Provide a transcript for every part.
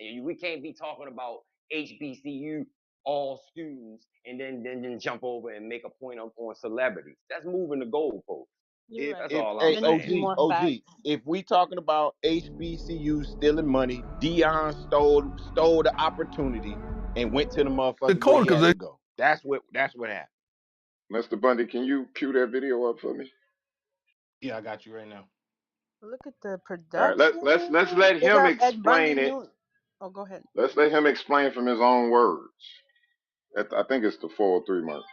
And we can't be talking about HBCU all students and then jump over and make a point on celebrities. That's moving the goalposts. You're That's right. all I'm Hey, There needs to saying. be more OG, facts. if we talking about HBCU stealing money, Dion stole the opportunity and went to the The motherfuckers where corner he because had they to go. That's what happened. Mr. Bundy, can you cue that video up for me? Yeah, I got you right now. Look at the All right, production. let's let They him got Ed Bundy explain it. doing. Oh, go ahead. Let's let him explain from his own words. I think it's the 403 mark.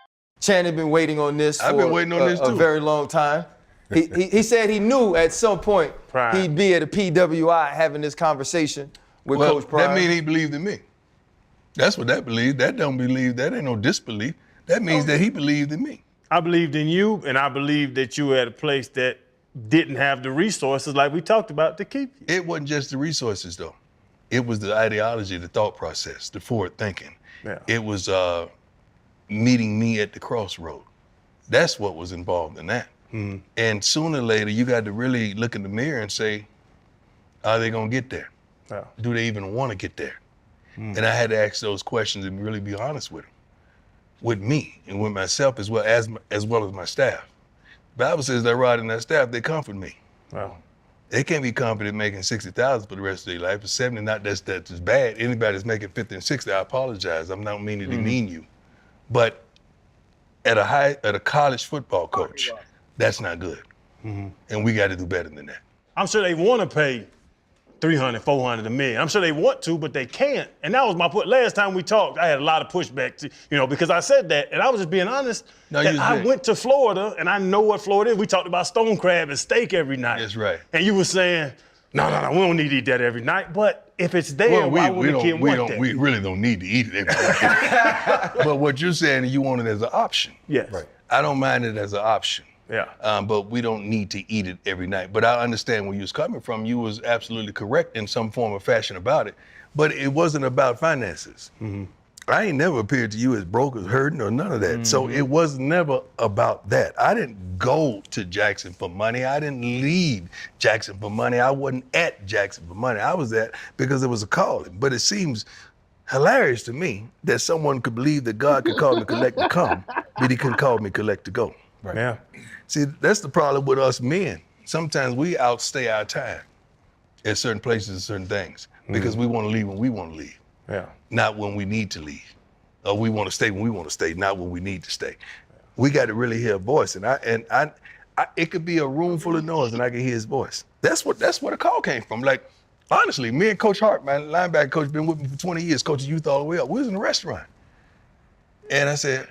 Channing been waiting on this I've been for waiting on this a too. very long time. He said he knew at some point he'd be at a PWI having this conversation with Well, Coach Prime. that means he believed in me. That's what that believe. That don't believe. That ain't no disbelief. That means that he believed in me. I believed in you, and I believed that you were at a place that didn't have the resources like we talked about to keep you. It wasn't just the resources though. It was the ideology, the thought process, the forward thinking. Yeah. It was meeting me at the crossroad. That's what was involved in that. Mm-hmm. And sooner or later, you got to really look in the mirror and say, are they gonna get there? Yeah. Do they even want to get there? And I had to ask those questions and really be honest with them, with me and with myself as well as my staff. The Bible says that rod and that staff, they comfort me. Wow. They can't be confident making 60,000 for the rest of their life. But 70, not that's bad. Anybody that's making 50 and 60, I apologize. I'm not meaning to demean you. But at a college football coach, that's not good. And we got to do better than that. I'm sure they want to pay 300, 400, $1 million. I'm sure they want to, but they can't. And that was my point. Last time we talked, I had a lot of pushback, because I said that, and I was just being honest. No, that you was I great. went to Florida, and I know what Florida is. We talked about stone crab and steak every night. That's right. And you were saying, no, we don't need to eat that every night. But if it's there, why would a kid want that? We really don't need to eat it every night. But what you're saying, you want it as an option. Yes. Right. I don't mind it as an option. Yeah. But we don't need to eat it every night. But I understand where you was coming from. You was absolutely correct in some form or fashion about it. But it wasn't about finances. I ain't never appeared to you as broke or hurting or none of that. So it was never about that. I didn't go to Jackson for money. I didn't leave Jackson for money. I wasn't at Jackson for money. I was at because it was a calling. But it seems hilarious to me that someone could believe that God could call me collect to come, but he couldn't call me collect to go. Right. Yeah. See, that's the problem with us men. Sometimes we outstay our time at certain places and certain things because we want to leave when we want to leave, not when we need to leave. Or we want to stay when we want to stay, not when we need to stay. We got to really hear a voice, and I it could be a room full of noise, and I can hear his voice. That's where the call came from. Like, honestly, me and Coach Hart, my linebacker coach, been with me for 20 years, coaching youth all the way up. We was in a restaurant, and I said,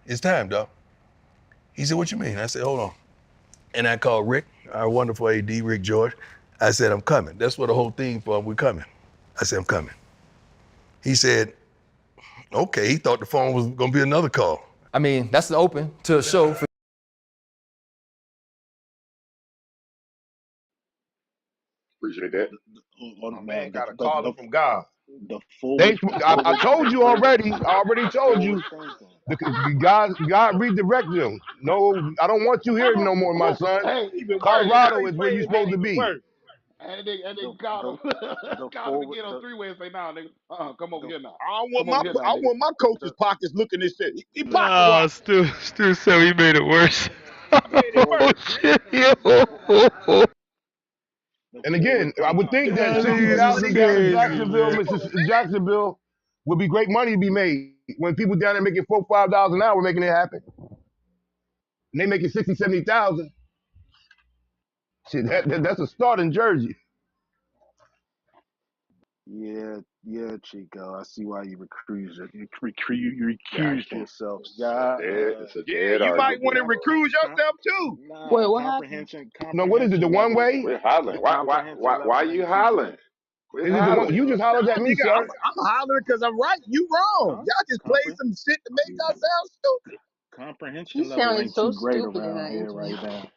"It's time, dog." He said, "What you mean?" I said, "Hold on." And I called Rick, our wonderful AD, Rick George. I said, "I'm coming." That's what the whole thing for, we're coming. I said, "I'm coming." He said, okay. He thought the phone was gonna be another call. I mean, that's open to a show. Appreciate that. My man got a caller from God. I told you already. I already told you. God redirected him. No, I don't want you here no more, my son. Colorado is where you're supposed to be. And they caught him. Caught him again on three-way and say, nah, nigga, come over here now. I want my coach's pockets looking this shit. He pocket Oh, watch. Stu said we made it worse. Oh, shit, yo. And again, I would think that Jacksonville would be great money to be made when people down there making $4, $5 an hour making it happen. And they making 60, 70,000. Shit, that's a start in Jersey. Yeah, Chico. I see why you recused yourself. It's a Yeah, dead you might argument. want to recruit yourself too. Wait, what happened? No, what is it? The one way? We're hollering. Why you hollering? Is it the one? You just hollered at me, sir. I'm hollering because I'm right. You wrong. Y'all just play some shit to make y'all sound stupid. Comprehension He level sounded ain't so too great stupid in around that here interview. right now.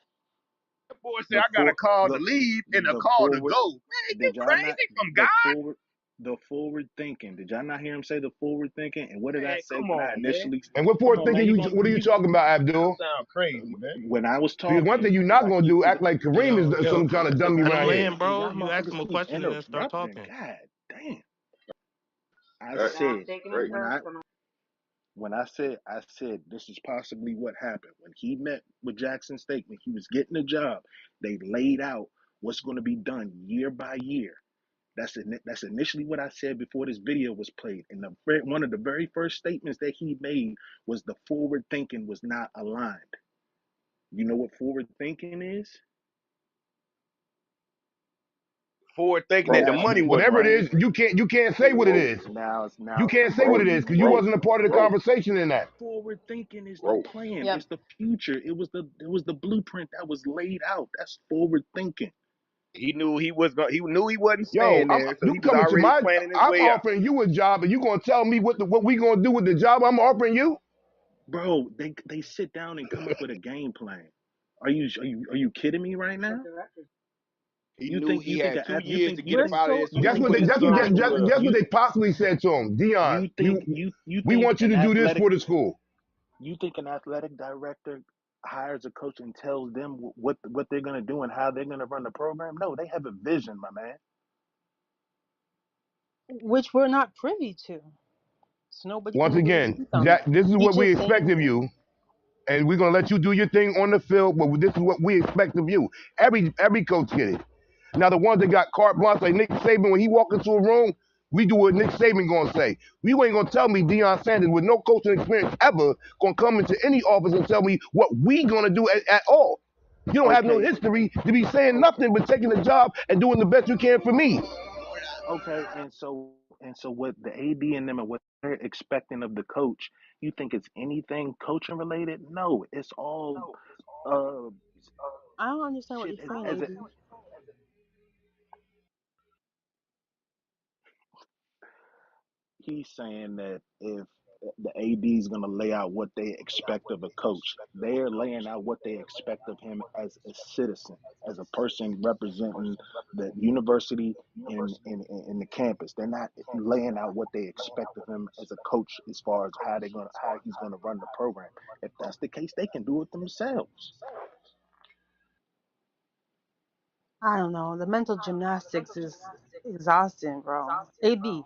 That boy said I got a call to leave and a call to go. Man, you crazy from God? The forward thinking. Did y'all not hear him say the forward thinking? And what did I say Come when I on, initially? And what forward thinking what are you talking about, Abdul? Sound crazy, man. When I was talking. Because one thing you're not going to do, act like Kareem is some kind of dummy Let him around here. land, bro. You ask him a question and then start talking. God damn. I That's said great. I said this is possibly what happened when he met with Jackson State when he was getting a job. They laid out what's going to be done year by year. That's initially what I said before this video was played. And one of the very first statements that he made was the forward thinking was not aligned. You know what forward thinking is? Forward thinking that Broke. the money wasn't Whatever it right. is, you can't say what it Broke. is. Now, You can't say what Broke. it is because you Broke. wasn't a part of the Broke. conversation in that. forward thinking is the Broke. plan. Yep. It's the future. It was the blueprint that was laid out. That's forward thinking. He knew he was going. He knew he wasn't Yo, staying there, so you he was coming to already my, planning his I'm way out. offering you a job and you gonna tell me what we gonna do with the job I'm offering you? Bro, they sit down and come up with a game plan. Are you kidding me right now? He You knew think he you think had an 2 ath- you years think to you get We're up think out of there so as soon as Guess he what put they his guess foot what in that guess, club. guess what you they possibly said to him, Dion. you think you We think want you an to do this athletic for the school. you think an athletic director hires a coach and tells them what they're gonna do and how they're gonna run the program? No, they have a vision, my man. which we're not privy to. So nobody Once can really again, speak on Jack, that. this is He what we just expect saying of you. And we're gonna let you do your thing on the field, but this is what we expect of you. Every coach get it. Now the ones that got carte blanche, like Nick Saban, when he walk into a room, we do what Nick Saban gonna say. You ain't gonna tell me Deion Sanders with no coaching experience ever gonna come into any office and tell me what we gonna do at all. You don't have no Okay, history to be saying nothing but taking the job and doing the best you can for me. okay, and so what the AD and them and what they're expecting of the coach, you think it's anything coaching related? No, it's all uh I don't understand what shit you're saying, as it AD. he's saying that if the AD is going to lay out what they expect of a coach, they're laying out what they expect of him as a citizen, as a person representing the university in the campus. They're not laying out what they expect of him as a coach as far as how he's gonna run the program. If that's the case, they can do it themselves. I don't know. The mental gymnastics is exhausting, bro. AB,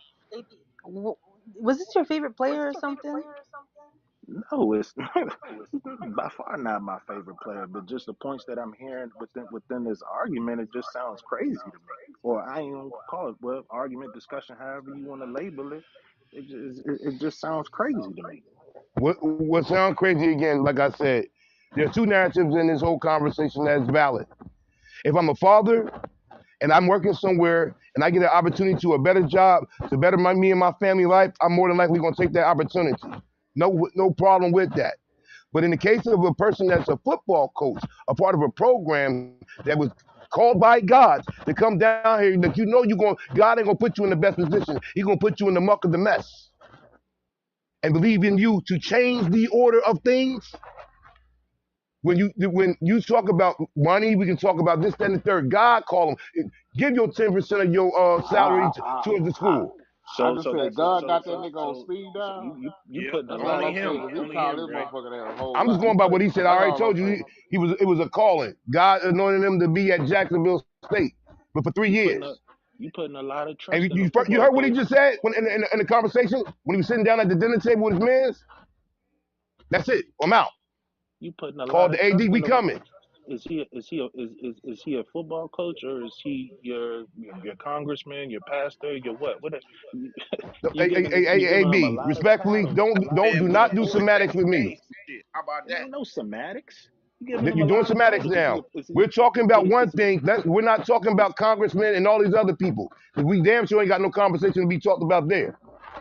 was this your favorite player or something? No, it's by far not my favorite player, but just the points that I'm hearing within this argument, it just sounds crazy to me. Or I ain't gonna call it argument, discussion, however you want to label it. It just sounds crazy to me. What sounds crazy again, like I said, there's two narratives in this whole conversation that's valid. If I'm a father and I'm working somewhere and I get an opportunity to a better job to better me and my family life, I'm more than likely going to take that opportunity. No problem with that. But in the case of a person that's a football coach, a part of a program that was called by God to come down here, that you know God ain't gonna put you in the best position. He's gonna put you in the muck of the mess and believe in you to change the order of things. When you talk about money, we can talk about this, that, and the third. God call them. Give your 10% of your salary towards the I, school. I So just so said that God so got that so nigga on so speed so dial. you Yep, putting a That's lot all only of I'm saying. him. Cause he Only called him, this Dre. motherfucker that a whole I'm just lot. going by what he said. I That's already all I'm told you saying. it was a calling. God anointed him to be at Jacksonville State, but for 3 you putting years. a you putting a lot of And trust in a you football heard what he coach. just said when in the conversation when he was sitting down at the dinner table with his mans. That's it. I'm out. You putting a lot Called of the AD. trust We in a coming. is he a football coach or is he your congressman, your pastor, your what? You, you giving him a AB. lot of Respectfully, titles, a lot of Man, do we not the do respect. voice of semantics with me. education. Shit. How about It that? ain't no semantics. You giving him a You're doing lot of semantics titles. now. We're talking about one thing. We're not talking about congressmen and all these other people. We damn sure ain't got no conversation to be talked about there.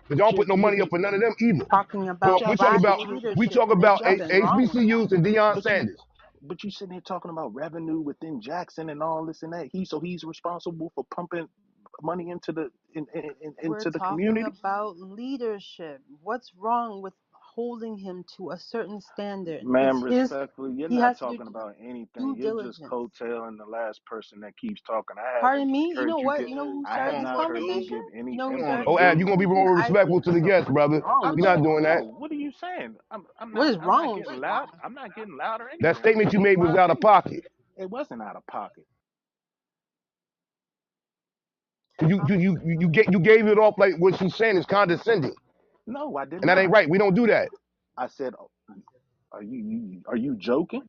Because y'all don't put no money up for none of them either. Talking but about y'all We talk sitting here black about talking, we leadership, talk and there's about but y'all nothing wrong with that. HBCUs and Deion but you Sanders. but you sitting here talking about revenue within Jackson and all this and that. He's responsible for pumping money We're into the talking community. about leadership. What's wrong with holding him to a certain standard? Ma'am, It's his, respectfully, you're he not has to do talking about anything. due You're just diligence. coattailing the last person that keeps talking. I haven't Pardon me? You heard know you what? give. You know who I Come have started on, this not heard you Marquise. conversation? give any You know who Come on, started any Oh, this Ad, Marquise. you gonna be conversation? more I respectful did. to the So guest, brother. wrong I'm We're with not not. that? doing that. No, what are you saying? What is I'm not wrong with getting that? loud. I'm not getting loud or That anything. I'm statement you stating made my was out of opinion. pocket. It wasn't out of pocket. You gave it off like what she's saying is condescending, No, I did and that ain't not. right. We don't do that. I said, are you joking?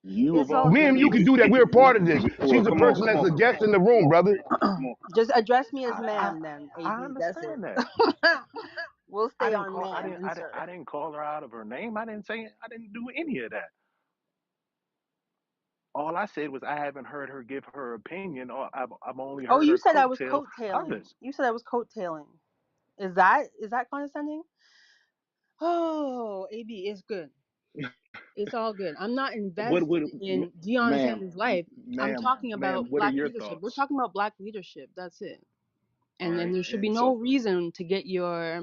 You of It's all all Me and good. you people? can do that. We're a part of this. Well, She's a come on, person come that's on. a guest in the room, brother. Just address me as I ma'am then, I AB. That's it. understand that. We'll I stay didn't on call. I ma'am didn't. and I didn't. sir. I didn't call her out of her name. I didn't say. I didn't do any of that. All I said was I haven't heard her give her opinion, or I've only Oh, heard you her said I was coattail coattailing. others. You said I was coattailing. Is that condescending? Oh, AB, it's good. It's all good. I'm not What would, invested in Deion ma'am, Sanders' life. I'm talking ma'am? about What are black your leadership. We're thoughts? talking about black leadership. That's it. All And then right, there should be and no so reason to get your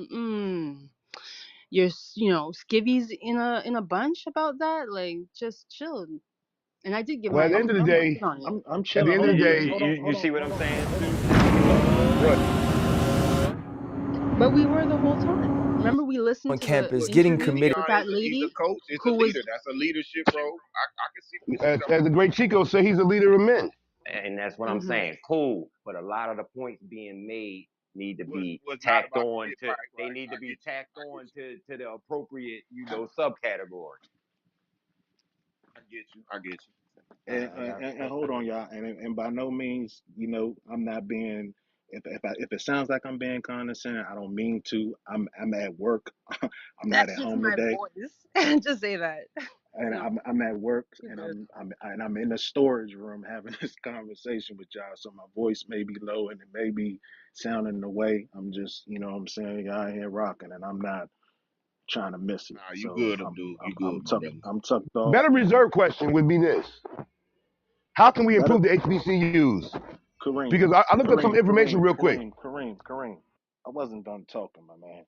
skivvies in a bunch about that. Like, just chill. And I did give Well, my at the end of the opinion. I'm day, good on it. I'm at the chilling. end Hold of on, the You, Chris. day, Hold on, you hold on, see what hold I'm on, saying, hold Stu? on, hold on. what? But we were the whole time. Remember, we listened On to the campus, getting interview committed. with Deion that he's a lady coach, he's a who leader. was. That's a leadership role. I can see what As, you're as the great Chico said, he's a leader of men. And that's what I'm Hmm. saying. Cool, but a lot of the points being made need to be was not tacked about on yeah, to. right, They right. need to I be get you. tacked I get on you. to the appropriate, subcategory. I get you. I get you. And hold on, y'all. And by no means, I'm not being. If it sounds like I'm being condescending, I don't mean to. I'm at work. I'm not That's at just home my today, voice. Just say that. and No, I'm at work, you're and good. I'm in the storage room having this conversation with y'all. So my voice may be low and it may be sounding the way. I'm just, what I'm saying, out here rocking, and I'm not trying to miss it. Nah, you So good, Abdul. You good, my brother. I'm tucked off, Better and reserve question would be this: how can we better improve the HBCUs? Kareem, Because I looked up some Kareem, information Kareem, real quick. Kareem, Kareem, Kareem. I wasn't done talking, my man.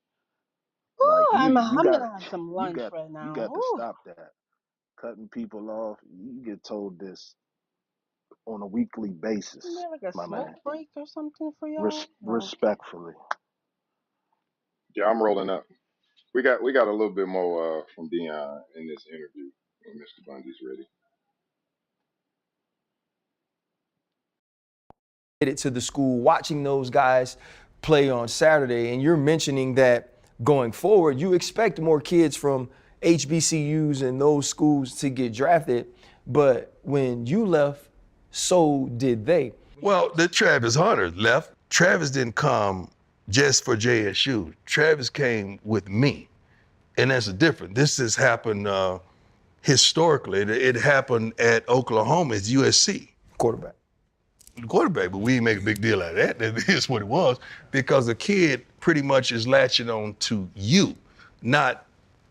Like Ooh, you I'm got gonna have some you lunch got right you now. got to Ooh, stop that. Cutting people off. You get told this on a weekly isn't basis, there like a my smoke man. break or something for y'all? No. Respectfully. Yeah, I'm rolling up. We got a little bit more from Dion in this interview when Mr. Bundy's ready. To the school, watching those guys play on Saturday, and you're mentioning that going forward, you expect more kids from HBCUs and those schools to get drafted, but when you left, so did they. Well, the Travis Hunter left. Travis didn't come just for JSU. Travis came with me, and that's a difference. This has happened historically. It happened at Oklahoma. It's USC. Quarterback. Quarterback, but we didn't make a big deal out of that. That is what it was, because the kid pretty much is latching on to you, not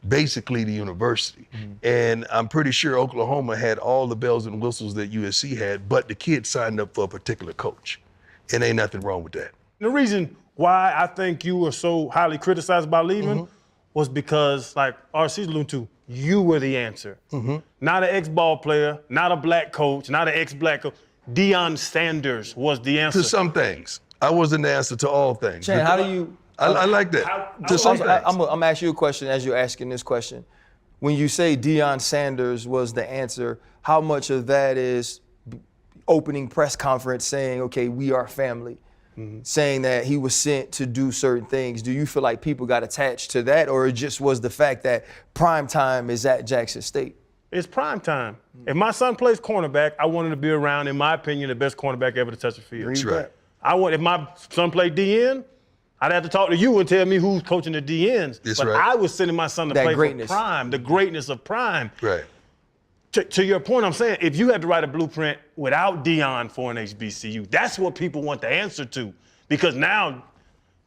basically the university. Mm-hmm. And I'm pretty sure Oklahoma had all the bells and whistles that USC had, but the kid signed up for a particular coach. And ain't nothing wrong with that. The reason why I think you were so highly criticized by leaving was because, like RC's alluding to, you were the answer. Not an ex-ball player, not a black coach, not an ex-black coach. Deion Sanders was the answer. To some things. I wasn't the answer to all things. Chan, how do you... I like that. To some things. I'm gonna ask you a question as you're asking this question. When you say Deion Sanders was the answer, how much of that is opening press conference saying, okay, we are family, saying that he was sent to do certain things? Do you feel like people got attached to that, or it just was the fact that prime time is at Jackson State? It's prime time. If my son plays cornerback, I want him to be around, in my opinion, the best cornerback ever to touch the field. That's right. If my son played DN, I'd have to talk to you and tell me who's coaching the DNs. That's but right. I was sending my son to play for prime, the greatness of prime. Right. To your point, I'm saying, if you had to write a blueprint without Deion for an HBCU, that's what people want the answer to. Because now,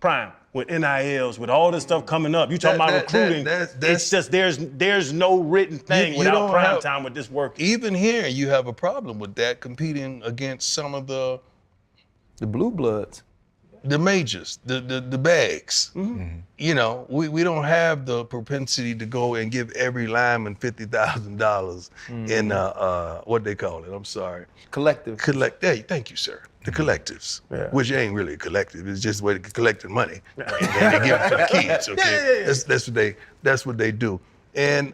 prime, with NILs, with all this stuff coming up, you talking about recruiting, it's just there's no written thing without prime time with this work. Even here, you have a problem with that, competing against some of the blue bloods. The majors, the bags. You know, we don't have the propensity to go and give every lineman $50,000 in what they call it. I'm sorry. Collective. Hey, thank you, sir. The collectives, which ain't really a collective. It's just a way of collecting money, and they give it to the kids. Okay, that's what they do. And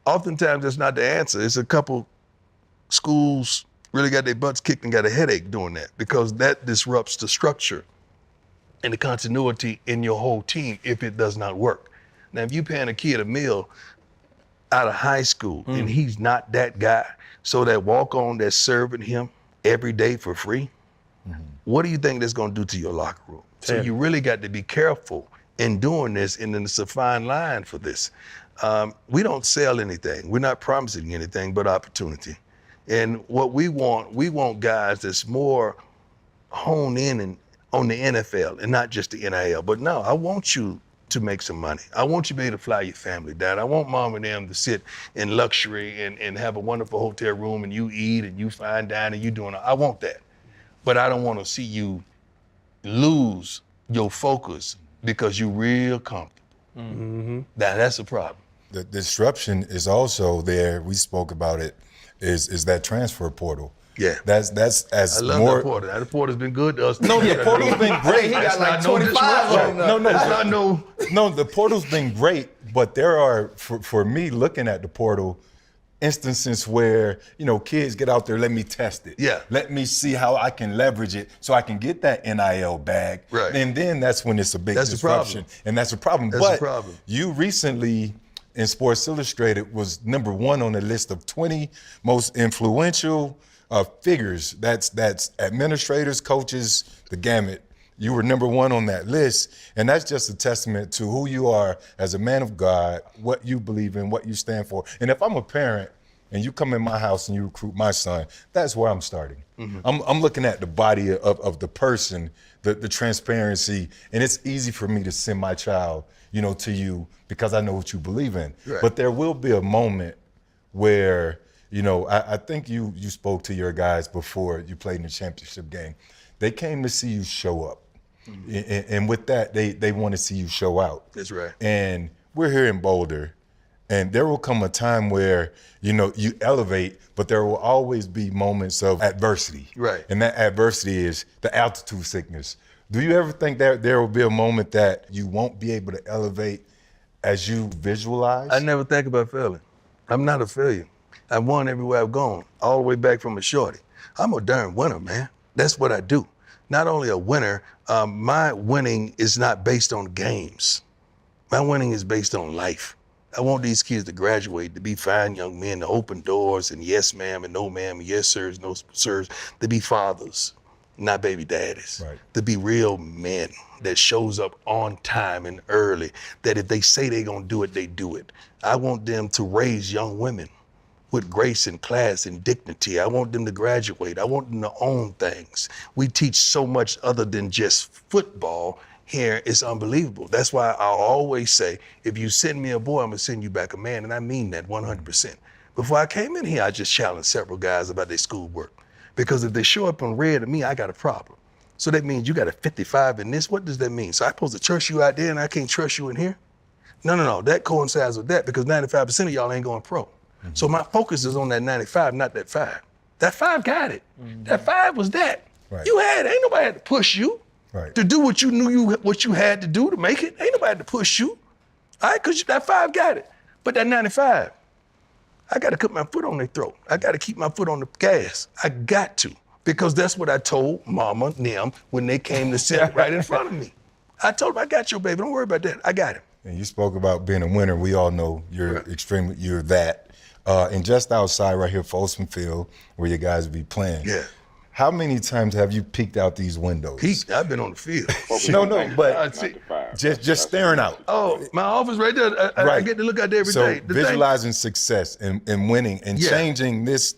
oftentimes that's not the answer. It's a couple schools really got their butts kicked and got a headache doing that, because that disrupts the structure and the continuity in your whole team if it does not work. Now, if you're paying a kid a meal out of high school and he's not that guy, so that walk-on that's serving him every day for free, what do you think that's gonna do to your locker room? So you really got to be careful in doing this, and then it's a fine line for this. We don't sell anything. We're not promising anything but opportunity. And what we want guys that's more honed in on the NFL and not just the NIL. But no, I want you to make some money. I want you to be able to fly your family down. I want mom and them to sit in luxury and have a wonderful hotel room and you eat and you fine dine and you doing, I want that. But I don't want to see you lose your focus because you're real comfortable. That's a problem. The disruption is also there. We spoke about it. Is that transfer portal? Yeah, that's as I love more. that portal. That portal's been good to us. No, the portal's been great. He got like 25 on No, the portal's been great, but there are, for me, looking at the portal, instances where, kids get out there, let me test it. Yeah. Let me see how I can leverage it so I can get that NIL bag. Right. And then that's when it's a big That's disruption. And that's a problem. That's a problem. You recently in Sports Illustrated was #1 on the list of 20 most influential figures. That's administrators, coaches, the gamut. You were #1 on that list, and that's just a testament to who you are as a man of God, what you believe in, what you stand for. And if I'm a parent and you come in my house and you recruit my son, that's where I'm starting. I'm looking at the body of the person, the transparency, and it's easy for me to send my child, to you because I know what you believe in. Right. But there will be a moment where, I think you spoke to your guys before you played in the championship game. They came to see you show up. And with that, they want to see you show out. That's right. And we're here in Boulder, and there will come a time where, you elevate, but there will always be moments of adversity. Right. And that adversity is the altitude sickness. Do you ever think that there will be a moment that you won't be able to elevate as you visualize? I never think about failing. I'm not a failure. I've won everywhere I've gone, all the way back from a shorty. I'm a darn winner, man. That's what I do. Not only a winner, my winning is not based on games. My winning is based on life. I want these kids to graduate, to be fine young men, to open doors and yes ma'am and no ma'am, and yes sirs, no sirs, to be fathers, not baby daddies. Right. To be real men that shows up on time and early, that if they say they're gonna do it, they do it. I want them to raise young women with grace and class and dignity. I want them to graduate. I want them to own things. We teach so much other than just football here. It's unbelievable. That's why I always say, if you send me a boy, I'm gonna send you back a man, and I mean that 100%. Before I came in here, I just challenged several guys about their schoolwork. Because if they show up on red to me, I got a problem. So that means you got a 55 in this. What does that mean? So I'm supposed to trust you out there and I can't trust you in here? No. That coincides with that because 95% of y'all ain't going pro. So my focus is on that 95, not that 5. That 5 got it. That 5 was that. Right. You had it. Ain't nobody had to push you to do what you knew what you had to do to make it. Ain't nobody had to push you. All right, because that 5 got it. But that 95, I got to put my foot on their throat. I got to keep my foot on the gas. I got to, because that's what I told Mama and them when they came to sit right in front of me. I told them, I got your baby. Don't worry about that. I got him. And you spoke about being a winner. We all know you're you're that. And just outside right here, Folsom Field, where you guys be playing. Yeah. How many times have you peeked out these windows? Peeked? I've been on the field. No, but just staring out. Oh, my office right there. I get to look out there every day. So visualizing success and winning and changing this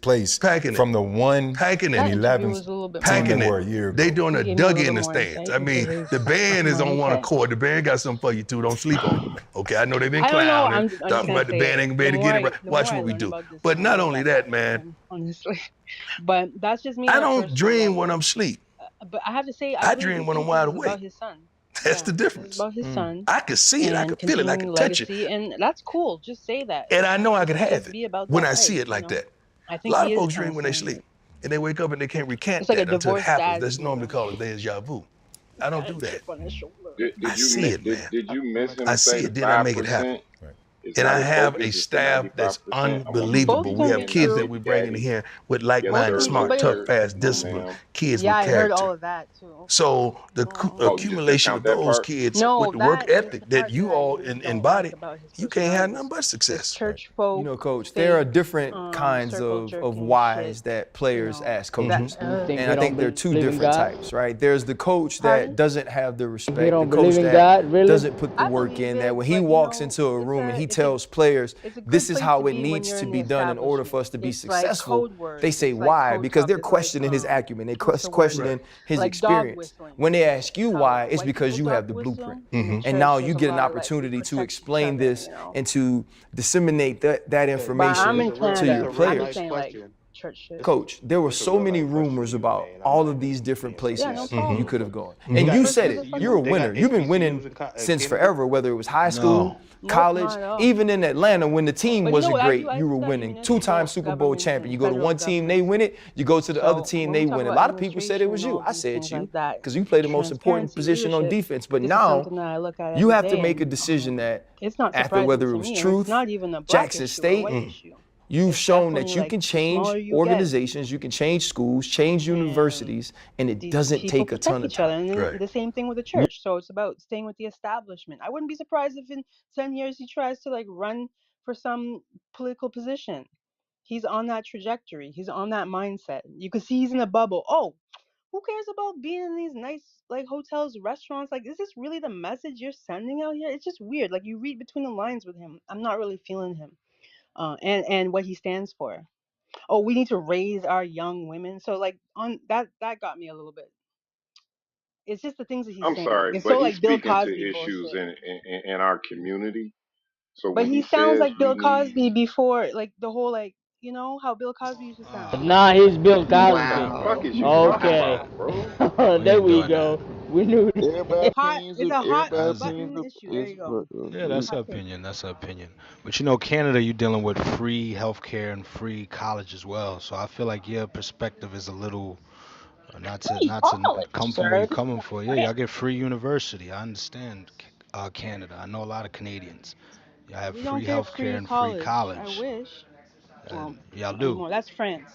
place from the 1 and 11 packing for a year ago. They doing a Dougie in the stands. I mean, the band is on one accord. The band got something for you too. Don't sleep on it. Okay, I know they've been clowning, talking about the band ain't gonna be able to get it right. Watch what we do. But not only that, man. Honestly, but that's just me. I don't dream when I'm asleep. But I have to say, I dream when I'm wide awake. About his son. That's the difference. It's about his son. I can see it. I can feel it. I can touch it. And that's cool. Just say that. And I know I can have it when I life, see it like that. I think a lot of folks dream when they sleep. And they wake up and they can't recant that until it happens. That's normally called a deja vu. I don't do that. I see it, man. Did you miss him? I see it, then I make it happen. It's And I not as have a focused as the staff that's 95%. I want them to Both unbelievable. be We can have be kids that true. independent we bring in daddies. here with Yes, like-minded, sir. smart, Yes, But tough, sir. fast, No, disciplined ma'am. kids yeah, with I heard character. all of that too. Okay. So the Oh. Oh, you just accumulation discount of that those part? kids with No, the work that is the ethic that part that you I all don't like embody, about his you can't have personality. nothing but This success. church You folk, know, coach, there are fake, different kinds circle of jerking shit. whys that players ask That. coaches. You think And they I don't think there are two believe in different God? types, right? There's the coach that Pardon? doesn't have the They respect, the don't believe coach in that God, really? doesn't put the I work believe in, that it, when he but walks into a room and he tells players, it's a this good is place to how it be when needs you're to in the be done in order for establishment. us to be It's like successful, code words. they say It's like why? coach Because talk. they're It's like questioning his acumen, they're what's the word? questioning his Like dog experience. whistling. When they ask you How why, it's white because people you dog have the whistle. blueprint. In the And church, now there's you a get an lot of like we opportunity to protect each explain other, this and to disseminate that But I'm information in to your Canada. I'm just players. saying like church shit. Coach, there were so many rumors about all of these different Yeah, no places you problem. could have gone. And you First said it, you're a motherfucker. winner. You've been winning since forever, whether it was high school, No. Nope, college, not at all. even in Atlanta when the team But you know wasn't what I do? great, I you were study winning. Two-time municipal Super Bowl governments champion. and You go to federal one team, they governments. win it. You go to the other So team, when we they talk win it. A about lot of people said it administration was and you. all I these said things you like that, because you played the most important transparency, position on leadership, defense. But this is now something that I look at you every have to day, make a and decision that it's not after surprising whether to it was me, and it's truth, not even a black Jackson issue or a State, white issue. you've It's shown that definitely you like can the smaller change you get, organizations, you can change schools, change and universities, and it these doesn't people take a protect ton of each other. time. And then Right. the same thing with the church. So it's about staying with the establishment. I wouldn't be surprised if in 10 years he tries to like run for some political position. He's on that trajectory. He's on that mindset. You can see he's in a bubble. Oh, who cares about being in these nice like hotels, restaurants? Like, is this really the message you're sending out here? It's just weird. Like you read between the lines with him. I'm not really feeling him. And what he stands for. Oh, we need to raise our young women. So like on that got me a little bit. It's just the things that he's I'm saying. sorry, It's so but he's like Bill speaking to Cosby issues bullshit. in our community. So But when he he sounds says like we Bill need, Cosby before, like the whole like you know how Bill Cosby used to sound. Nah, he's Bill Cosby. the fuck Wow. is you talking Okay. about, bro? We There ain't we doing that. go. We knew Everybody Hot. opinions, It's a hot everybody that's button opinions issue. There is, you go. Yeah, that's her Hot take. opinion. That's her opinion. But you know, Canada, you're dealing with free healthcare and free college as well. So I feel like your perspective is a little Free not to college, come from where sir. you're This is coming like for. Yeah, y'all France. get free university. I understand Canada. I know a lot of Canadians. Y'all have We don't free get healthcare free and free college. I college. wish. Well, Y'all not do. anymore. That's France.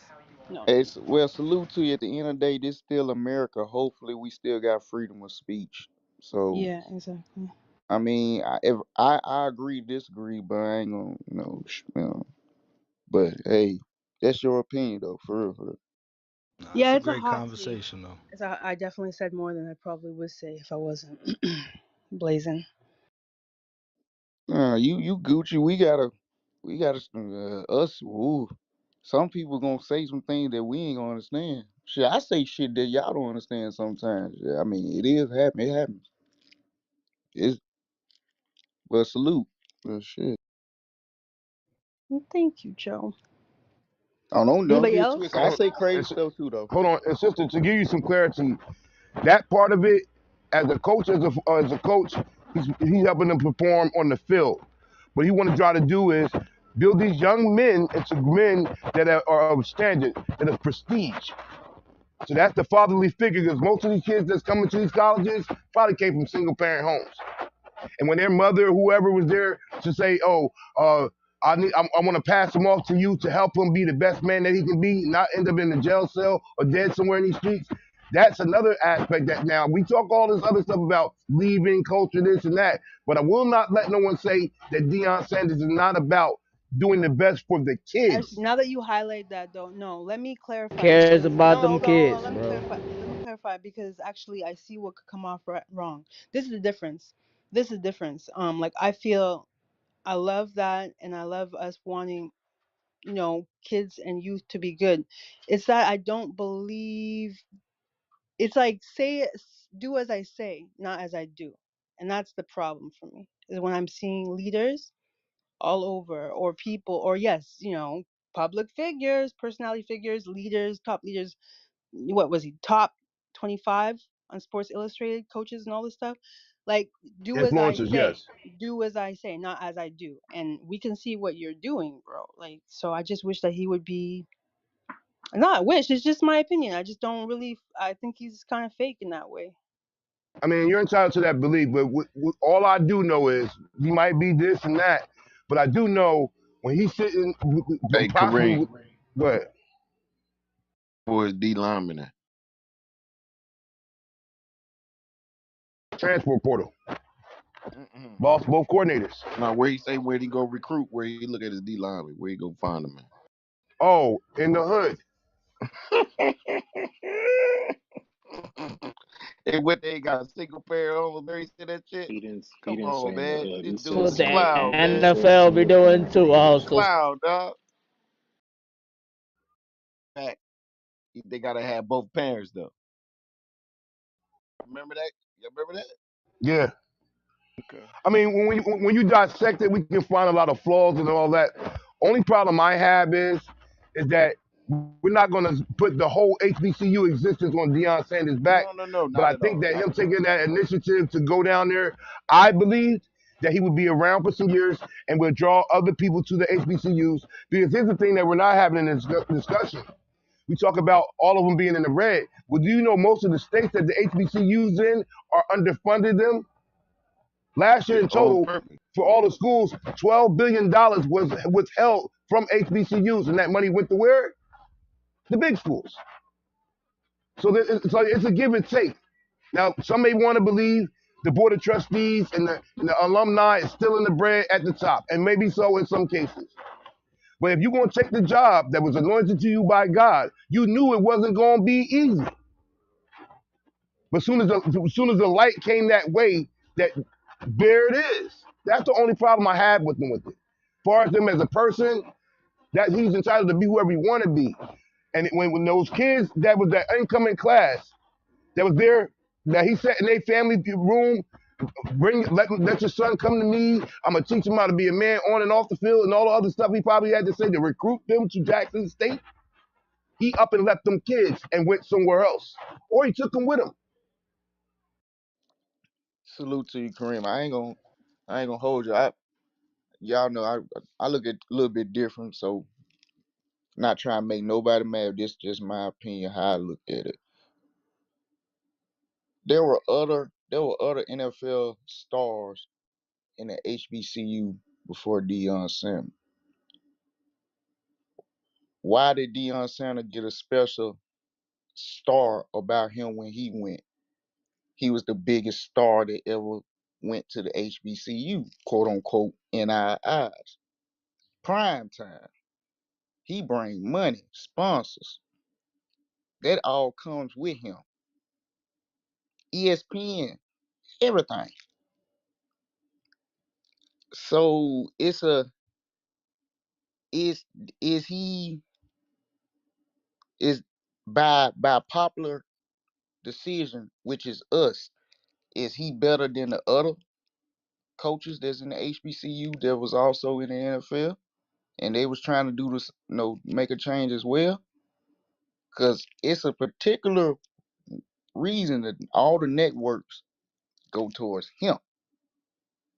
No, no. well, salute to you. At the end of the day, this still America. Hopefully, we still got freedom of speech. So, Yeah, exactly. I mean, if I agree, disagree, but I ain't gonna, But hey, that's your opinion, though, for real, for real. Nah, it's Yeah, a it's a great hot take. conversation though. I definitely said more than I probably would say if I wasn't blazing. You Gucci. We gotta us. Ooh, some people gonna say some things that we ain't gonna understand. Shit, I say shit that y'all don't understand sometimes. Yeah, I mean, it is happening. It happens. It's well, salute. Well, shit. Well, thank you, Joe. Oh, don't Anybody get it else? twisted. I say crazy It's, stuff too, though. hold on, and sister, to give you some clarity, that part of it, as a coach, as a coach, he's helping them perform on the field. What he want to try to do is build these young men into men that are of standard, that is prestige. So that's the fatherly figure, because most of these kids that's coming to these colleges probably came from single parent homes. And when their mother, whoever was there, to say, "Oh, I want to pass him off to you to help him be the best man that he can be, not end up in a jail cell or dead somewhere in these streets." That's another aspect that now we talk all this other stuff about leaving culture, this and that, but I will not let no one say that Deion Sanders is not about doing the best for the Actually, kids. now that you highlight that, though, no, let me clarify cares because about no, them hold on, kids, let me bro. clarify. Let me clarify because actually, I see what could come off wrong. This is the difference. This is the difference. Like I feel I love that, and I love us wanting, kids and youth to be good. It's that I don't believe. It's like do as I say, not as I do, and that's the problem for me. Is when I'm seeing leaders all over or people or yes, public figures, personality figures, leaders, top leaders. What was he? Top 25 on Sports Illustrated, coaches and all this stuff. Like do as I Influencers, say. yes. Do as I say, not as I do. And we can see what you're doing, bro. Like so I just wish that he would be not wish, it's just my opinion. I just don't really I think he's kind of fake in that way. I mean, you're entitled to that belief, but all I do know is he might be this and that. But I do know when he's sitting, Hey, possibly, Kareem, but who is D lineman at? transport portal, Mm-mm. both coordinators. Now, where he go recruit? Where he look at his D lineman? Where he go find him Oh, in the hood. at? And what they got a single pair on there? He said that shit. He Come didn't on, say no. man. He This said dude What is a the single. clown, He man. said NFL be single doing pair. too He's a also. clown, dog. Fact, they gotta have both parents though. Remember that? You remember that? Yeah. Okay. I mean, when you dissect it, we can find a lot of flaws and all that. Only problem I have is that we're not going to put the whole HBCU existence on Deion Sanders' back. No, But not I at think all. that Not him at all. taking that initiative to go down there, I believe that he would be around for some years and will draw other people to the HBCUs. Because here's the thing that we're not having in this discussion. We talk about all of them being in the red. Well, do you know most of the states that the HBCUs in are underfunded them? Last year Yeah, in on total, purpose. for all the schools, $12 billion was withheld from HBCUs, and that money went to where? The big schools. So it's a give and take. Now, some may want to believe the board of trustees and the alumni is still in the bread at the top, and maybe so in some cases. But if you're going to take the job that was anointed to you by God, you knew it wasn't going to be easy. But as soon as the light came that way, that there it is. That's the only problem I had with him with it. As far as him as a person, that he's entitled to be whoever he want to be. And when those kids that was that incoming class that was there, that he sat in their family room, let your son come to me. I'm gonna teach him how to be a man on and off the field and all the other stuff he probably had to say to recruit them to Jackson State. He up and left them kids and went somewhere else, or he took them with him. Salute to you, Kareem. I ain't gonna hold you. Y'all know I look at a little bit different, so not trying to make nobody mad. This just my opinion how I look at it. There were other NFL stars in the HBCU before Deion Sanders. Why did Deion Sanders get a special star about him when he went? He was the biggest star that ever went to the HBCU, quote unquote, in our eyes. Prime time. He bring money, sponsors. That all comes with him. ESPN, everything. So it's a is is he is by popular decision, which is us, is he better than the other coaches that's in the HBCU that was also in the NFL and they was trying to do this, make a change as well? Because it's a particular reason that all the networks go towards him,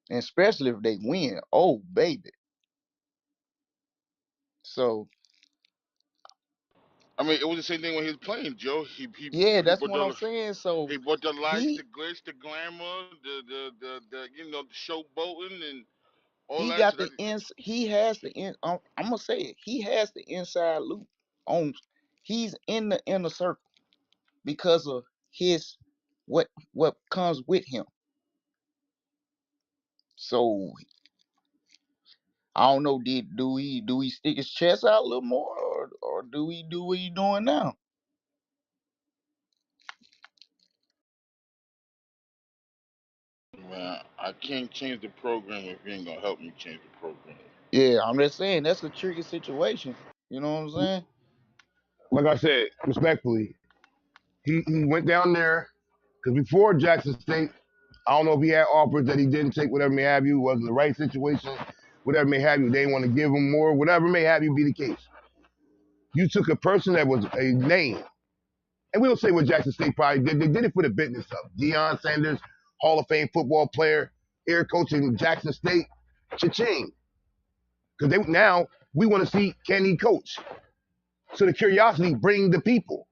and especially if they win. Oh, baby. So I mean, it was the same thing when he was playing, Joe. yeah, He that's brought what I'm the saying. So he brought the lights, the he glitz, the glamour, the the show boating and all he that. So got that he has the I'm gonna say it. He has the inside loop on. He's in the inner circle because of his what comes with him. So I don't know. Do we stick his chest out a little more, or do we do what he doing now? man, I can't change the program if you ain't gonna help me change the program. Yeah, I'm just saying that's a tricky situation. You know what I'm saying? Like I said, respectfully, he went down there because before Jackson State, I don't know if he had offers that he didn't take, whatever may have you, wasn't the right situation, whatever may have you, they didn't want to give him more, whatever may have you be the case. You took a person that was a name, and we don't say what Jackson State probably did. They did it for the business of Deion Sanders, Hall of Fame football player, air coaching Jackson State, cha-ching. Because now we want to see, can he coach? So the curiosity bring the people,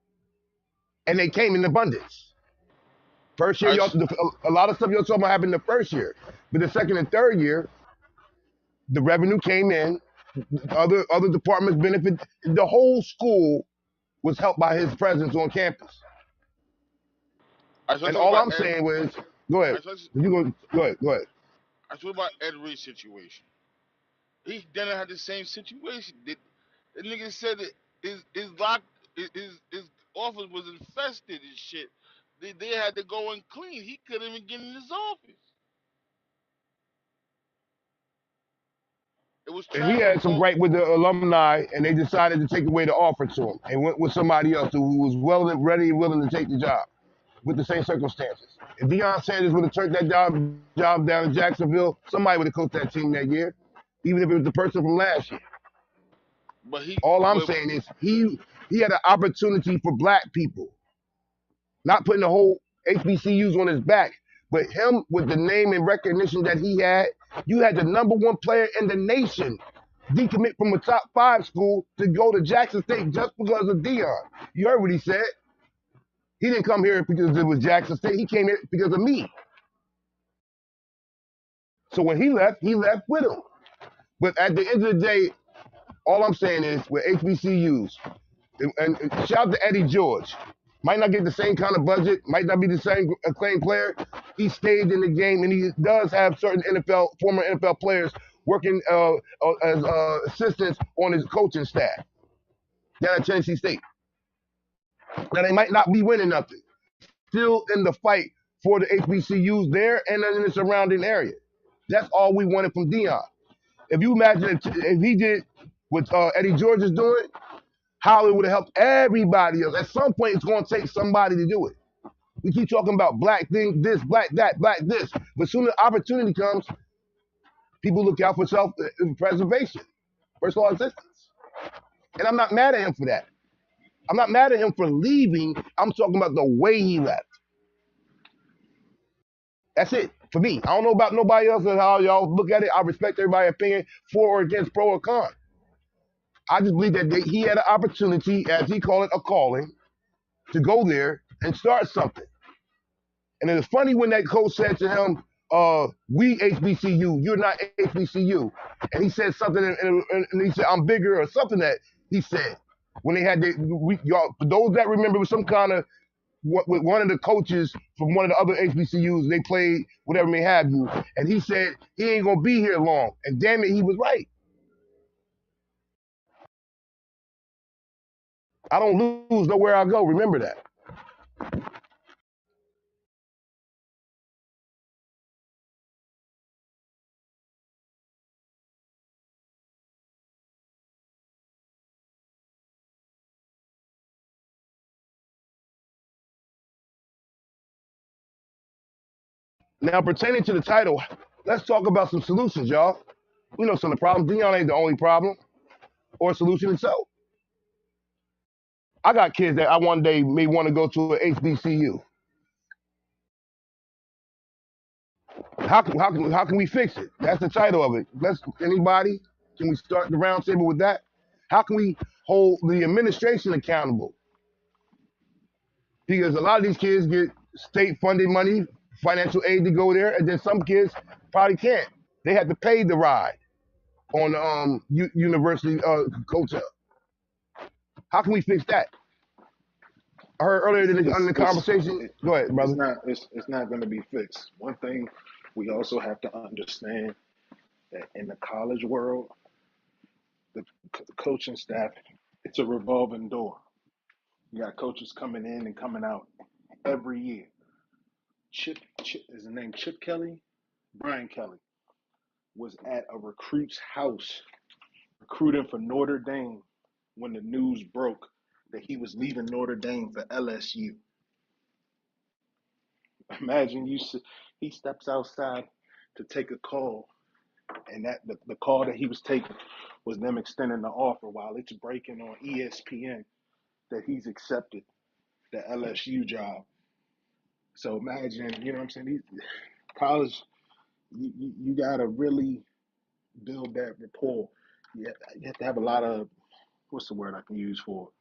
and they came in abundance. First year, I y'all, a lot of stuff y'all talking about happened the first year, but the second and third year, The revenue came in. Other departments benefit. The whole school was helped by his presence on campus. I should And talk all about I'm Ed. saying was, go ahead. I should Go ahead. Go ahead. I should about Ed Reed's situation. He didn't have the same situation. The nigga said that his office was infested and shit. They had to go and clean. He couldn't even get in his office. It was And he trash. had some gripe with the alumni, and they decided to take away the offer to him and went with somebody else who was ready and willing to take the job with the same circumstances. If Deion Sanders would have turned that job down in Jacksonville, somebody would have coached that team that year, even if it was the person from last year. But All I'm saying is he had an opportunity for black people, not putting the whole HBCUs on his back, but him with the name and recognition that he had. You had the number one player in the nation decommit from a top 5 school to go to Jackson State just because of Deion. You heard what he said. He didn't come here because it was Jackson State. He came here because of me. So when he left with him. But at the end of the day, all I'm saying is with HBCUs, and shout out to Eddie George. Might not get the same kind of budget, might not be the same acclaimed player. He stayed in the game, and he does have certain former NFL players working as assistants on his coaching staff down at Tennessee State. Now they might not be winning nothing. Still in the fight for the HBCUs there and in the surrounding area. That's all we wanted from Deion. If you imagine if he did what Eddie George is doing, how it would have helped everybody else. At some point, it's going to take somebody to do it. We keep talking about black things, this, black that, black this. But soon as opportunity comes, people look out for self-preservation, personal existence. And I'm not mad at him for that. I'm not mad at him for leaving. I'm talking about the way he left. That's it for me. I don't know about nobody else and how y'all look at it. I respect everybody's opinion, for or against, pro or con. I just believe that he had an opportunity, as he called it, a calling, to go there and start something. And it was funny when that coach said to him, we HBCU, you're not HBCU. And he said something, and he said, I'm bigger, or something that he said. When they had y'all, for those that remember, it was some kind of, with one of the coaches from one of the other HBCUs, they played whatever may have you. And he said, he ain't going to be here long. And damn it, he was right. I don't lose nowhere I go. Remember that. Now, pertaining to the title, let's talk about some solutions, y'all. We know some of the problems. Deion ain't the only problem or solution itself. I got kids that I one day may want to go to an HBCU. How can we fix it? That's the title of it. Anybody, can we start the round table with that? How can we hold the administration accountable? Because a lot of these kids get state funded money, financial aid to go there, and then some kids probably can't. They have to pay the ride on university hotel. How can we fix that? I heard earlier in the conversation. Go ahead, brother. It's not going to be fixed. One thing we also have to understand that in the college world, the coaching staff, it's a revolving door. You got coaches coming in and coming out every year. Chip is the name Chip Kelly? Brian Kelly was at a recruit's house recruiting for Notre Dame when the news broke that he was leaving Notre Dame for LSU. Imagine he steps outside to take a call, and that the call that he was taking was them extending the offer while it's breaking on ESPN that he's accepted the LSU job. So imagine, you know what I'm saying? College, you got to really build that rapport. You have to have a lot of, what's the word I can use for it?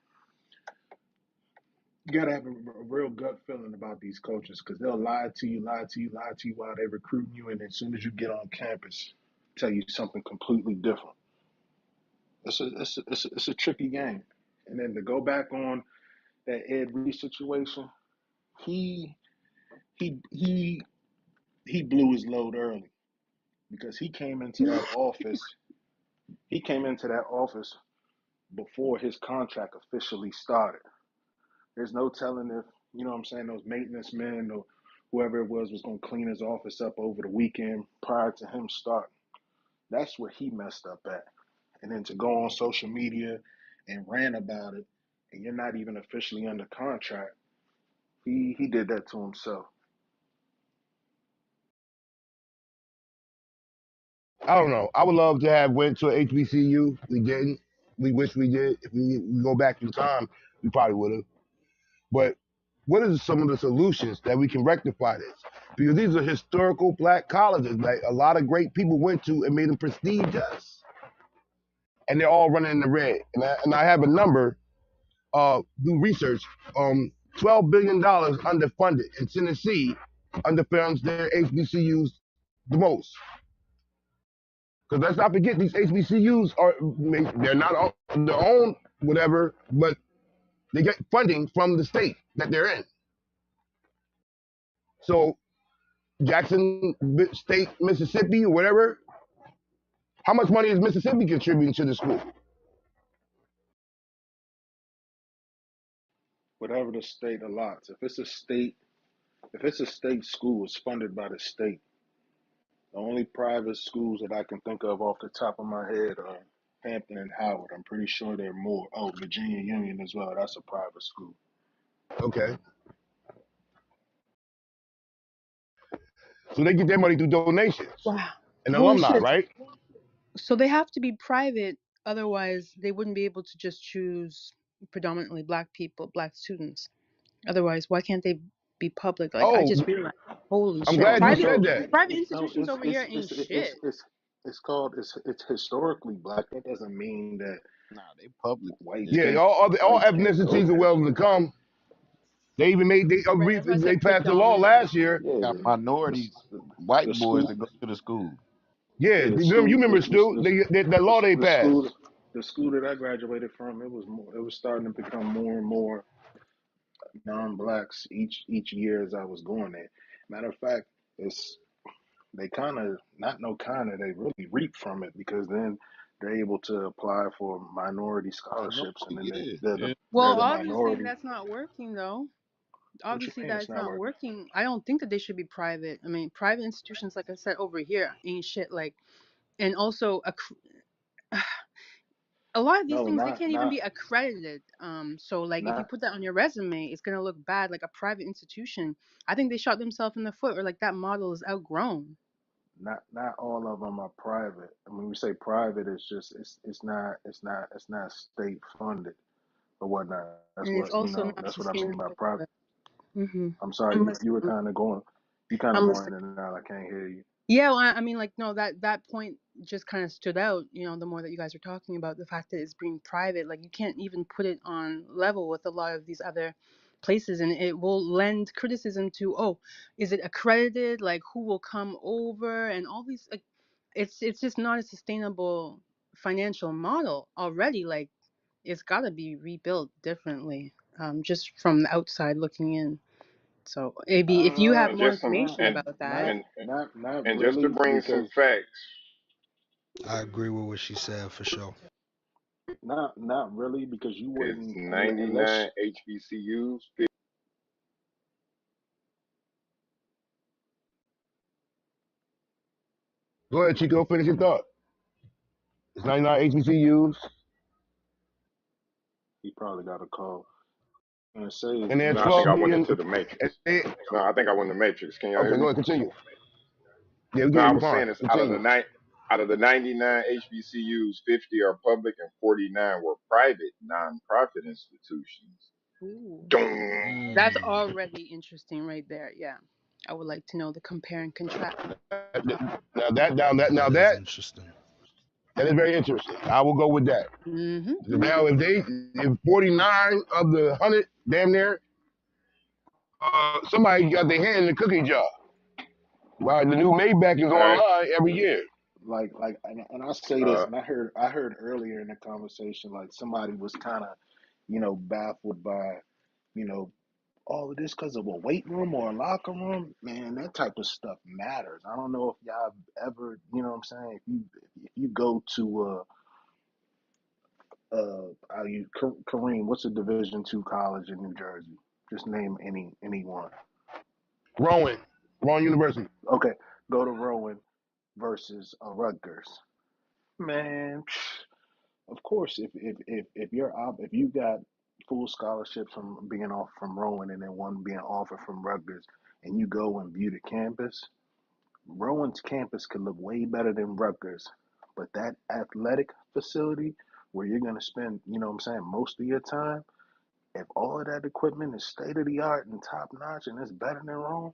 You got to have a real gut feeling about these coaches because they'll lie to you while they're recruiting you. And as soon as you get on campus, tell you something completely different. It's a tricky game. And then to go back on that Ed Reed situation, he he he he blew his load early because he came into that office. He came into that office before his contract officially started. There's no telling if, you know what I'm saying, those maintenance men or whoever it was going to clean his office up over the weekend prior to him starting. That's where he messed up at. And then to go on social media and rant about it, and you're not even officially under contract, he did that to himself. I don't know. I would love to have went to a HBCU. We didn't. We wish we did. If we go back in time, we probably would have. But what are some of the solutions that we can rectify this? Because these are historical black colleges that a lot of great people went to and made them prestigious. And they're all running in the red. And I have a number, do research, $12 billion underfunded. In Tennessee underfunds their HBCUs the most. Because let's not forget, these HBCUs they're not their own, whatever, but they get funding from the state that they're in. So Jackson State, Mississippi, or whatever, how much money is Mississippi contributing to the school? Whatever the state allots. If it's a state school, it's funded by the state. The only private schools that I can think of off the top of my head are Hampton and Howard. I'm pretty sure there are more. Oh, Virginia Union as well. That's a private school. Okay. So they get their money through donations. Wow. And Holy alumni, shit. right? So they have to be private, otherwise they wouldn't be able to just choose predominantly black people, black students. Otherwise, why can't they be public? Like I just realized. Holy I'm shit. glad you Private said that. private institutions over here ain't shit. It's historically black. That doesn't mean that Nah, they public. white Yeah, can't all white can't go ethnicities are there. welcome to come. They even Right, that's why I they said passed a law last predominantly. year. Yeah, Got the minorities, white the boys school that go to the school. Yeah, yeah you remember Stu? That law they passed. the school that I graduated from, it was starting to become more and more non-blacks each year as I was going there. Matter of fact, it's they kind of not no kind of they really reap from it because then they're able to apply for minority scholarships and then Yeah, yeah. they're Well, the obviously minority. that's not working though. What you Obviously mean it's that's not not working? working. I don't think that they should be private. I mean, private institutions, like I said over here, ain't shit. Like, and also a lot of these No, things they can't even not be accredited. So like if you not put that on your resume, it's gonna look bad. Like a private institution, I think they shot themselves in the foot, or like that model is outgrown. not all of them are private. I mean, we say private, it's just it's not state funded or whatnot. That's And it's what also not that's what I mean by sustainable. private. Mm-hmm. I'm sorry, I'm you were listening. kind of going, you kind of I'm going listening. in and out. I can't hear you. Yeah, well, I mean, like, no, that point just kind of stood out. The more that you guys are talking about the fact that it's being private, like, you can't even put it on level with a lot of these other places, and it will lend criticism to, oh, is it accredited? Like, who will come over? And all these, like, it's just not a sustainable financial model already. Like, it's got to be rebuilt differently, just from the outside looking in. So maybe if you have And more just some information about that. Not and just to really bring some because facts. I agree with what she said for sure. not really because you It's wouldn't 99 unless HBCUs. Go ahead, Chico, finish your thought. It's 99 HBCUs. he probably got a call. And say is And there's No, I think 12 I just went million. into the matrix. No, I think I went in the matrix. Can y'all hear Okay, go me? ahead, continue. Yeah, we No, can I hear you was fine. saying it's Continue. out of the 99 HBCUs, 50 are public and 49 were private nonprofit institutions. Ooh. Dong. That's already interesting right there. Yeah. I would like to know the compare and contrast. Now That is that interesting. that is very interesting. I will go with that. Mm-hmm. Now, if 49 of the 100, damn near, somebody got their hand in the cookie jar. Right, the new Maybach is All right. online every year. And I say this, Uh, and I heard earlier in the conversation, like somebody was kind of, baffled by, you know, all of this because of a weight room or a locker room. Man, that type of stuff matters. I don't know if y'all ever, you know what I'm saying. If you go to Kareem, what's a Division II college in New Jersey? Just name anyone. Rowan University. Okay, go to Rowan versus Rutgers. Man, of course, if you got full scholarships from being off from Rowan and then one being offered from Rutgers, and you go and view the campus, Rowan's campus could look way better than Rutgers, but that athletic facility where you're gonna spend, what I'm saying, most of your time, if all of that equipment is state of the art and top notch and it's better than Rowan,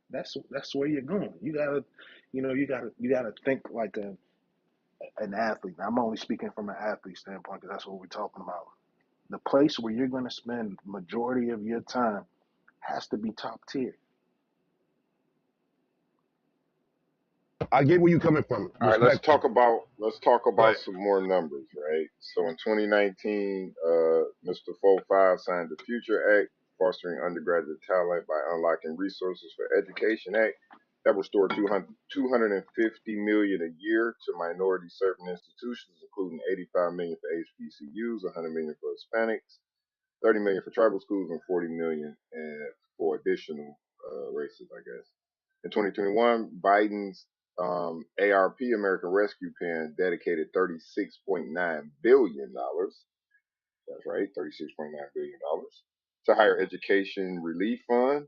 that's where you're going. You gotta think like an athlete. I'm only speaking from an athlete standpoint because that's what we're talking about. The place where you're going to spend majority of your time has to be top tier. I get where you're coming from, all right, let's respectfully. talk about But some more numbers, right? So in 2019, Mr. 45 signed the Future Act, fostering undergraduate talent by unlocking resources for education act that restored 250 million a year to minority serving institutions, including 85 million for HBCUs, 100 million for Hispanics, 30 million for tribal schools, and 40 million for additional races, I guess. In 2021, Biden's ARP, American Rescue Plan, dedicated $36.9 billion. That's right, $36.9 billion to higher education relief fund,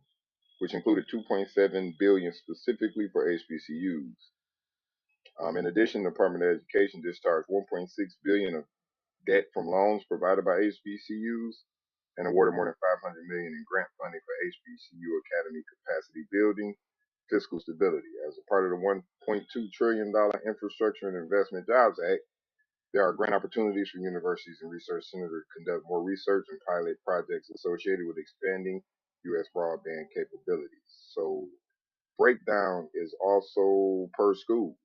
which included 2.7 billion specifically for HBCUs. In addition, the Department of Education discharged 1.6 billion of debt from loans provided by HBCUs and awarded more than 500 million in grant funding for HBCU academy capacity building, fiscal stability. As a part of the $1.2 trillion Infrastructure and Investment Jobs Act, there are grant opportunities for universities and research centers to conduct more research and pilot projects associated with expanding U.S. broadband capabilities. So breakdown is also per school.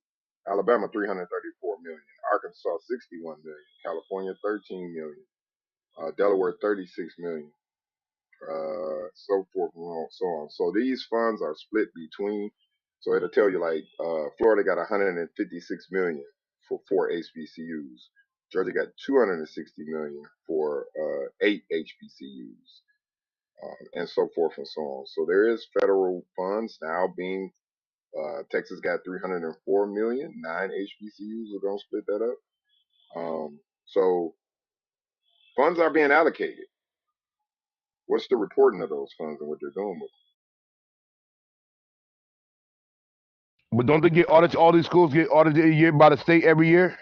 Alabama 334 million, Arkansas 61 million, California 13 million, Delaware 36 million, so forth and so on. So these funds are split between. So it'll tell you like Florida got 156 million for 4 HBCUs. Georgia got 260 million for 8 HBCUs, and so forth and so on. So there is federal funds now being. Texas got 304 million. 9 HBCUs are gonna split that up. So funds are being allocated. What's the reporting of those funds and what they're doing with don't they get audited? All these schools get audited a year by the state every year. them?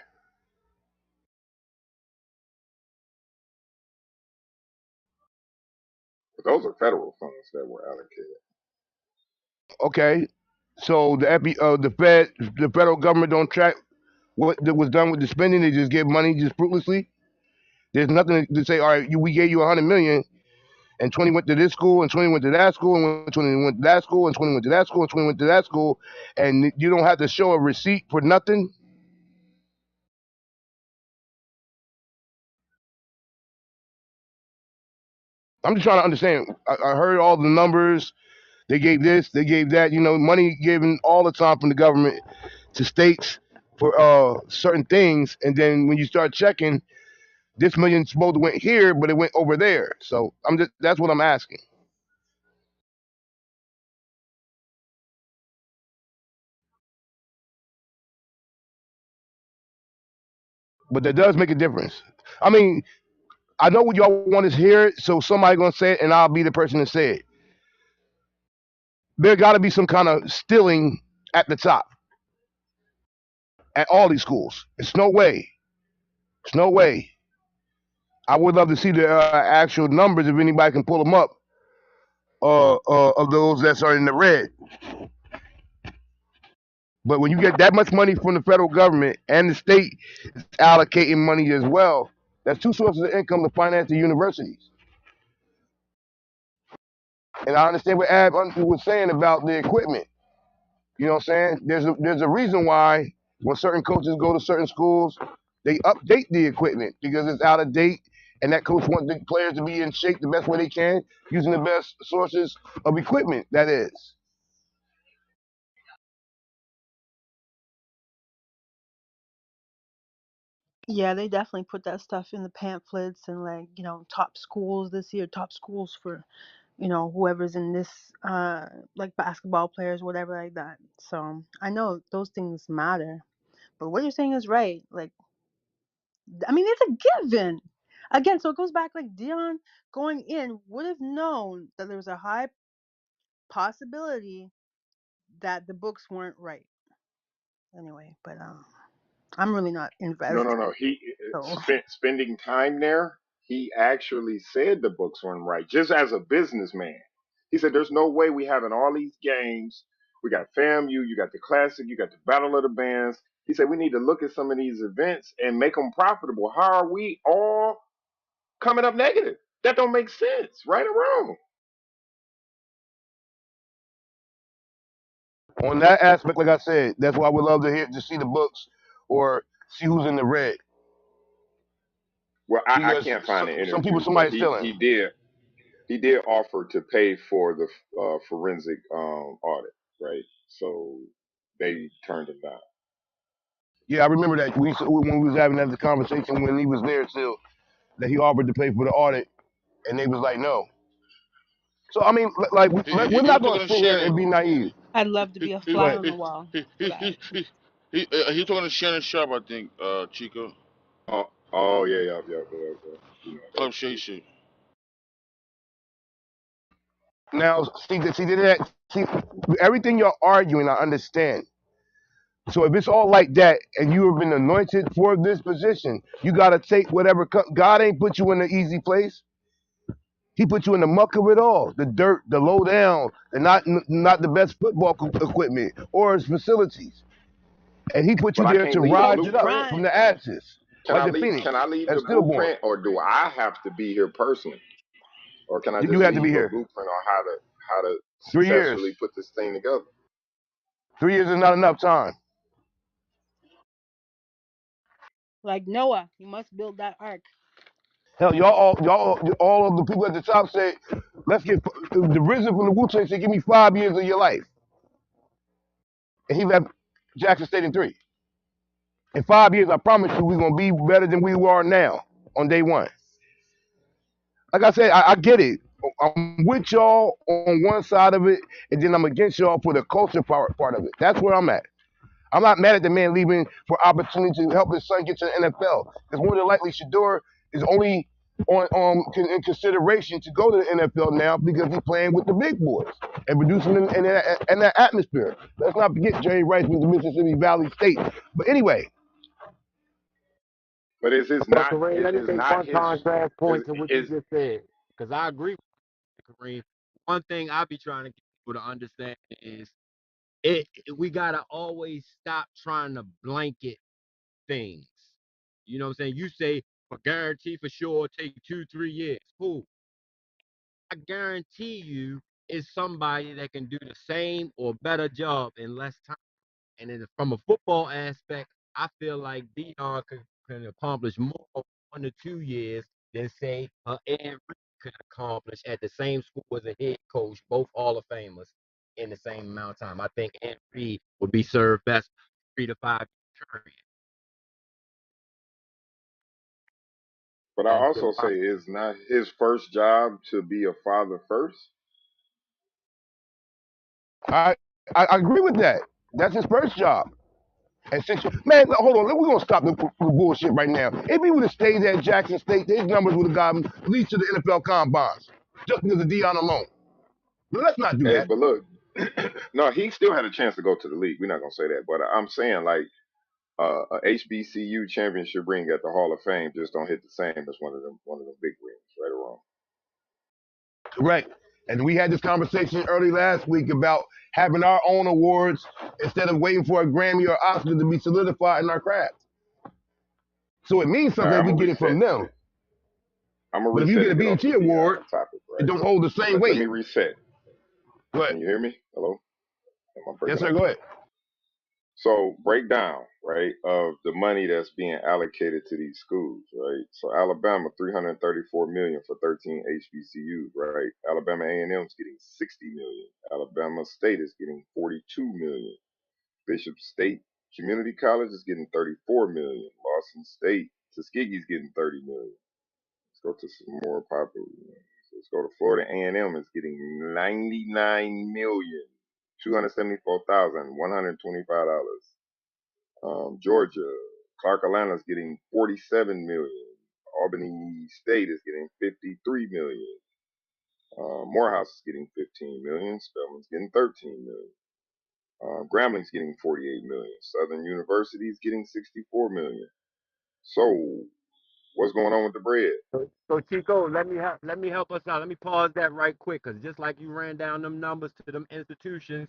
But those are federal funds that were allocated. Okay, so the federal government don't track what was done with the spending. They just give money just fruitlessly. There's nothing to say. All right, we gave you 100 million, and 20 went to this school, and 20 went to that school, and 20 went to that school, and 20 went to that school, and 20 went to that school, and you don't have to show a receipt for nothing. I'm just trying to understand. I heard all the numbers. They gave this, they gave that. Money given all the time from the government to states for certain things, and then when you start checking, this million supposed to went here, but it went over there. So that's what I'm asking. But that does make a difference. I mean, I know what y'all want to hear, so somebody gonna say it, and I'll be the person to say it. There got to be some kind of stealing at the top at all these schools. It's no way. It's no way. I would love to see the actual numbers if anybody can pull them up of those that are in the red. But when you get that much money from the federal government and the state allocating money as well, that's two sources of income to finance the universities. And I understand what Ab was saying about the equipment. You know what I'm saying? There's a reason why. When certain coaches go to certain schools, they update the equipment because it's out of date, and that coach wants the players to be in shape the best way they can, using the best sources of equipment. That is. Yeah, they definitely put that stuff in the pamphlets and like, top schools this year, top schools for, whoever's in this like basketball players, whatever like that. So I know those things matter. But what you're saying is right. Like, I mean, it's a given. Again, so it goes back like Dion going in would have known that there was a high possibility that the books weren't right. Anyway, but I'm really not No, no, invested. no. He So spending time there. He actually said the books weren't right, just as a businessman. He said, "There's no way we having all these games. We got FAMU, you got the Classic, you got the Battle of the Bands." He said, "We need to look at some of these events and make them profitable. How are we all coming up negative? That don't make sense, right or wrong." On that aspect, like I said, that's why I would love to see the books or see who's in the red Well, I because can't find an some people interview, but somebody's he stealing. he did he did offer to pay for the forensic audit, right? So they turned him down. Yeah, I remember that when we was having that conversation when he was there still that he offered to pay for the audit and they was like no. So I mean, like we're He was not talking gonna to sit here Shannon. and be naive. I'd love to He be a he Go fly ahead. on the wall he for he that. he he he talking to Shannon Sharp, I think, Chico. Oh yeah, yeah. You know Club that's Shay true. shit. Now, see that. See, everything you're arguing, I understand. So if it's all like that, and you have been anointed for this position, you got to take whatever. God ain't put you in the easy place. He put you in the muck of it all, the dirt, the low down, the not the best football equipment or his facilities, and he put you But I there can't to leave the rise it up blueprint. from Brian, the ashes, Can like I the leave? phoenix Can I leave the that's stillborn. blueprint, or do I have to be here personally, or can I You just have to be leave a here. blueprint on how to 3 years. successfully put this thing together? 3 years is not enough time. like Noah, you must build that ark. Hell, all of the people at the top said, let's get the risen from the Wu Tang said, give me 5 years of your life, and he left Jackson State in 3. In 5 years, I promise you, we're gonna be better than we are now on day one. Like I said, I get it. I'm with y'all on one side of it, and then I'm against y'all for the culture part of it. That's where I'm at. I'm not mad at the man leaving for opportunity to help his son get to the NFL. Because more than likely, Shador is only in consideration to go to the NFL now because he's playing with the big boys and producing in that atmosphere. Let's not forget Jerry Rice with the Mississippi Valley State. But anyway, But is this But not Kareem, let me is make not one his contrast point to what you is just said, because I agree with you, Kareem. One thing I be trying to get people to understand is we gotta always stop trying to blanket things. You know what I'm saying? You say for guarantee for sure take 2-3 years. Cool. I guarantee you it's somebody that can do the same or better job in less time. And then from a football aspect, I feel like Dion can accomplish more in 1 to 2 years than say Ed Reed could accomplish at the same school as a head coach, both Hall of Famers in the same amount of time. I think Ed Reed would be served best 3 to 5 year period. but I And also say it's not his first job to be a father first. I I agree with that. That's his first job. And since man, hold on, we're gonna stop the bullshit right now. If he would have stayed at Jackson State, his numbers would have gotten at least to the NFL combines just because of Dion alone. But let's not do Hey, that. but look, no, he still had a chance to go to the league. We're not gonna say that, but I'm saying like a HBCU championship ring at the Hall of Fame just don't hit the same as one of them big rings, right or wrong. Correct. And we had this conversation early last week about having our own awards instead of waiting for a Grammy or Oscar to be solidified in our craft. So it means All right, something if we get it from them. I'm gonna But if you reset get a and get off BET the award, topic, it right? don't hold the same Let me weight. reset. Go ahead. Can you hear me? Hello? Am I Yes, breaking sir. up? Go ahead. So breakdown, right, of the money that's being allocated to these schools, right? So Alabama, 334 million for 13 HBCUs, right? Alabama A&M is getting 60 million. Alabama State is getting 42 million. Bishop State Community College is getting 34 million. Lawson State, Tuskegee is getting 30 million. Let's go to some more popular ones. Let's go to Florida A&M is getting 99,274,125. Georgia, Clark Atlanta is getting 47 million. Albany State is getting 53 million. Morehouse is getting 15 million. Spelman's getting 13 million. Grambling's getting 48 million. Southern University is getting 64 million. So, what's going on with the bread? So Chico, let me help us out. Let me pause that right quick, cause just like you ran down them numbers to them institutions,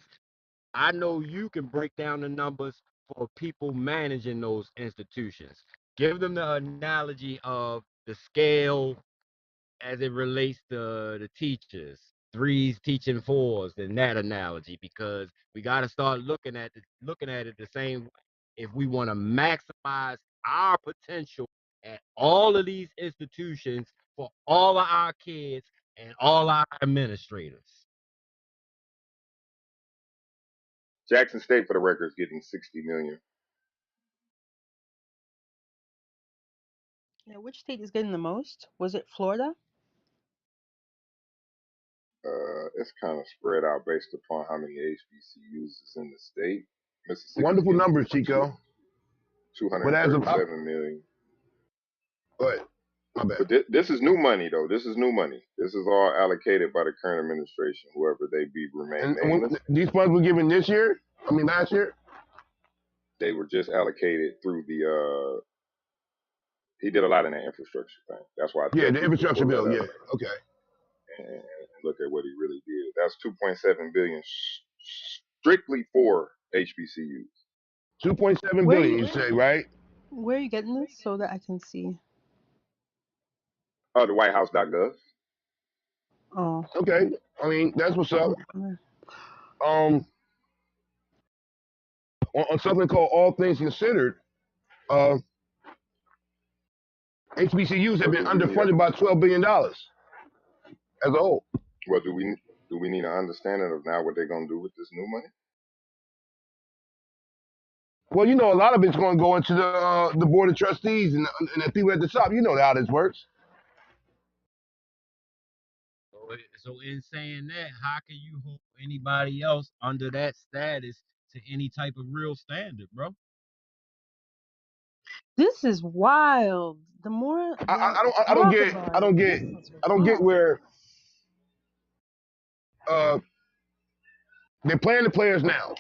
I know you can break down the numbers for people managing those institutions. Give them the analogy of the scale as it relates to the teachers, threes teaching fours, and that analogy, because we got to start looking at it the same way if we want to maximize our potential at all of these institutions for all of our kids and all our administrators. Jackson State, for the record, is getting 60 million. Yeah, which state is getting the most? Was it Florida? It's kind of spread out based upon how many HBCUs is in the state. Mississippi's Wonderful getting numbers, Chico. But as of 237 million. go ahead. My bad. But this is new money, though. This is new money. This is all allocated by the current administration, whoever they be, remain And nameless. these funds were given this year. I mean, last year. They were just allocated through the. He did a lot in that infrastructure thing. That's why I Yeah, tell the people to infrastructure pull that bill. up Yeah. Okay. and look at what he really did. That's 2.7 billion strictly for HBCUs. 2.7 Where billion. you You say, right? where are you getting this so that I can see? The WhiteHouse.gov. Oh. Okay. I mean, that's what's up. Um, on something called All Things Considered, uh, HBCUs have Well, been do we need a underfunded by $12 billion as a whole. well? Do we need an understanding of now what they're gonna do with this new money? Well, you know, a lot of it's going to go into the board of trustees and the people at the top. You know how this works. So in saying that, how can you hold anybody else under that status to any type of real standard, bro? This is wild. The more that I I don't talk get about I it, don't this get is I don't get wild. where uh, they're playing the players now.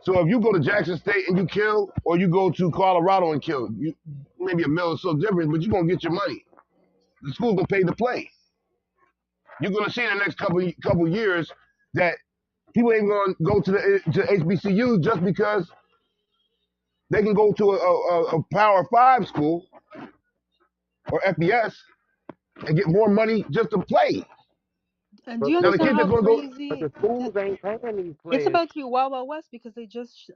So if you go to Jackson State and you kill, or you go to Colorado and kill, you maybe a mill is so different, but you're gonna get your money. The school's gonna pay to play. You're gonna see in the next couple years that people ain't gonna go to HBCU just because they can go to a Power Five school or FBS and get more money just to play. And do But you Now the understand kid how that's gonna go, but crazy the schools ain't paying these it's players. about to be Wild Wild West because they just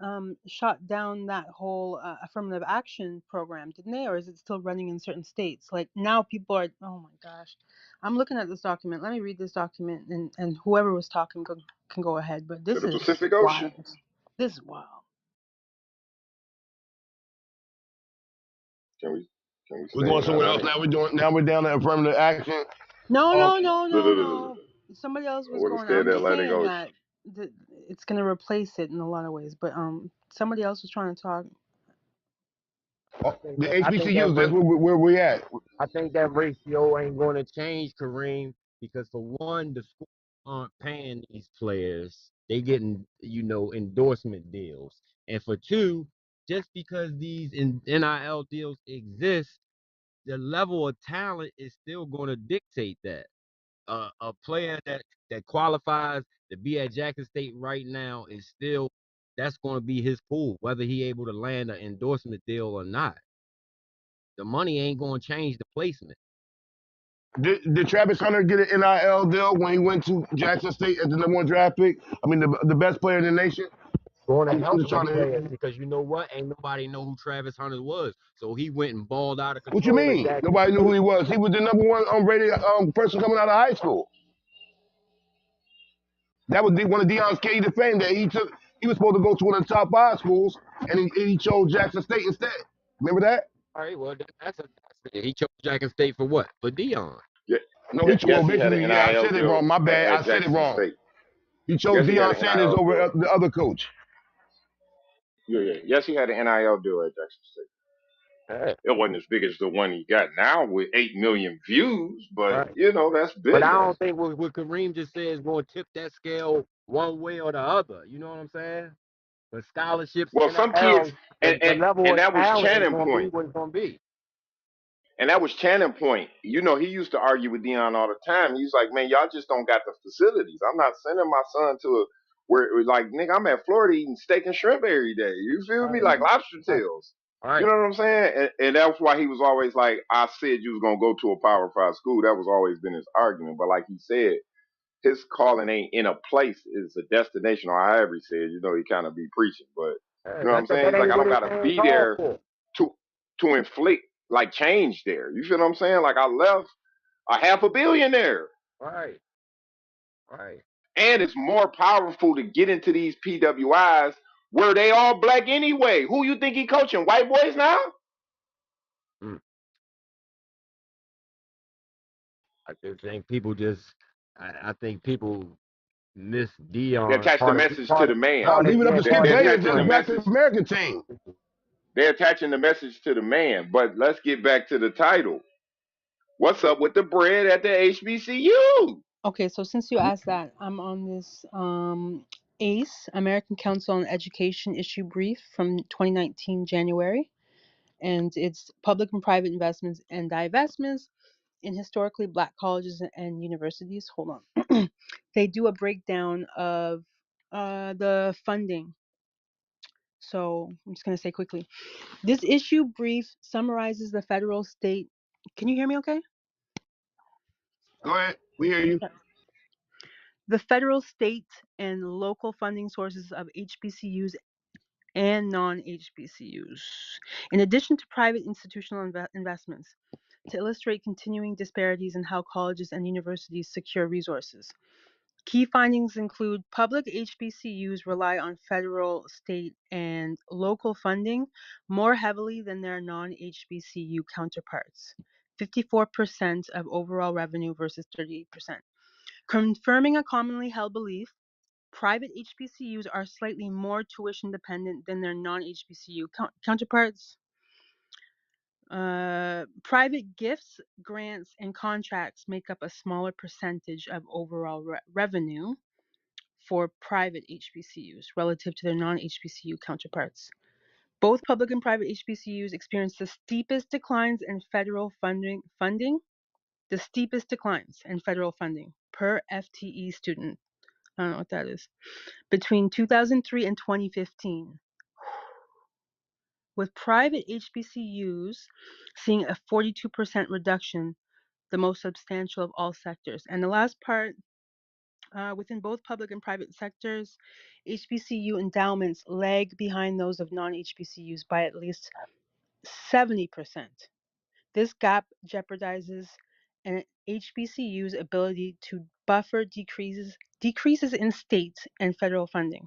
shot down that whole affirmative action program, didn't they? Or is it still running in certain states? Like now people are, oh my gosh. I'm looking at this document. Let me read this document and whoever was talking can go ahead. But To this the is Pacific Ocean. wild. This is wild. Can we we're stay going in somewhere else. Atlanta? Now we're down to affirmative action. No, Um, no, no, Look, no, look, look, look, look. no. Somebody else I was want to going. stay in I'm the just Atlantic saying Ocean. that it's gonna replace it in a lot of ways. But somebody else was trying to talk. the I think that HBCUs, that's where we at. I think that ratio ain't going to change, Kareem, because for one, the schools aren't paying these players; they getting endorsement deals, and for two, just because these NIL deals exist, the level of talent is still going to dictate that. A player that qualifies to be at Jackson State right now is still that's going to be his pool, whether he able to land an endorsement deal or not. The money ain't going to change the placement. Did Travis Hunter get an NIL deal when he went to Jackson State as the #1 draft pick? I mean, the best player in the nation. going to I'm help just them trying to. players because you know what? Ain't nobody know who Travis Hunter was. So he went and balled out of What you control in mean? Jackson Nobody knew who State. he was. He was the number one rated person coming out of high school. That was one of Deion's claim to fame that he took. He was supposed to go to one of the top 5 schools, and he chose Jackson State instead. Remember that? All right, well he chose Jackson State for what? For Dion. Yeah, No, yeah, well yes, he had an basically, yeah, I NIL said it deal wrong. My bad. I at said it Jackson wrong. State. He chose Yes, he had Deion an Sanders NIL over deal. the other coach. Yeah, yeah. Yes, he had an NIL deal at Jackson State. Hey, It wasn't as big as the one he got now with 8 million views, but right. that's But I business. don't think what Kareem just said is going to tip that scale one way or the other. You know what I'm saying? But scholarships, Well, some kids, NIL, and the and, level and of that was talent is Channing going to be Point. what it's going to be. And that was Channing Point. He used to argue with Dion all the time. He's like, man, y'all just don't got the facilities. I'm not sending my son to a where like, nigga, I'm at Florida eating steak and shrimp every day. You feel me? Right, Like lobster right, tails. You right. know what I'm saying? And that's why he was always like, I said you was gonna go to a Power 5 school. That was always been his argument. But like he said, his calling ain't in a place, it's a destination, or however he said. He kind of be preaching, but you Hey, know what I'm saying? that He's like, ain't I what don't his gotta name be called there for. to inflict like change there. You feel what I'm saying? Like I left a half a billionaire. Right, right. And it's more powerful to get into these PWIs where they all black anyway. Who you think he coaching? White boys now? Mm. I just think people just, I think people miss They Dion. attach the message to the man. No, leave it up to Skip They're Bayless. attaching That's the Black message. American team. They're attaching the message to the man. But let's get back to the title. What's up with the bread at the HBCU? Okay, so since you asked that, I'm on this ACE, American Council on Education issue brief from 2019 January, and it's public and private investments and divestments in historically black colleges and universities. Hold on. They do a breakdown of the funding. So I'm just going to say quickly. This issue brief summarizes the federal state. Can you hear me okay? Go ahead. We hear you. The federal, state, and local funding sources of HBCUs and non-HBCUs, in addition to private institutional investments, to illustrate continuing disparities in how colleges and universities secure resources. Key findings include public HBCUs rely on federal, state, and local funding more heavily than their non-HBCU counterparts, 54% of overall revenue versus 38%. Confirming a commonly held belief, private HBCUs are slightly more tuition dependent than their non-HBCU counterparts. Private gifts, grants, and contracts make up a smaller percentage of overall revenue for private HBCUs relative to their non-HBCU counterparts. Both public and private HBCUs experience the steepest declines in federal funding, the steepest declines in federal funding per FTE student. I don't know what that is. Between 2003 and 2015, with private HBCUs seeing a 42% reduction, the most substantial of all sectors. And the last part, within both public and private sectors, HBCU endowments lag behind those of non-HBCUs by at least 70%. This gap jeopardizes an HBCU's ability to buffer decreases in state and federal funding.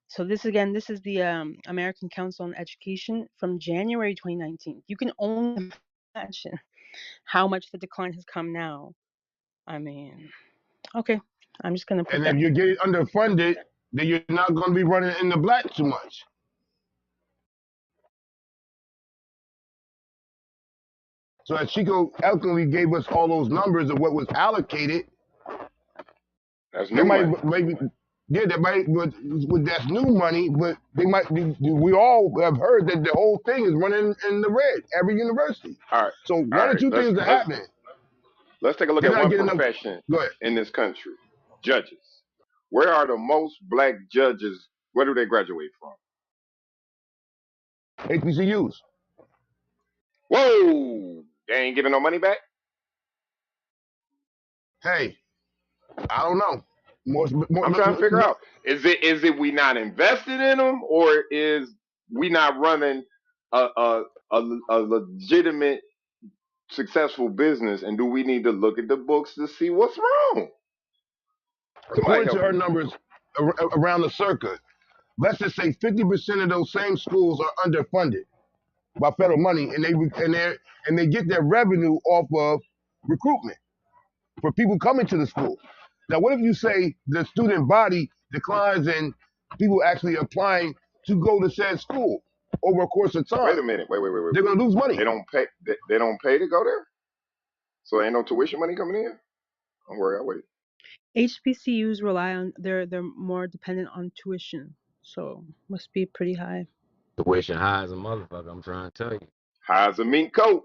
So this is the American Council on Education from January 2019. You can only imagine how much the decline has come now. I mean, okay, I'm just gonna put And that. if you get underfunded, then you're not going to be running in the black too much. So as Chico eloquently gave us all those numbers of what was allocated, That's they new might money. maybe yeah, they might with that's new money, but they might be, we all have heard that the whole thing is running in the red, every university. All right, So all one or right. two Let's things are let's happening. let's take a look They're at not one getting enough. profession Go ahead. in this country. Judges. Where are the most black judges? Where do they graduate from? HBCUs. Whoa! They ain't giving no money back? Hey, I don't know. more, I'm trying to figure out, is it we not invested in them, or is we not running a legitimate successful business, and do we need to look at the books to see what's wrong? Somebody according to help her me. numbers around the circuit, let's just say 50% of those same schools are underfunded by federal money, and they get their revenue off of recruitment for people coming to the school. Now, what if you say the student body declines and people actually applying to go to said school over a course of Wait time? a minute. Wait. They're going to lose money. They don't pay. They don't pay to go there, so ain't no tuition money coming in. Don't worry, I'll wait. HBCUs rely on they're more dependent on tuition, so must be pretty high. Tuition high as a motherfucker. I'm trying to tell you. High as a mink coat.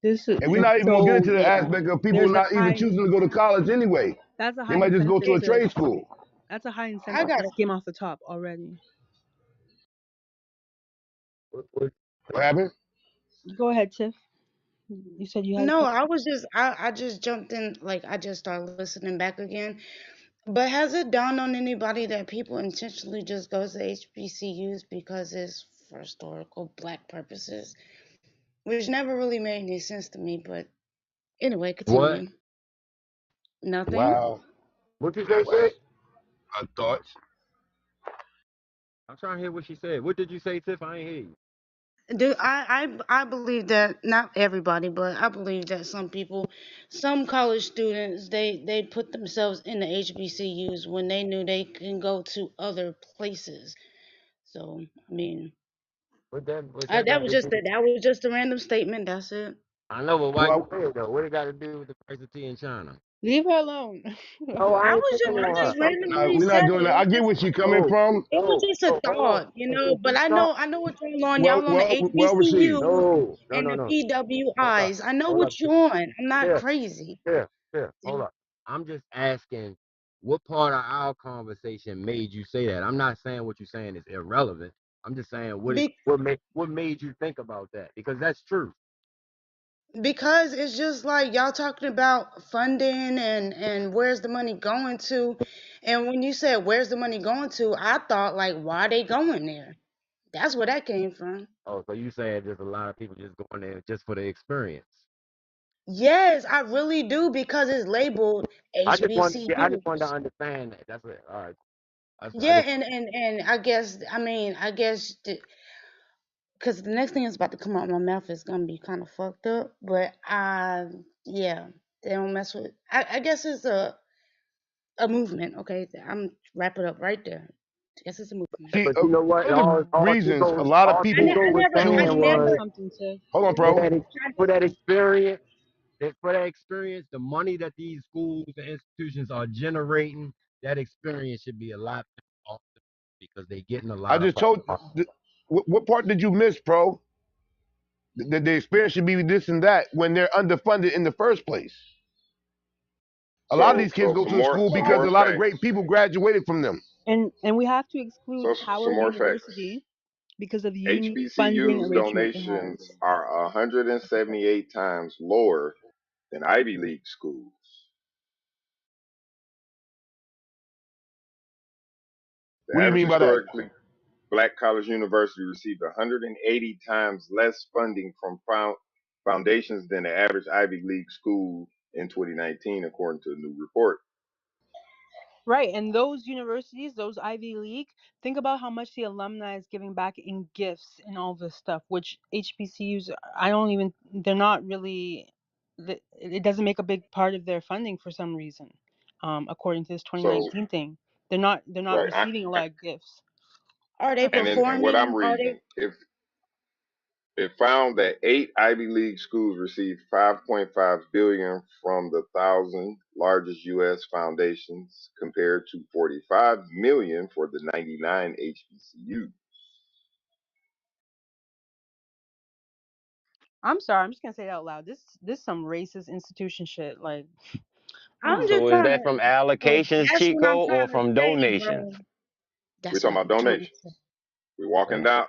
This is And we're and not even going to get so into the yeah. aspect of people There's a not even high choosing to go to college anyway. that's a They high might just go to incentive a to trade school. that's a high I incentive got to a skim off the top already. What happened? Go ahead, Tiff. You said you had a no. question. I was just I just jumped in, like I just started listening back again. But has it dawned on anybody that people intentionally just go to HBCUs because it's for historical black purposes, which never really made any sense to me. But anyway, What? continue. Nothing. Wow. What you say, What? Tiff? Thoughts? I'm trying to hear what she said. What did you say, Tiff? I ain't hear you. Do I believe that not everybody, but I believe that some people, some college students, they put themselves in the HBCUs when they knew they can go to other places. So I mean, What that that got was to just do? a random statement. That's it. I know, but why you Well, say it though? What it got to do with the price of tea in China? Leave her alone. Oh, I ain't picking I on her. just randomly we're said not it. doing that. I get where she's coming No, from. It was no, just a no, hold on. thought, Because But she I know what's going on. Well, Y'all on the well, well received. HBCUs no, no, and no, the no. Hold up, PWIs. I know hold what up. you're on. I'm not Yeah, crazy. yeah, yeah. Hold up. I'm just asking, what part of our conversation made you say that? I'm not saying what you're saying is irrelevant. I'm just saying what made you think about that? Because that's true. Because it's just like y'all talking about funding and where's the money going to, and when you said where's the money going to, I thought like why are they going there? That's where that came from. Oh, so you saying there's a lot of people just going there just for the experience? Yes, I really do because it's labeled I just wanted to HBCUs. understand that. That's it. All right. I Yeah, just and I guess because the next thing that's about to come out my mouth is gonna be kind of fucked up, but yeah, they don't mess with. I guess it's a movement. Okay, I'm wrap it up right there. I guess it's a movement. See, but you know what? one of the reasons a lot of people Chico was I choose. saying Say never. was something, Tiff. Hold on, for pro. that experience. For that experience, the money that these schools and institutions are generating, that experience should be a lot better because they're getting a I lot of. just told. What part did you miss, pro? That the experience should be this and that when they're underfunded in the first place. A lot of So these kids go some to the more school some because more a lot of great facts. people graduated from them. And we have to exclude So some Howard more facts. University because of the unique funding HBCU's arrangement it has. donations are 178 times lower than Ivy League schools. The What do you average mean by that? historically black college university received 180 times less funding from foundations than the average Ivy League school in 2019, according to a new report. Right, and those universities, those Ivy League, think about how much the alumni is giving back in gifts and all this stuff, which HBCUs, I don't even, they're not really, it doesn't make a big part of their funding for some reason, according to this So, 2019 thing. They're not right, receiving a lot of gifts. Are they and what I'm performing? Are they? reading, if it found that 8 Ivy League schools received 5.5 billion from the 1,000 largest U.S. foundations, compared to 45 million for the 99 HBCU. I'm sorry, I'm just gonna say it out loud. This some racist institution shit. Like, I'm oh. So just is trying that to. from But allocations, that's what I'm Chico, or trying to from say, donations? bro. We're That's what talking about I'm trying to donations. say. We're walking down.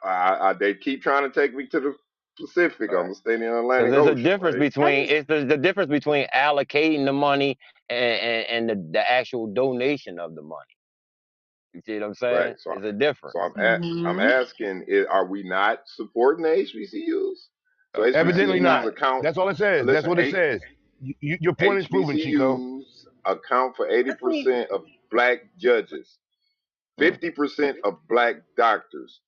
They keep trying to take me to the Pacific. I'm gonna stay in the Because Atlantic there's a Ocean, difference right? between the difference between allocating the money and the actual donation of the money. You see what I'm Right. saying? It's a difference. I'm Mm-hmm. asking, are we not supporting the HBCUs? So Evidently HBCUs not. account. That's all it says. That's Listen, what it says. Your point is proven, Chico. HBCUs account for I think 80% of black judges, Mm. 50% of black doctors,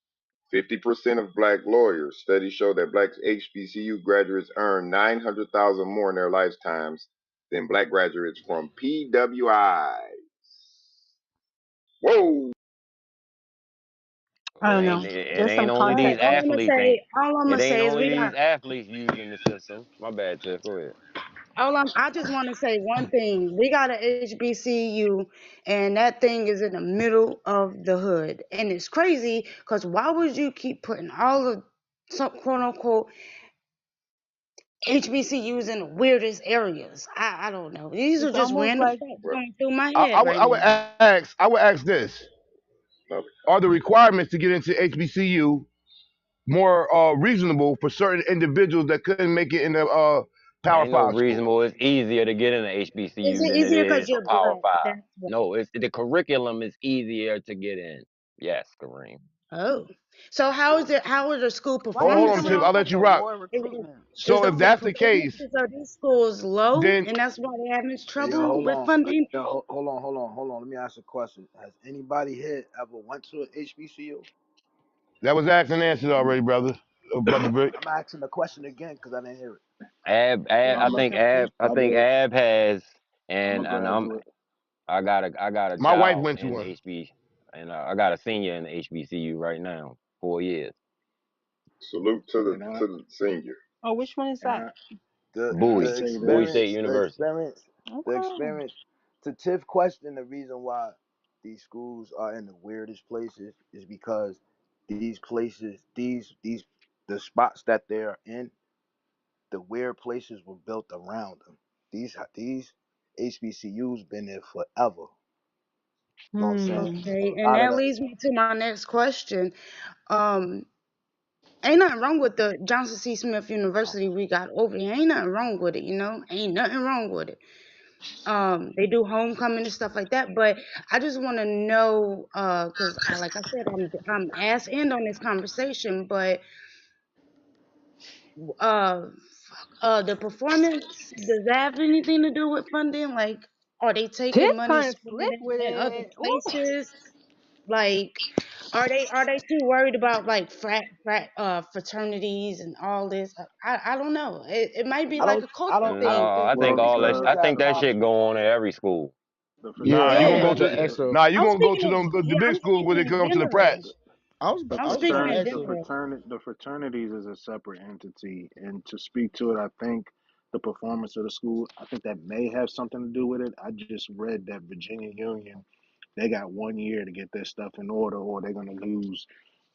50% of black lawyers. Studies show that black HBCU graduates earn 900,000 more in their lifetimes than black graduates from PWI. Whoa. I don't know. It There's ain't some only these context. athletes. all I'm It gonna ain't say is only we got. these athletes using the system. My bad, Tiff. Go ahead. I just want to say one thing. We got a HBCU, and that thing is in the middle of the hood, and it's crazy because why would you keep putting all the some quote unquote HBCUs in the weirdest areas? I don't know. These are It's just almost random like thoughts Well, going through my I, head I, would- right I would now. ask this: no. are the requirements to get into HBCU more reasonable for certain individuals that couldn't make it in the Power Ain't no Five school? reasonable. It's easier to get into Is HBCU it than it easier because is for you're Power black? Five. That's why. No, it's the curriculum is easier to get in. Yes, Kareem. Oh, so how is it? How are the school why you Hold on, coming Tiff. performances? I'll off let like you a rock. war recruitment? Is So the if that's the case, performances of these schools low, then and that's why they're having Hey, yo, trouble hold with on. funding? Yo, hold on. Let me ask a question. Has anybody here ever went to an HBCU? that was asked and answered already, brother. Brother Brick. I'm asking the question again because I didn't hear it. What I was think the question? I I think did. Ab has, I'm a and graduate. I got a My wife child went to in one. HB, and I got a senior in the HBCU right now, 4 years. Salute to And I the senior. Oh, which one is and that? I the I Bowie, could the say Bowie that. State experience the University. experience the Okay. experience to Tiff question, the reason why these schools are in the weirdest places is because these places these the spots that they're in, the weird places were built around them. These HBCUs been there forever. You know what I'm saying? Hmm. A Okay, and lot of that the leads me to my next question. Um, ain't nothing wrong with the Johnson C. Smith University we got over here. Ain't nothing wrong with it, you know. Ain't nothing wrong with it. They do homecoming and stuff like that. But I just want to know, cause like I said, I'm ass end on this conversation. But uh, the performance, does that have anything to do with funding? Like, are they Tiff taking money, kind of spending slick with it in other it. Ooh. places? Like, are they too worried about like fraternities and all this? I don't know. It might be like a I culture don't No, thing. I think well all that. because I think that shit go on at every school. the Nah, the you Yeah. gonna go Yeah, to fraternity you I'm gonna go speaking to in the yeah, big I'm schools speaking when it in comes to the general. prats. I'm the speaking in general. the fraternities is a separate entity, and to speak to it, I think the performance of the school, I think that may have something to do with it. I just read that Virginia Union, they got 1 year to get their stuff in order, or they're gonna lose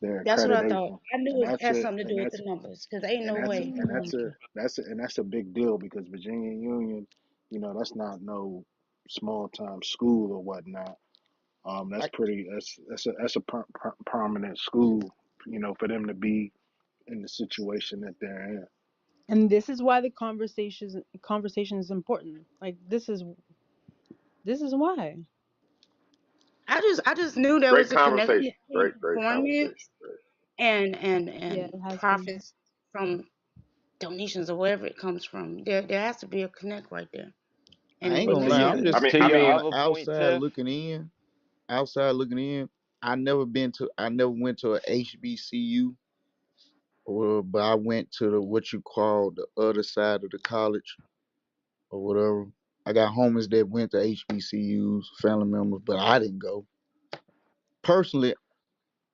their That's what I thought. accreditation, I and knew it that's had a something to do with the numbers, cause ain't no way. Hmm. that's a big deal because Virginia Union, that's not no small time school or whatnot. That's pretty. That's a prominent school. For them to be in the situation that they're in. And this is why the conversation is important. Like this is why. I just knew there Great was a connection conversation. between Great conversation. performance and Yeah, and it has been. profits from donations or wherever it comes from. There has to be a connect right there, I and it ain't But gonna needs lie. to I'm be. I just mean, to I your mean, from the other point, outside Tiff. looking in. Outside looking in. I never went to a HBCU, but I went to the what you call the other side of the college or whatever. I got homies that went to HBCUs, family members, but I didn't go. Personally,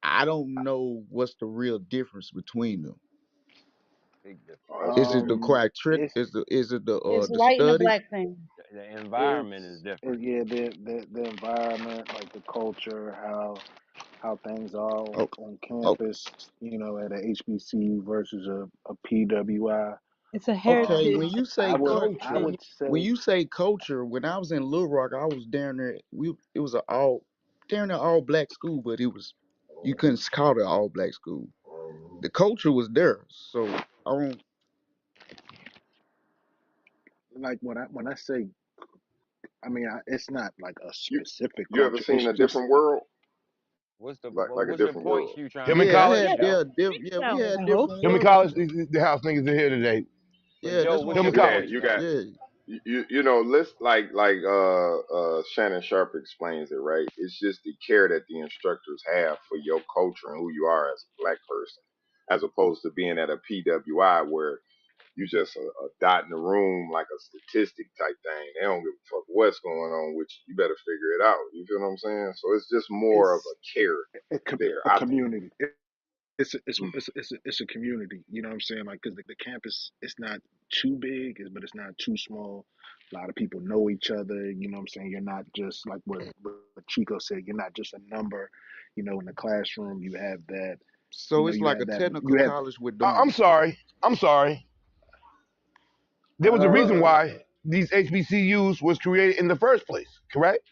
I don't know what's the real difference between them. Big difference. Is it the criteria? It's Is it It's the white and a study? black thing. The environment is different. yeah, the environment, like the culture, how things are Oh, on oh, campus. At a HBCU versus a PWI. It's a okay. Um, heritage When you I say would I culture, organization. would when say you say culture, when I was in Little Rock, I was down there. It was a all down there all black school, but it was you couldn't call it all black school. The culture was there, so I like when I say I mean, it's not like a You specific you ever culture. seen It's a just different world? Like a What's the different points world. you trying Him to in make, college, yeah, Joe? yeah. We had I hope different him in so. worlds. college, the house niggas are here today. But Yeah, Joe, that's what what's I'm the Him in You saying. had points college. you got though? Yeah, you know, list like Shannon Sharp explains it, right? It's just the care that the instructors have for your culture and who you are as a black person, as opposed to being at a PWI where you just a dot in the room like a statistic type thing. They don't give a fuck what's going on with you. You better figure it out. You feel what I'm saying? So it's just more of it's a care there, a I think. community. Mm. It's a community. You know what I'm saying? Like, because the campus, it's not too big, but it's not too small. A lot of people know each other. You know what I'm saying? You're not just like what Chico said. You're not just a number. You know, in the classroom, you have that. You So know, it's you like a have that. technical You have. college with I'm dorms. sorry. I'm sorry. There was a reason Uh, why these HBCUs was created in the first place, correct?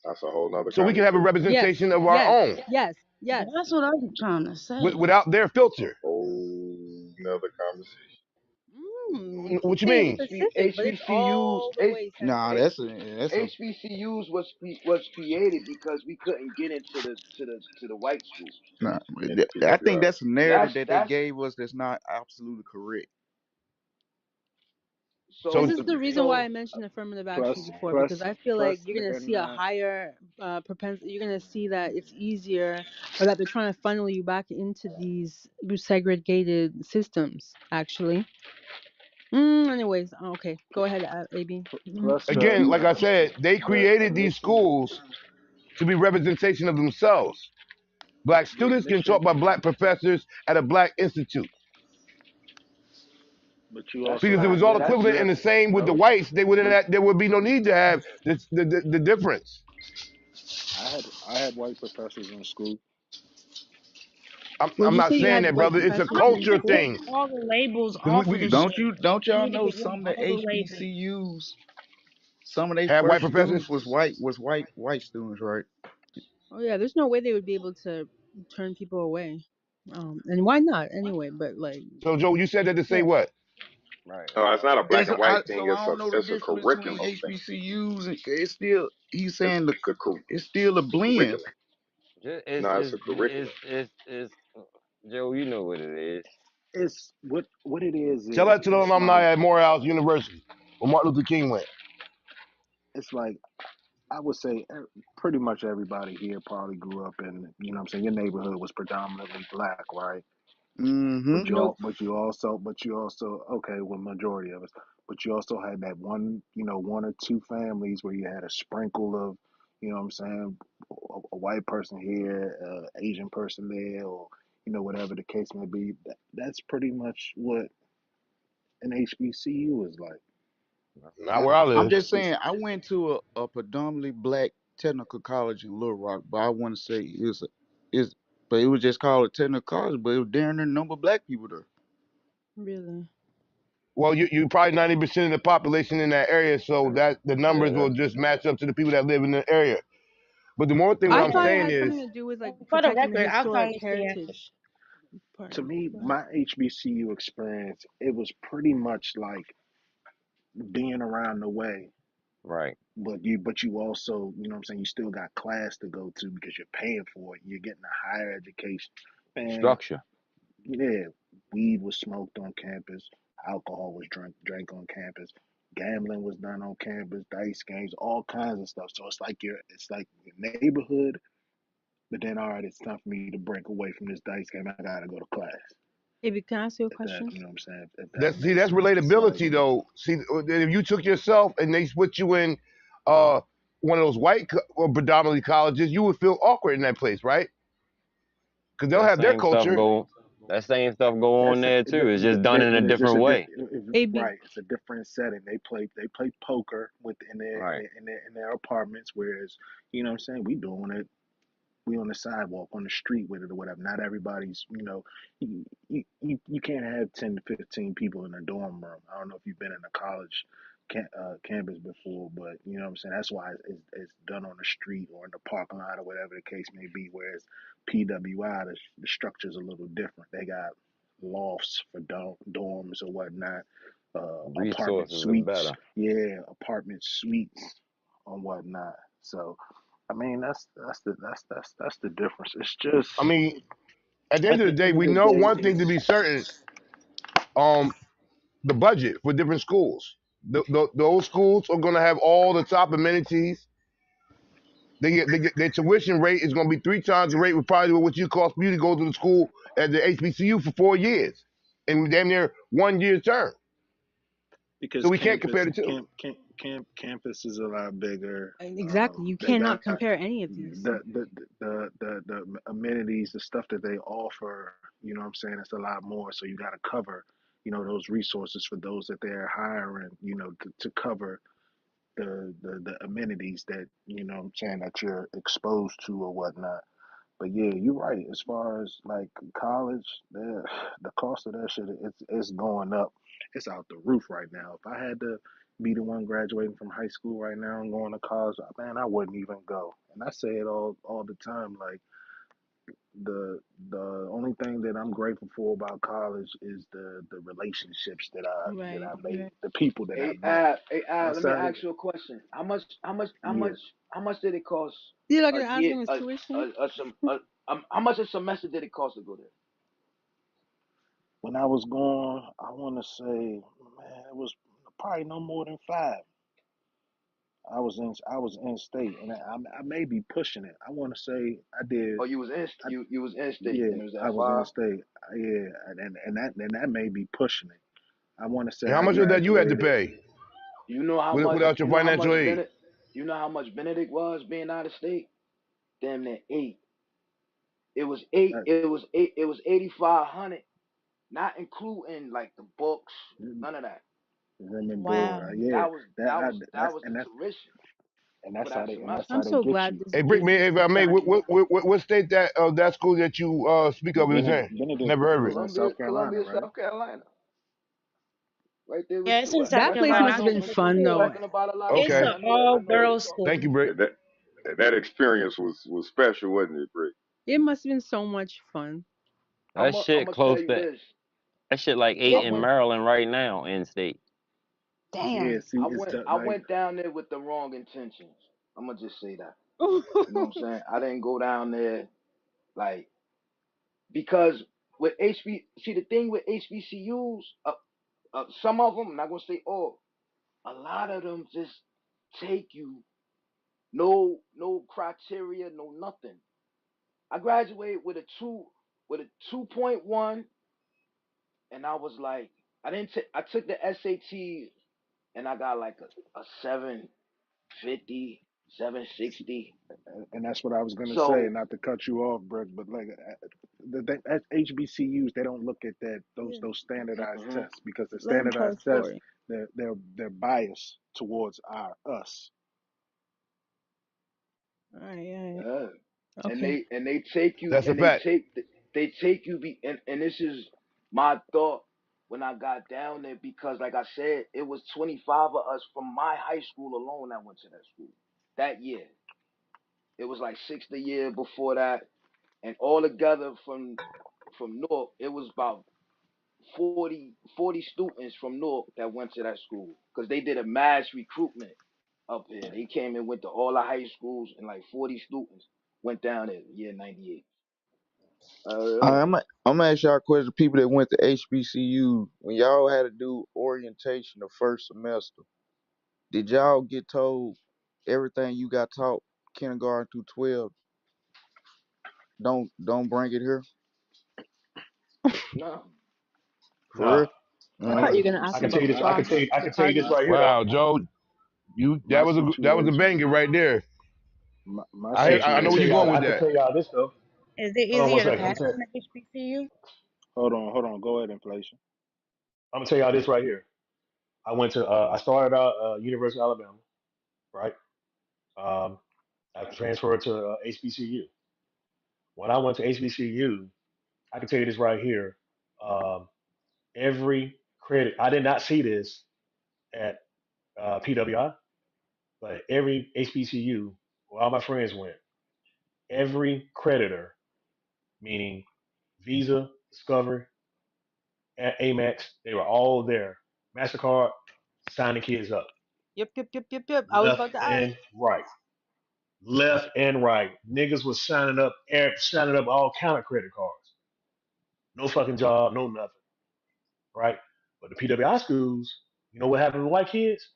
That's a whole nother So we can have a conversation. Yes, representation of our yes, own yes, yes. That's what I'm trying to say. without their filter. Whole nother conversation. You keep What you saying mean? specific, but it's all the way Nah, sensitive. that's a HBCUs was created because we couldn't get into the white schools. nah. In the I think PWI. that's a narrative That's that they that's gave us that's not absolutely correct. This So so is the reason why I so mentioned affirmative action plus, before, because plus, I feel like plus, you're gonna and see a higher propensity. You're gonna see that it's easier, or that they're trying to funnel you back into these segregated systems. Actually, anyways, okay, go ahead, AB. plus again, like I said, they created these admission. schools to be representation of themselves. Black The students can admission, talk by black professors at a black institute. but you that's Because also it have was not all you that's equivalent you and have the same with the no. whites, there would be no need to have the difference. I had white professors in school. Would I'm you not say you saying had that, white brother. It's a professors in culture school? Take thing. all the labels Because off of the Don't shit. you don't They y'all need to know get rid some of of the all the labels. HBCUs? Some of their have white first professors. students was white students, right? Oh yeah, there's no way they would be able to turn people away. And why not anyway? But like, So Joe, you said that to say yeah. what? right. It's not a black It's and white so thing. I don't know the It's a difference between curriculum thing. HBCUs. It's still he's saying It's a it's still a it's a blend. curriculum. Just No, it's a curriculum. Joe, you know what it is. It's what it Tell that is to the it's alumni like at Morehouse University, where Martin Luther King went. it's like I would say pretty much everybody here probably grew up in, you know what I'm saying, your neighborhood was predominantly black, right? Mm-hmm. Nope. But you also, okay, well, majority of us, but you also had that one, one or two families where you had a sprinkle of, you know what I'm saying, a white person here, Asian person there, or, whatever the case may be. That's pretty much what an HBCU is like. Not where I I'm live. just It's saying I went to a predominantly black technical college in Little Rock, but I want to say it's but it was just called a technical college, but it was damn near number of black people there. Really. Well, you probably 90% of the population in that area, so that the numbers Yeah. will just match up to the people that live in the area. But the more thing, what I I'm thought it saying had is, something to do with like For the protecting the record, I can historic only see it. heritage part. To me, Go ahead. my HBCU experience, it was pretty much like being around the way, Right. but you also, you know what I'm saying, you still got class to go to because you're paying for it. You're getting a higher education. Man, Structure. yeah, weed was smoked on campus, alcohol was drank on campus, gambling was done on campus, dice games, all kinds of stuff. So it's like your neighborhood, but then all right, it's time for me to break away from this dice game. I gotta go to class. AB, can I ask you a If that, question? you know what I'm saying, if that makes that's sense. It's like, relatability though. See, if you took yourself and they put you in uh, one of those white or predominantly colleges, you would feel awkward in that place, right? Because they'll That have their same stuff culture. go. That same stuff go on That's there too. It's just done in a it's just different way. AB. right. It's a different setting. They play poker Right. in their apartments, whereas you know what I'm saying, we on the sidewalk, on the street with it or whatever. Not everybody's, you can't have 10 to 15 people in a dorm room. I don't know if you've been in a college campus before, but you know what I'm saying. That's why it's done on the street or in the parking lot or whatever the case may be. Whereas PWI, the structure's a little different. They got lofts for dorms or whatnot. apartment Resources are suites, better. yeah, apartment suites or whatnot. So, I mean, that's the difference. It's just I mean, at the end at of the the day, end of we the know day, one thing to be certain: um, the budget for different schools. Those schools are going to have all the top amenities. Their tuition rate is going to be 3 times the rate of probably what you cost for you to go to the school at the HBCU for 4 years, and damn near 1 year term. So because we can't compare the two. campus is a lot bigger. Exactly. You They got cannot compare any of these. the amenities, the stuff that they offer. You know what I'm saying? It's a lot more. So you got to cover, those resources for those that they're hiring. To cover the amenities that what I'm saying, that you're exposed to or whatnot. But yeah, you're right. As far as like college, the cost of that shit, it's going up. It's out the roof right now. If I had to be the one graduating from high school right now and going to college, man, I wouldn't even go. And I say it all the time. Like the only thing that I'm grateful for about college is the relationships that I Right. made, Right. the people that I Hey, met. Let me Outside of ask you a question. yeah, How much did it cost You're not a gonna ask year, him his tuition? how much a semester did it cost to go there? when I was going, I want to say, man, it was probably no more than five. I was in state, and I may be pushing it. I want to say I did. Oh, I, you was in state yeah, and it was I at was in five. state. Yeah, and that may be pushing it. I want to say And how I much of that you had to graduated. pay without your You know how financial much aid? Benedict was being out of state? Damn near eight. I, It was 8,500, not including like the books, none of that. room and board. Wow. Yeah, That was the tuition for that that's semester. how I'm they so get glad you. this Hey, business if is I may, starting. what state that school that you speak of is in? Benedict Never heard of it. is in South Carolina, Columbia, right? South Carolina, right there with Yeah, it's in South That place Carolina. must West have been I Memphis. fun We though. went talking about a lot of It's Okay. an people here all that know what we girls talking Thank school. you, Brick. Yeah, that experience was special, wasn't it, Brick? It must have been so much fun. That I'm shit gonna tell close you to this. that shit like I 8 in went Maryland right now in state. Yeah, Damn. see, it's I like went down there with the wrong intentions. I'm gonna just say that. You know what I'm saying? I didn't go down there like because with see the thing with HBCUs, some of them, I'm not gonna say all, a lot of them just take you no criteria, no nothing. I graduated with a 2.1, and I was like, I took the SAT and I got like a 750, 760. and that's what I was gonna say. So Not to cut you off, Brooke, but like at HBCUs, they don't look at that those Yeah. those standardized mhm. tests because the Let him tell standardized a tests story. they're biased towards us. All right. Yeah. Okay. And they take you That's a and fact. they take you and this is my thought when I got down there because like I said, it was 25 of us from my high school alone that went to that school that year. It was like six the year before that, and all together from Newark, it was about 40 students from Newark that went to that school because they did a mass recruitment up here. They came and went to all the high schools, and like 40 students went down there year 98. Yeah. I'm gonna ask y'all a question. People that went to HBCU, when y'all had to do orientation the first semester, did y'all get told everything you got taught kindergarten through 12? Don't bring it here No, for Nah, real. I no. thought you were Mm. gonna ask I can him tell about you the this. process, I the can tell you this process. right here though. Wow, Joe, My that was a situation, banger right there. my Hey, I I can know where tell you're situation. going y'all. with I can that. tell y'all this though. Is it Hold on one easier to second. pass in the HBCU? Hold on. Go ahead, inflation. I'm gonna tell y'all this right here. I started out University of Alabama, right? Um, I transferred to HBCU. When I went to HBCU, I can tell you this right here. Um, every credit, I did not see this at PWI, but every HBCU, where all my friends went, every creditor, meaning Visa, Discover, Amex, they were all there. MasterCard signing kids up, Yep. I was left about to ask. and right, left and right. Niggas was signing up all kind of credit cards. No fucking job, no nothing, right? But the PWI schools, you know what happened to the white kids?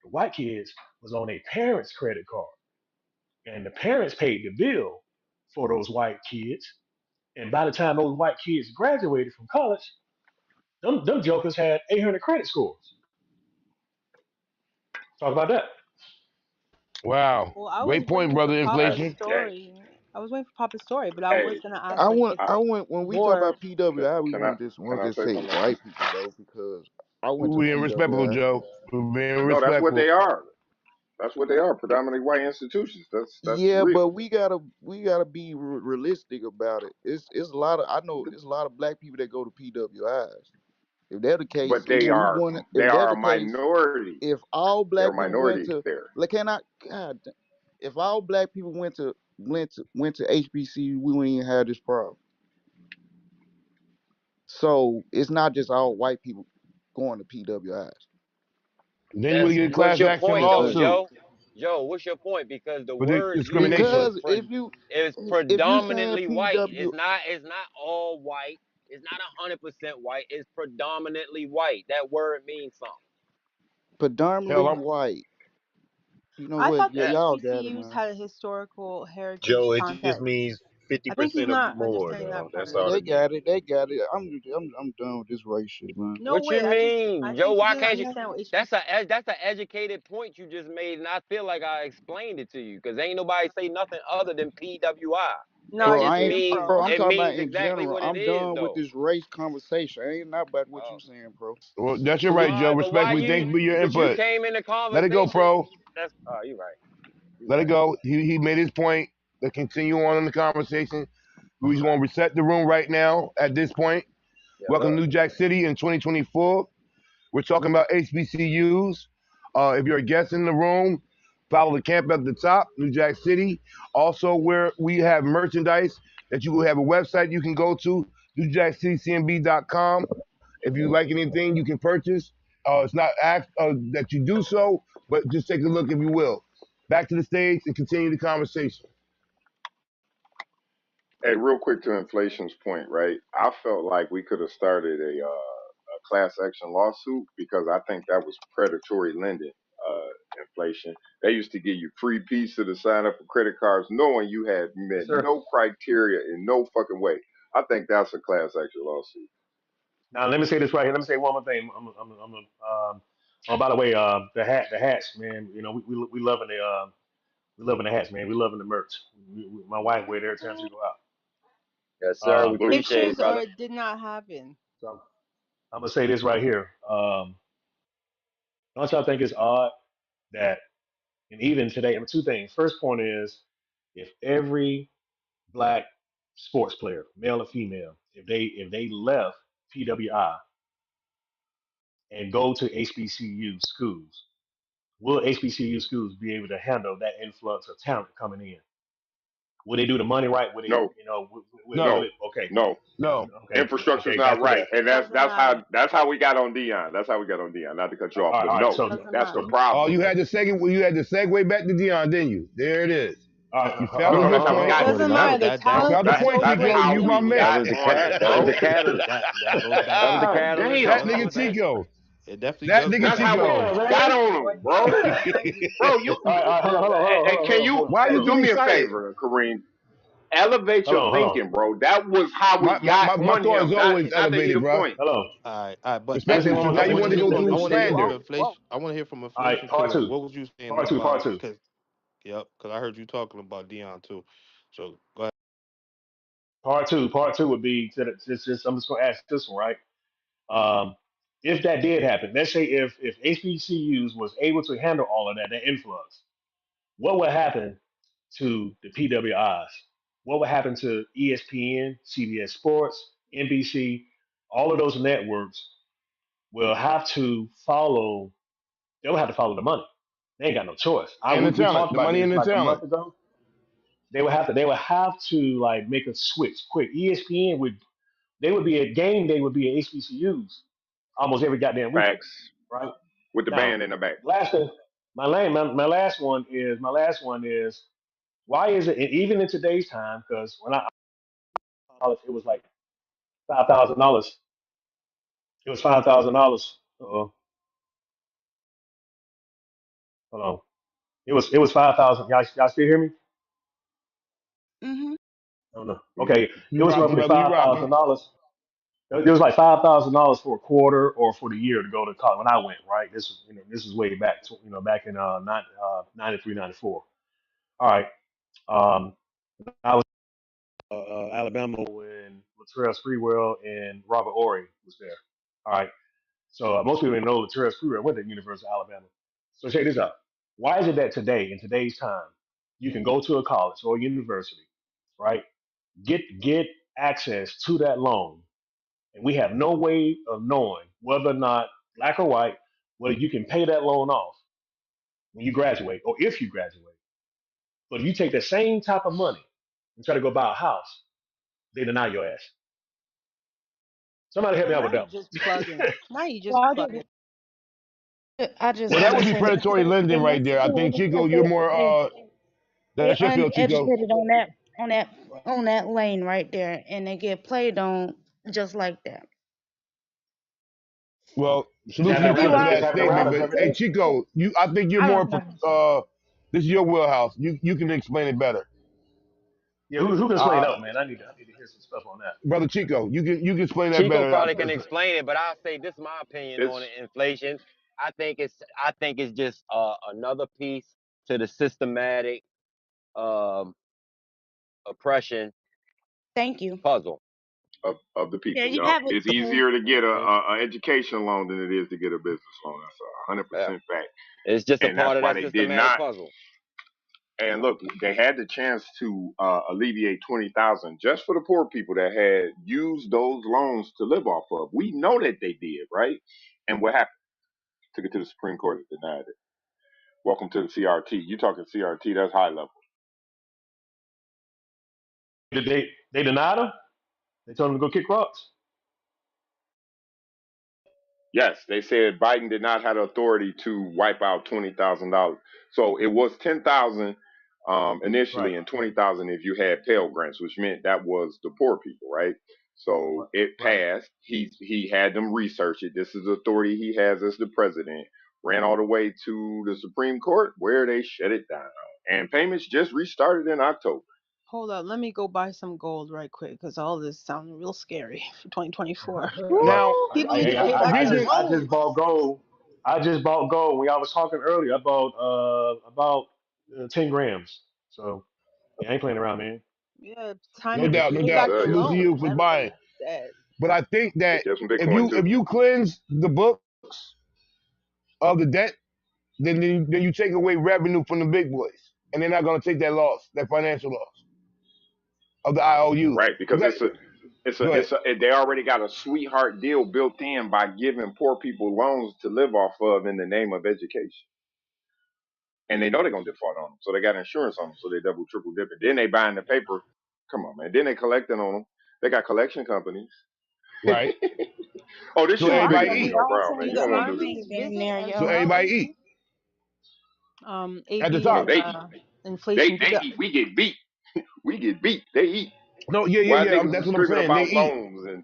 The white kids was on their parents' credit card, and the parents paid the bill for those white kids. And by the time those white kids graduated from college, them jokers had 800 credit scores. Talk about that. Wow. Well, I was Great point, waiting for brother. Papa's Inflation. Hey, story. I was waiting for Papa's story, but I was hey, gonna ask I like went. if I went when we talk more. about PWI. We can I want this. can Want I to say say something? white people though, because I went to We're being respectful, PWI. Joe. We're being No, that's what respectful. they are. That's what they are. Predominantly white institutions. That's Yeah, real. but we gotta be realistic about it. It's a lot of I know it's a lot of black people that go to PWIs. If they're the case, But they if we are want, they if they're are a the case, minority. if all They're a black people went minority to, there. like, can I, God, if all black people went to HBCU, we wouldn't even have this problem. So it's not just all white people going to PWIs Then you would That's get a what's class your action point though, because lawsuit Joe? Joe, what's your point? Because the for the word used discrimination. was because if if you saying predominantly white. PW It's not all white. It's not 100% white. It's predominantly white. That word means something. predominantly Hell, I'm white, you know I what? thought the Yes. Y'all got it, HBCUs man. had a historical heritage Joe, it just context. means I think he's 50% or not more, understanding dog. that That's part. all They it means. got it. They got it. I'm done with this race shit, man. No What you way. I mean, Joe? think he Why didn't can't you? understand what That's HBCU. that's an educated point you just made, and I feel like I explained it to you because ain't nobody say nothing other than PWI. No, It Bro, you just I ain't, didn't, means bro. bro. I'm it talking about means in exactly general. what it I'm is, done with though. this race conversation. Ain't not about what Oh, you saying, bro. well, that's your all right, Joe. right, but why Respectfully, you? thank you for your But you input. came in the Let it go, conversation. pro. That's you right. You Let it right. go. He made his point. Let's continue on in the conversation. We're just going to reset the room right now at this point. Yes, Welcome sir. to New Jack City in 2024. We're talking about HBCUs. If you're a guest in the room, follow the camp at the top, New Jack City. Also, where we have merchandise that you will have a website you can go to, NewJackCityCMB.com. If you like anything, you can purchase. It's not asked that you do so, but just take a look if you will. Back to the stage and continue the conversation. Hey, real quick to inflation's point, right? I felt like we could have started a class action lawsuit because I think that was predatory lending. Inflation. They used to give you free piece to sign up for credit cards, knowing you had Yes, met sir. no criteria in no fucking way. I think that's a class action lawsuit. Now let me say this right here. Let me say one more thing. Oh, by the way, the hats, man. You know, we loving we loving the hats, man. We loving the merch. My wife wear it every time she go Yes, sir. out. We Salute. appreciate it, Pictures or brother. it did not happen. So I'm gonna say this right here. Don't y'all think it's odd that, and even today, I mean, two things. First point is, if every black sports player, male or female, if they left PWI and go to HBCU schools, will HBCU schools be able to handle that influx of talent coming in? Will they do the money right? Will they, No, No, no, will it? Okay, no. no. Infrastructure's okay. not Back to right, that. and Doesn't matter. that's how we got on Dion. That's how we got on Dion. Not to cut you off, but All right. no, Doesn't that's the matter. So, Oh, problem. you had to segue back to Dion, didn't you? There it is. all right. You Hold found a No, on, that's good how we It point. got. Well, doesn't matter. no, The You that talent found the is That's point, so that's Chico. great. You how my we That man. got was the on it, cat. That was the bro. catalyst. that goes back. That was the God catalyst, That damn, bro. nigga That Chico. it definitely That does nigga go that's back how to we Chico. that. got on them, bro. Bro, you all right. and can you Why you do getting me a excited? favor, Kareem? Elevate Hold your on, hold on, thinking, bro. That was how we got My on thought is him. Not always not that he elevated, the bro. point. hold on. All right, but Let me say Respectfully, one because more now I you thing. want want to to hear go from to slander. inflation. I want to hear from All right, inflation part too. two. What was you saying Part two. Part about? two. Because yep, because I heard you talking about Dion too. So go ahead. Part two would be just I'm just gonna ask this one, right? Um, if that did happen, let's say if HBCUs was able to handle all of that influx, what would happen to the PWIs? What would happen to ESPN, CBS Sports, NBC? All of those networks will have to follow. They'll have to follow the money. They ain't got no choice. And the We talent. talked The about money this and the like a talent. month ago. They would have to like make a switch quick. ESPN would they would be at game day would be at HBCUs almost every goddamn weekend. Facts. right? with the Now, band in the back. last thing, my last one is why is it, and even in today's time, because when I it was like $5,000. It was $5,000. Hold on. It was 5,000. Y'all still hear me? Mhm. Oh no. Hmm. Okay. It You was rocking, roughly brother? You five rocking? thousand dollars. It was like $5,000 for a quarter or for the year to go to college when I went. Right. This is way back. Back in 93, 94. All right. Um, I was Alabama when Latrell Sprewell and Robert Ory was there. All right. So most people didn't know Latrell Sprewell went to the University of Alabama. So check this out. Why is it that today, in today's time, you can go to a college or a university, right? Get access to that loan, and we have no way of knowing whether or not, black or white, whether you can pay that loan off when you graduate or if you graduate. But if you take the same type of money and try to go buy a house, they deny your ass. Somebody help So me out with now you that just one. plugging. Now you Well, just plugging. I just Well, want that to would be say that predatory lending they right there. I think Chico, because you're more they that's your field, Chico. uneducated on that on that lane right there, and they get played on just like that. Well, This salute to happened the If brother you around. for This are, that happened around statement. us But every hey, day. Chico, I think you're I more. don't know. This is your wheelhouse. You can explain it better. Yeah, who can explain Uh, that one, man? I need to hear some stuff on that. brother Chico, you can explain that Chico better. probably can explain it, but I'll say this is my opinion on It's it, inflation. I think it's just another piece to the systematic um, oppression Thank you. puzzle. of the Yeah, people, you y'all. have it. It's easier to get Mhm. a education loan than it is to get a business loan. That's 100% Yeah. fact. It's just a And part that's of why that they did systematic not. puzzle. And look, they had the chance to alleviate 20,000 just for the poor people that had used those loans to live off of. We know that they did, right? And what happened? Took it to the Supreme Court and denied it. Welcome to the CRT. You talking CRT? That's high level. Did they denied him? They told him to go kick rocks. Yes, they said Biden did not have the authority to wipe out $20,000. So it was 10,000 Right. initially, and 20,000 if you had Pell Grants, which meant that was the poor people, right? So Right. it Right. passed. He had them research it. This is the authority he has as the president. Ran all the way to the Supreme Court, where they shut it down, and payments just restarted in October. Hold up, let me go buy some gold right quick because all this sounds real scary for 2024. Well, now. Woo! People need to pay The back their reason, I just loans. bought gold. I just bought gold. We I was talking earlier about 10 grams. So yeah, I ain't playing around, man. Yeah, time no to Get this doubt, shit. no pay Yes, doubt. back sir. your Salute to you loans. for buying. Everybody's dead. But I think that Get you some if Bitcoin you too. if you cleanse the books of the debt, then you take away revenue from the big boys, and they're not going to take that loss, that financial loss of the IOUs. Right, You because got go ahead. they already got a sweetheart deal built in by giving poor people loans to live off of in the name of education, and they know they're gonna default on them, so they got insurance on them, so they double triple dipping. Then they buying the paper. Come on, man. Then they collecting on them. They got collection companies. Right. Oh, this So shit No, is I everybody bigger said than we eat. Chino all Brown, man. saying You Did the don't want same to do armies this. thing down visit there, as So yo. well? everybody eat AB at the No, top. and they eat. inflation. They Did the eat. We get beat. We get beat. They eat. No, yeah, yeah, Why yeah. niggas That's is what I'm screaming saying. They about eat. loans and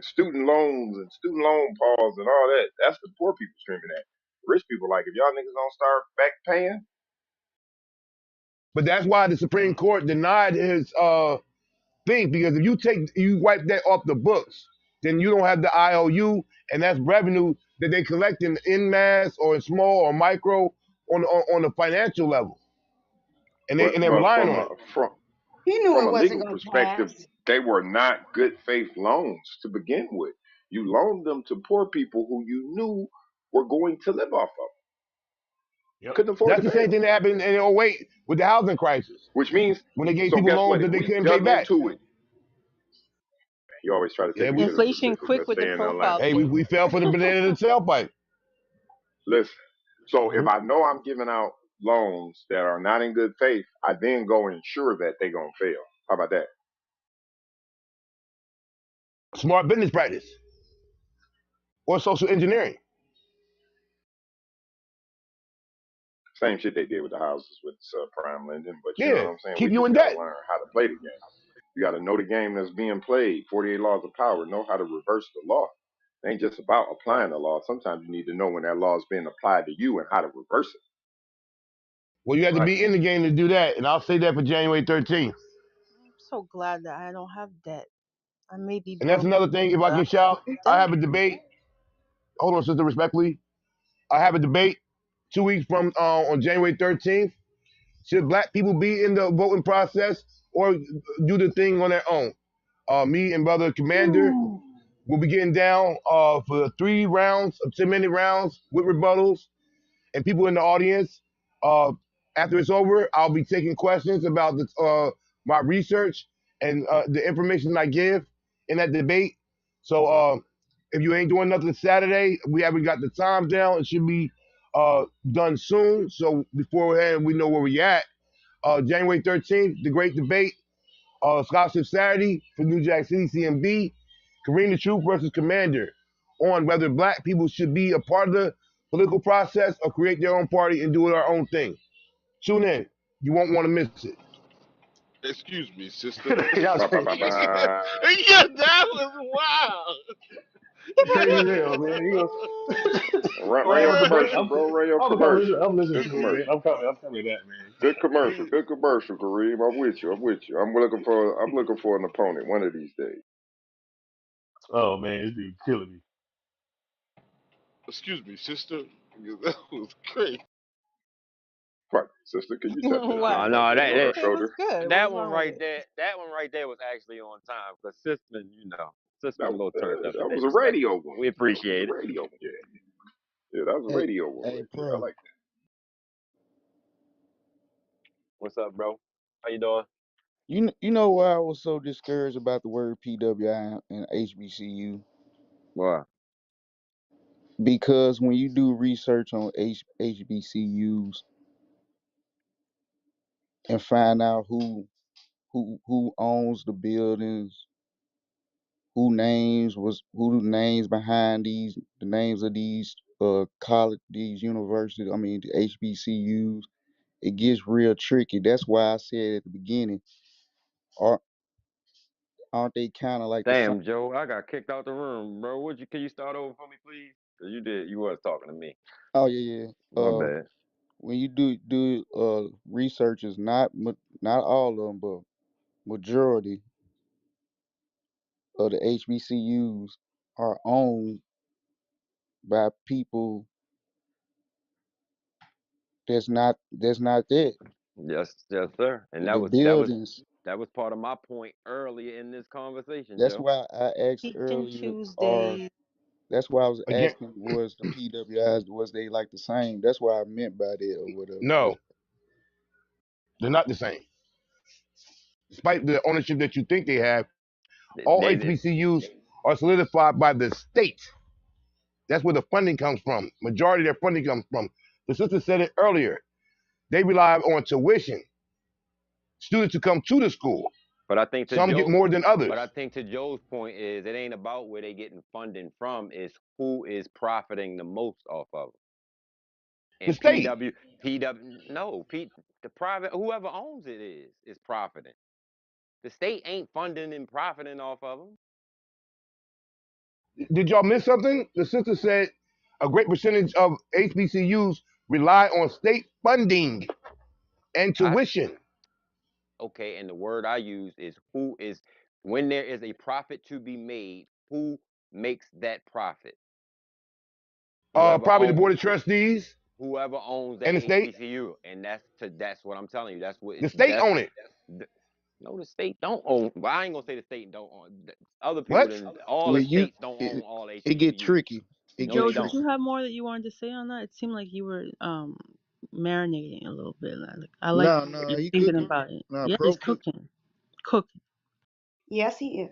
student loans and student loan pause and all that? That's the poor people screaming at. Rich people like, if y'all niggas don't start back paying, But that's why the Supreme Court denied his thing, because if you wipe that off the books, then you don't have the IOU, and that's revenue that they collect in mass or in small or micro on the financial level, and but they're relying from on a it. He knew from it a wasn't legal gonna perspective, pass. they were not good faith loans to begin with. You loaned them to poor people who you knew were going to live off of. Yep. Couldn't afford to That's the pay same them. thing that happened in '08 with the housing crisis, Which means, when they gave so people guess loans what? that If they we couldn't pay dug back. into it, you always try to Yeah, take it to the inflation specific. quick Let's with the stay in profile Atlanta. we pic? fell for the banana in the tailpipe. Listen. So if Hmm. I know I'm giving out loans that are not in good faith, I then go ensure that they're gonna fail. How about that? Smart business practice or social engineering. Same shit they did with the houses with subprime lending, but you know what Yeah, I'm saying? We keep you just in gotta debt. learn how to play the game. You gotta know the game that's being played. 48 laws of power, know how to reverse the law. It ain't just about applying the law. Sometimes you need to know when that law is being applied to you and how to reverse it. Well, you have to Right. be in the game to do that, and I'll say that for January 13th. I'm so glad that I don't have debt. I may be And that's broke, another thing. If I but I can don't have shout, any I debt. have a debate. Hold on, sister, respectfully. I have a debate 2 weeks from on January 13th. Should black people be in the voting process or do the thing on their own? Me and brother Commander will be getting down for 3 rounds of 10-minute rounds with rebuttals and people in the audience. Uh, After it's over, I'll be taking questions about my research and the information I give in that debate. So if you ain't doing nothing Saturday, we haven't got the times down. It should be done soon. So beforehand, we know where we at. January 13th, the great debate. Scholarship Saturday for New Jack City CMB. Kareem the Truth versus Commander on whether black people should be a part of the political process or create their own party and do our own thing. Tune in. You won't want to miss it. Excuse me, sister. Y'all Ba, ba, crazy. ba, ba. Yeah, that was wild. It's crazy as hell, man. You know, Run gonna have your a debate. commercial, bro. Run your I'm gonna come listen. commercial. I'm listening Good to it, man. commercial. I'm coming to that, man. Good commercial. Good commercial, Kareem. I'm with you. I'm with you. I'm looking for an opponent one of these days. Oh man, this dude killing me. Excuse me, sister. That was crazy. Right, sister, can you tap that Why? thing right No, there on her It was shoulder? good. that What's one wrong with right it? there, was actually on time because Sisman, Sisman That a little turned up that today, was a radio respectfully. one. We That was a appreciate it. radio one. Yeah, yeah, that was a Hey, radio one hey, right there. I Pro. like What's up, bro? How you doing? You know why I was so discouraged about the word PWI and HBCU? Boy, Because when you do research on HBCUs and find out who owns the buildings, who the names behind the names of these college, these universities, I mean the HBCUs, it gets real tricky. That's why I said at the beginning, are aren't they kind of like the same? damn, Joe, I got kicked out the room, bro. Can you start over for me, please? 'Cause you was talking to me. Oh yeah, yeah. My bad. When you do research, is not all of them, but majority of the HBCUs are owned by people that's not that. Yes, yes, sir. And The buildings. that was part of my point earlier in this conversation, That's Joe. why I asked Teaching earlier, or Tuesday. that's why I was Again, asking, was the PWIs, was they like the same? That's what I meant by that or whatever. no, But they're not the same. Despite the ownership that you think they have, all They HBCUs are solidified by the state. That's where the funding comes from. Majority of their funding comes from. The sister said it earlier. They rely on tuition. Students to come to the school. But I think to Some get Joe, more than others. but I think to Joe's point is it ain't about where they getting funding from. It's who is profiting the most off of it. The And state. No, the private, whoever owns it is profiting. The state ain't funding and profiting off of them. Did y'all miss something? The sister said a great percentage of HBCUs rely on state funding and I tuition. Okay, and the word I use is who is when there is a profit to be made, who makes that profit? Whoever Probably the own board of trustees whoever owns that and the state. HBCU, and that's what I'm telling you. That's what The it's state that's own it. no, the state don't own. Well, I ain't gonna say the state don't own. Other people What? than all the when you states don't own it, all it get HBCUs. tricky. It No, get Joe, they did don't. tricky. you have more that you wanted to say on that? It seemed like you were marinating a little bit. I like No, no, you he thinking cooking. about it. No, Yeah, pro he's cook. cooking. Cooking. Yes, he is.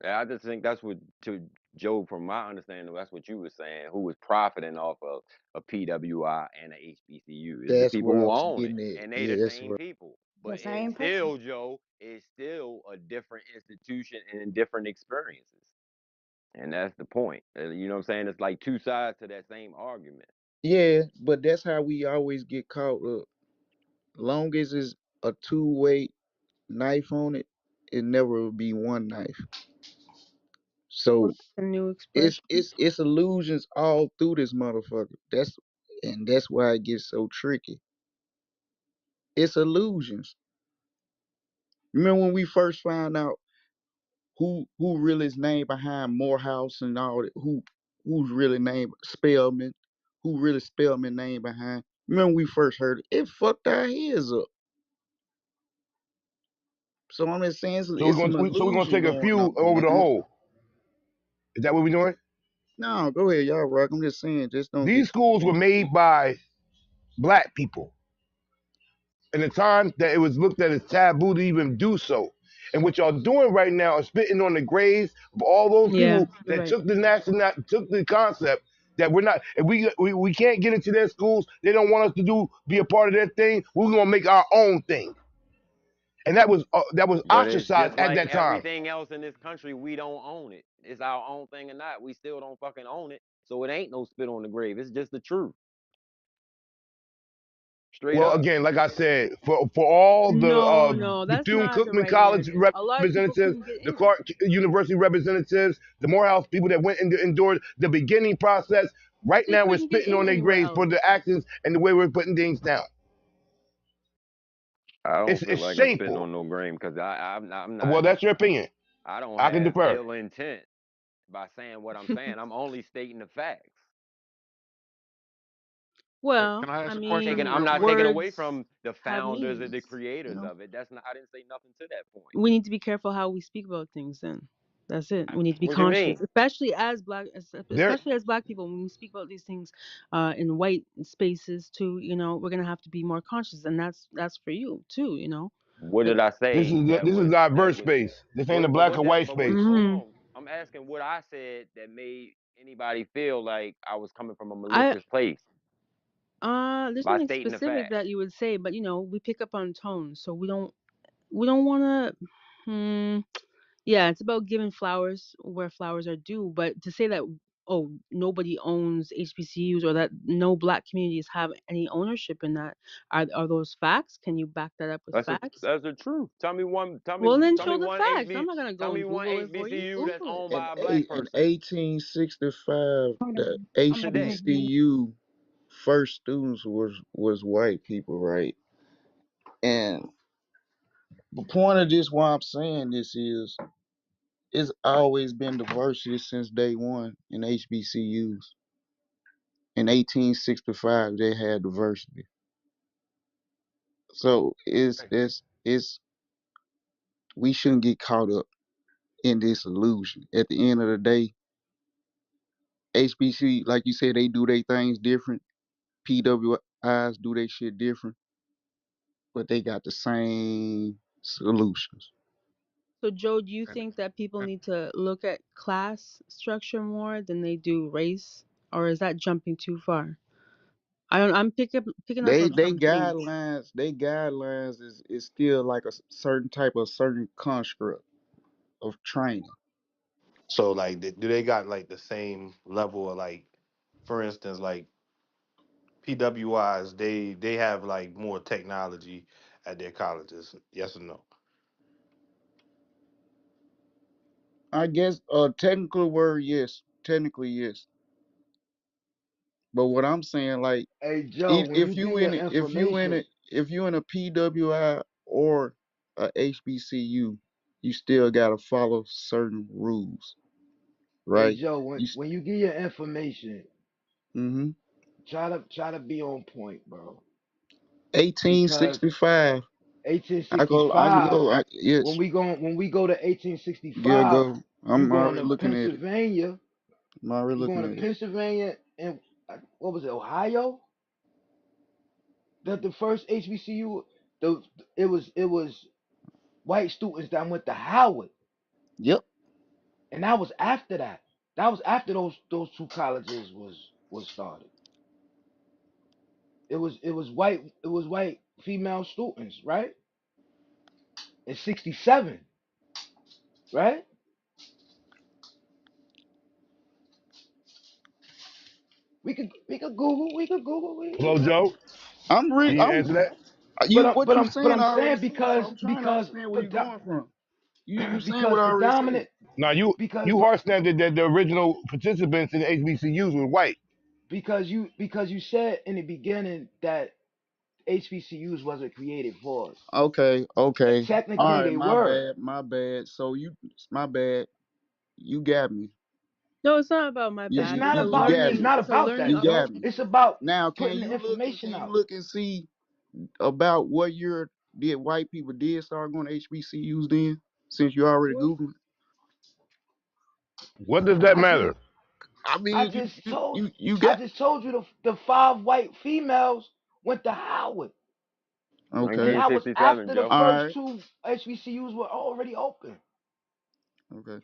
Yeah, I just think that's what to Joe, from my understanding, that's what you were saying. Who was profiting off of a PWI and a HBCU is the That's people where I who was own it, getting at. and they Yeah, the that's same where. people. The But it's same person. still, Joe, it's still a different institution and different experiences, and that's the point. You know what I'm saying? It's like two sides to that same argument. Yeah, but that's how we always get caught up. Long as it's a two-way knife on it, it never will be one knife. Well, So that's a new it's expression. it's it's illusions all through this motherfucker. That's why it gets so tricky. It's illusions. Remember when we first found out who really is named behind Morehouse and all that? Who's really named Spellman? Who really Spellman named behind? Remember when we first heard it? It fucked our heads up. So I'm just saying So we're it's gonna some illusion take a going on, few over the man. whole. Is that what we're doing? No, go ahead, y'all rock. I'm just saying, just don't get These schools were made by black people in a time that it was looked at as taboo to even do so. And what y'all doing right now is spitting on the graves of all those Yeah, people you're that right. took the concept that we're not, and we can't get into their schools. They don't want us to be a part of their thing. We're gonna make our own thing, and that was But it's ostracized just at like that time. everything else in this country, we don't own it. It's our own thing or not. We still don't fucking own it. So it ain't no spit on the grave. It's just the truth. Straight Well, up. again, like I said, for all No, no, the that's Bethune not the Cookman right College narrative. A lot of people representatives, couldn't get the in. Clark University representatives, the Morehouse people that went and endured the beginning process, right They now we're couldn't get spitting in on their anywhere graves for else. the actions and the way we're putting things down. I don't feel It's like I'm spitting shameful. on no grave because I'm Well, not. that's your opinion. I don't I can have defer. ill intent by saying what I'm saying. I'm only stating the facts. Hey, Well, can I I ask a question I'm mean, real not quick? taking away words from the have founders and the meanings, you creators know? of it. That's not. I didn't say nothing to that point. We need to be careful how we speak about things then. That's it. We need to be What you mean? conscious, especially as There, especially as black people. When we speak about these things in white spaces too, we're gonna have to be more conscious, and that's for you too, What Like, did I say this is that diverse was space. This ain't a what? But black what or that? white But what? space. Hold hmm on. I'm asking what I said that made anybody feel like I was coming from a I malicious place there's by nothing stating the specific facts. that you would say, but we pick up on tones, so we don't want to. Yeah, it's about giving flowers where flowers are due. But to say that, oh, nobody owns HBCUs or that no black communities have any ownership in that, are those facts? Can you back that up with facts? That's the truth. Well, then Tell me show the one facts. I'm not gonna tell go me and one Google it for you. HBCU that's Google it. owned by a black in person 1865, Hold the on. I'm about to today. make one. HBCU first students was white people, right? And the point of this, why I'm saying this is, it's always been diversity since day one in HBCUs. In 1865, they had diversity. So it's we shouldn't get caught up in this illusion. At the end of the day, HBC, like you said, they do their things different. PWIs do their shit different, but they got the same solutions. So, Joe, do you And, think that people and need to look at class structure more than they do race, or is that jumping too far? I'm picking up They on they some things. guidelines, they guidelines is still like a certain type of certain construct of training. so, like, do they got like the same level of like, for instance, like PWIs? They have like more technology at their colleges. Yes or no? I guess technical word, yes. Technically, yes. But what I'm saying, like, Hey Joe, when you get your information, if you in a PWI or a HBCU, you still gotta follow certain rules, hey right? Joe, You when you get your information, mm-hmm. try to be on point, bro. Because 1865. I can 1865, go. Yes, when we go to yeah, 1865, go. you I'm going already to looking at it. Pennsylvania, I'm already you going looking to at it. Pennsylvania and what was it, Ohio? That the first HBCU, the it was white students that went to Howard, Yep. and that was after that. That was after those two colleges was started. It was white female students, right? In '67, right? Google. We could Google. Hello, Joe. Can you I'm answer that? you what you But saying I'm I already saying see, so I'm trying to understand where you're going from. You saying what because I the already said. dominant Now because you heart standard that the original participants in the HBCUs were white. you said in the beginning that HBCUs wasn't created for us. Okay, okay. All Technically, right, they were. my bad. So my bad. You got me. No, it's not about my It's bad. not You about got it's me. not It's a about learning that, You got Joe. me. opportunity. It's about Now, putting the information can you out. look and see about what year did white people did start going to HBCUs then? Since you already What? Googled. What does that I just matter? I I mean, just told you I got just told you the 5 white females went to Howard. And okay. that was 1967, after the Joe. All first right. two HBCUs were already open. Okay.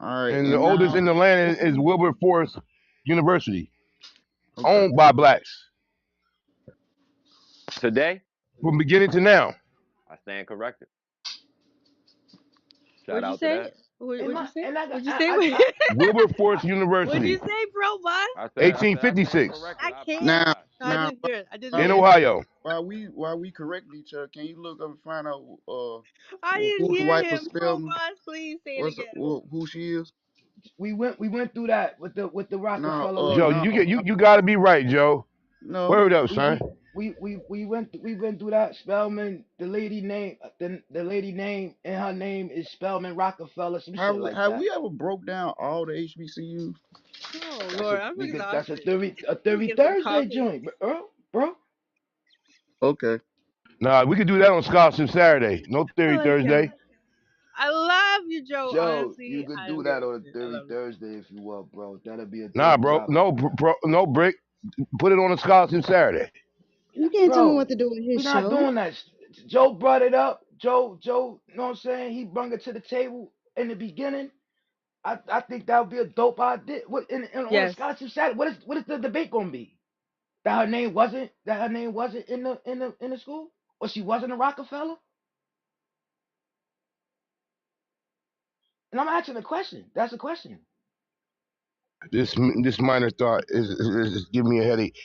All right. And the And oldest now, in the land is Wilberforce University, okay. owned by blacks Today, from beginning to now. I stand corrected. Shout What'd you out to say? that. What'd you say? And I got What'd you say? Wilberforce What'd you University, say, bro? What? I stand 1856, corrected. I I can't. Now, apologize. No, I now, didn't hear it. I didn't in hear while it. Ohio. we correct each other, can you look up and find out I who didn't the hear white him, bro. spelling? Boss, please say it What's again. who she is? we went through that with the No, Rockefeller Joe, lady. no, you got to be right, Joe. no. Word up, We son. we we went through that. Spellman, the lady name and her name is Spellman Rockefeller, some shit like Have that. we ever broke down all the HBCUs? Oh That's Lord, a I'm that's exhausted. a Let me theory get some Thursday coffee. joint, bro. Okay. Nah, we could do that on Scholarship Saturday. No I theory like him. Thursday. I love you, Joe. Joe, you Honestly, could I do don't give that a on a shit. I theory love you. Thursday if you want, bro. That'll be a Nah, dope bro. topic, No, no brick. Put it on a Scholarship Saturday. You can't tell me what bro. to do with his We're not show. doing that. Joe brought it up. Joe, you know what I'm saying? He brought it to the table in the beginning. I think that would be a dope idea. What on a Yes. scholarship Saturday? What is the debate gonna be? That her name wasn't in the school, or she wasn't a Rockefeller? And I'm asking a question. That's a question. This minor thought is giving me a headache.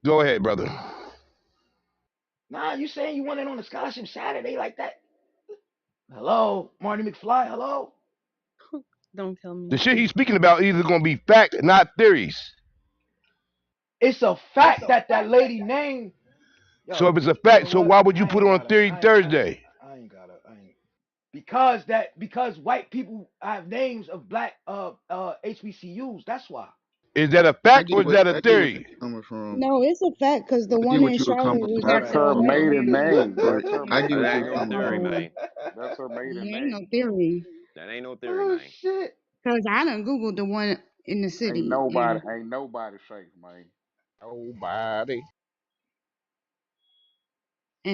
Go ahead, brother. Nah, you saying you want it on a scholarship Saturday like that? Hello, Marty McFly. Hello. Don't kill me. The shit he's speaking about either gonna be fact, not theories. It's a fact that lady name. So if Yo, it's a you know fact, so what? why would you I put ain't on gotta. theory Thursday? I ain't gotta. I ain't. Because white people have names of black HBCUs. That's why. Is that a I fact or get is that a I get what theory? you're coming from. No, it's a fact because the I get one what in you were Charlotte coming was from. at That's the her white maiden woman. name. But That's her I maiden get That what ain't you're no name. coming theory, from. man. That's her maiden There ain't name. no theory That ain't no theory, Oh man. shit. because I done Googled the one in the city and Ain't nobody safe, man. Nobody.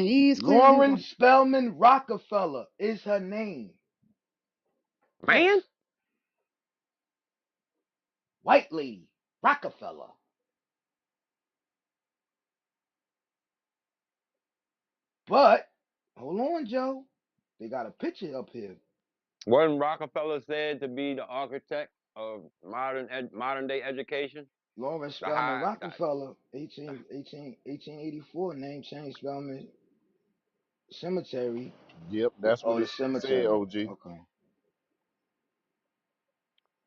he is clearly Lauren white. Spellman Rockefeller is her name. Yes, Man, white lady Rockefeller. But hold on, Joe. They got a picture up here. wasn't Rockefeller said to be the architect of modern day education? Lauren The Spellman high, Rockefeller, 1884, name change Spellman Cemetery. Yep, that's what Oh, it the said, cemetery. OG. Okay.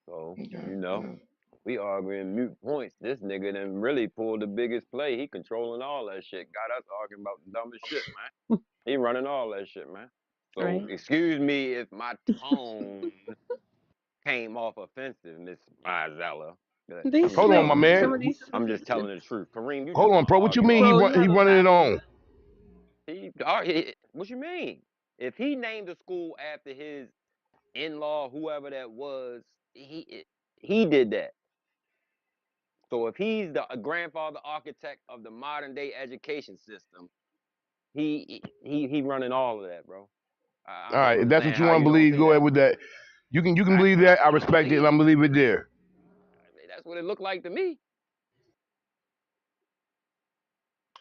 so Okay. you know, Yeah. we arguing mute points. This nigga done really pulled the biggest play. He controlling all that shit. Got us arguing about the dumbest shit, man. He running all that shit, man. So Right. excuse me if my tone came off offensive, Miss Mizella. But They I'm just Hold on, my telling switch. the man. truth. Somebody I'm just switched. telling the truth. Kareem, you just Hold on, want to bro. What you argue mean all Bro, the you he have time. a running it bad on? mood. What you mean? If he named the school after his in-law, whoever that was, he did that. So if he's the grandfather architect of the modern day education system, he running all of that, bro. I All don't right, if that's what understand you how want to you don't believe, see go ahead that. with that. You can I believe that. I I respect it, and believe I'm it. gonna leave it there. That's what it looked like to me.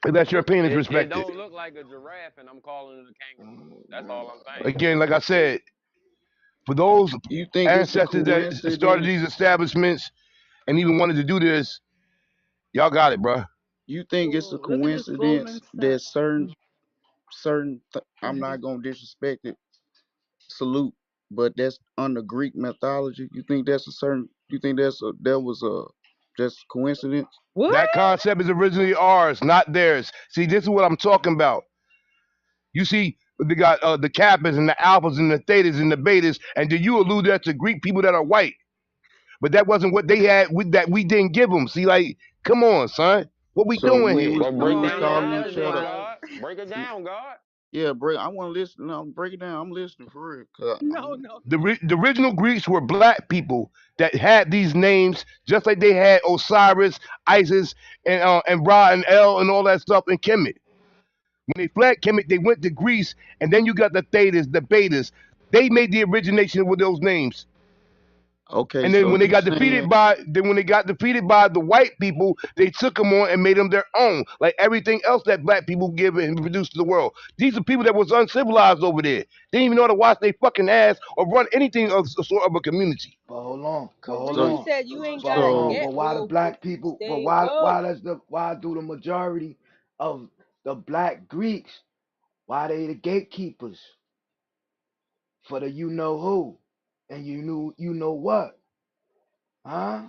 If that's your opinion, it's It respected. don't look like a giraffe, and I'm calling it a kangaroo. That's all I'm saying. Again, like I said, for those You think it's a ancestors that started coincidence? these establishments, and even wanted to do this, y'all got it, bro. You think it's a Ooh, look at this Goldman coincidence that Sachs. I'm not gonna disrespect it, salute, but that's under Greek mythology. You think that's a certain? You think that was a just coincidence? What? That concept is originally ours, not theirs. See, this is what I'm talking about. You see, they got the kappas and the alphas and the thetas and the betas, and then you allude that to Greek people that are white, but that wasn't what they had that we didn't give them. See, like, come on, son, what we So doing here? Well, we break was Oh down your yeah, calling that was each analogy then, other. wild. God. Break it down, God. Yeah, break. I want to listen. No, break it down. I'm listening for real. No, no, no. The original Greeks were black people that had these names, just like they had Osiris, Isis, and Ra and El and all that stuff in Kemet. When they fled Kemet, they went to Greece, and then you got the Thetas, the Betas. They made the origination with those names. okay, And then so when they you got defeated saying by the white people, they took them on and made them their own, like everything else that black people give and produce to the world. These are people that was uncivilized over there. They didn't even know how to wash their fucking ass or run anything of sort of a community. But hold on, but hold so Kareem on, said you ain't but gotta hold on. so get But why the woke. black people? But Stay woke. why do the majority of the black Greeks? Why they the gatekeepers for the you know who and you know what? Huh?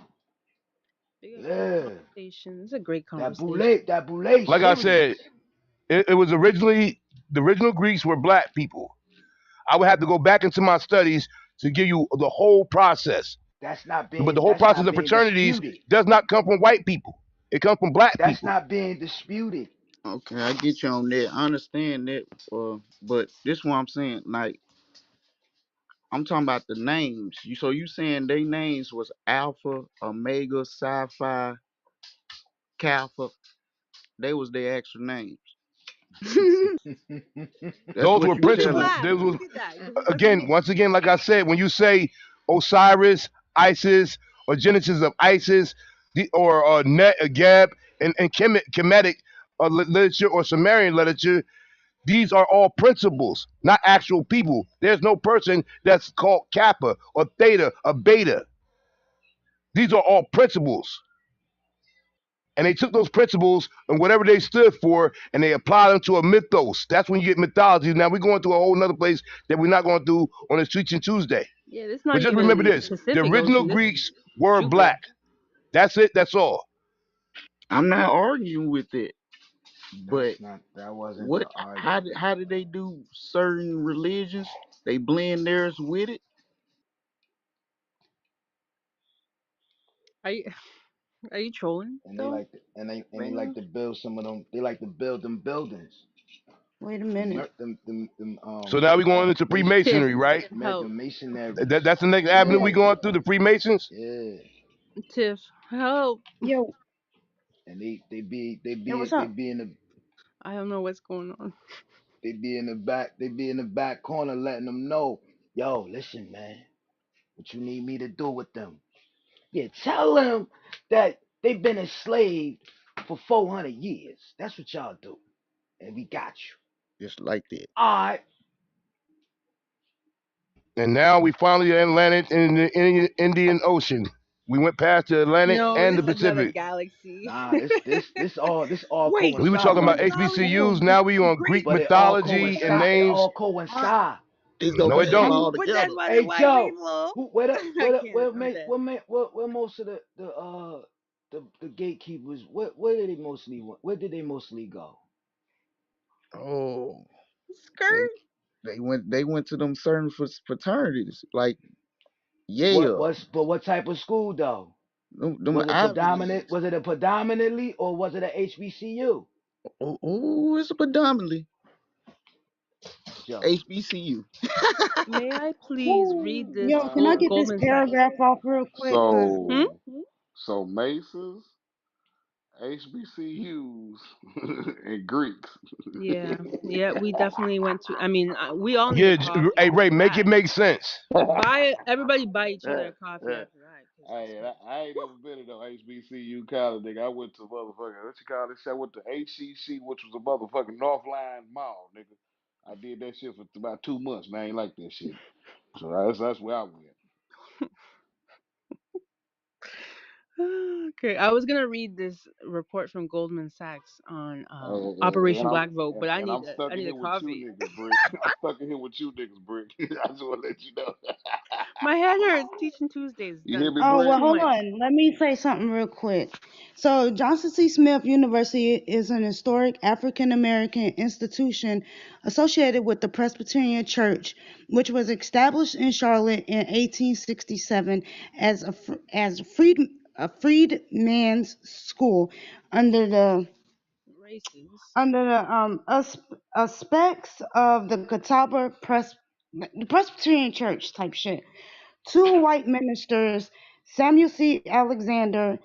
We got great Yeah, conversation. It's a great that conversation. boule, that boule Like I said, serious. it was originally the original Greeks were black people. I would have to go back into my studies to give you the whole process. But the whole That's process not of being fraternities disputed. does not come from white people. It comes from black That's people. not being disputed. okay, I get you on that. I understand that. But this what I'm saying. Like I'm talking about the names. You saying they names was Alpha, Omega, Psi Phi, Kappa. They was their actual names. That's Those what were you Look at telling. principles. Black. Those was Look at that. Look at again, once again, like I said, when you say Osiris, Isis, or Genesis of Isis, or Net, Geb, and Kemetic literature or Sumerian literature, these are all principles, not actual people. There's no person that's called Kappa or Theta or Beta. These are all principles. And they took those principles and whatever they stood for and they applied them to a mythos. That's when you get mythology. Now we're going to a whole nother place that we're not going to do on a Teaching Tuesday. yeah, it's not But just remember even this: the Pacific original Ocean. This Greeks were Jupiter. black. That's it. That's all. I'm not arguing with it, but That wasn't what? the argument. How did they do certain religions? They blend theirs with it. Are you are you trolling And they though like to and they right like now? to build some of them. They like to build them buildings. Wait a minute. So now we're going into Tiff, Freemasonry, right? help. the masonries. That's the next avenue Yeah, we going through, the Freemasons. yeah. Tiff, help. Yo, And yo, what's up? I don't know what's going on. they be in the back corner letting them know, yo, listen, man, what you need me to do with them? Yeah, tell them that they've been enslaved for 400 years. That's what y'all do, and we got you. Just like that. All right. And now we finally landed in the Indian Ocean. We went past the Atlantic No, and the this is another Pacific. galaxy. Nah, this all Wait, We were talking coincide, about right? no, HBCUs. Now we on Greek. Greek But it all mythology and coincide. It names. all coincide. This go No, it back don't. all But that's together. why the Hey white Joe, people. who I can't. I'm dead. where most of the gatekeepers where did they mostly where did they mostly go? Oh, they Skirt. they went to them certain fraternities like What Yale, was but what type of school though? them Ivy Leagues. Was it a predominantly or was it a HBCU? Oh, it's predominantly Joe. HBCU. May I please read Woo. this Yo, can I get this Goldman Sachs? paragraph off real quick? Cause Hmm? So, so Masons, HBCUs, and Greeks. Yeah, yeah, we definitely went to. I mean, we all need a Yeah, coffee hey after Ray, make it that. make sense. Buy everybody buy each other Yeah, a coffee yeah. after that, cause Hey, I ain't never been in no HBCU college, nigga. I went to motherfucking, what you call this shit? I went to HCC, which was a motherfucking North Line Mall, nigga. I did that shit for about 2 months, man. I ain't like that shit. So that's where I went. Okay, I was gonna read this report from Goldman Sachs on And Operation I'm Black Vote, but and I'm stuck I in need a here with you coffee. niggas, Brick. I'm stuck in here with you niggas, Brick. I just want to let you know. My head hurts. Teaching Tuesdays You hear done me, Oh, it's well, Brick? too hold much. on. Let me say something real quick. So, Johnson C. Smith University is an historic African American institution associated with the Presbyterian Church, which was established in Charlotte in 1867 as a freedman's school under the Racist. aspects of the Catawba the Presbyterian Church type shit. Two white ministers, Samuel C. Alexander,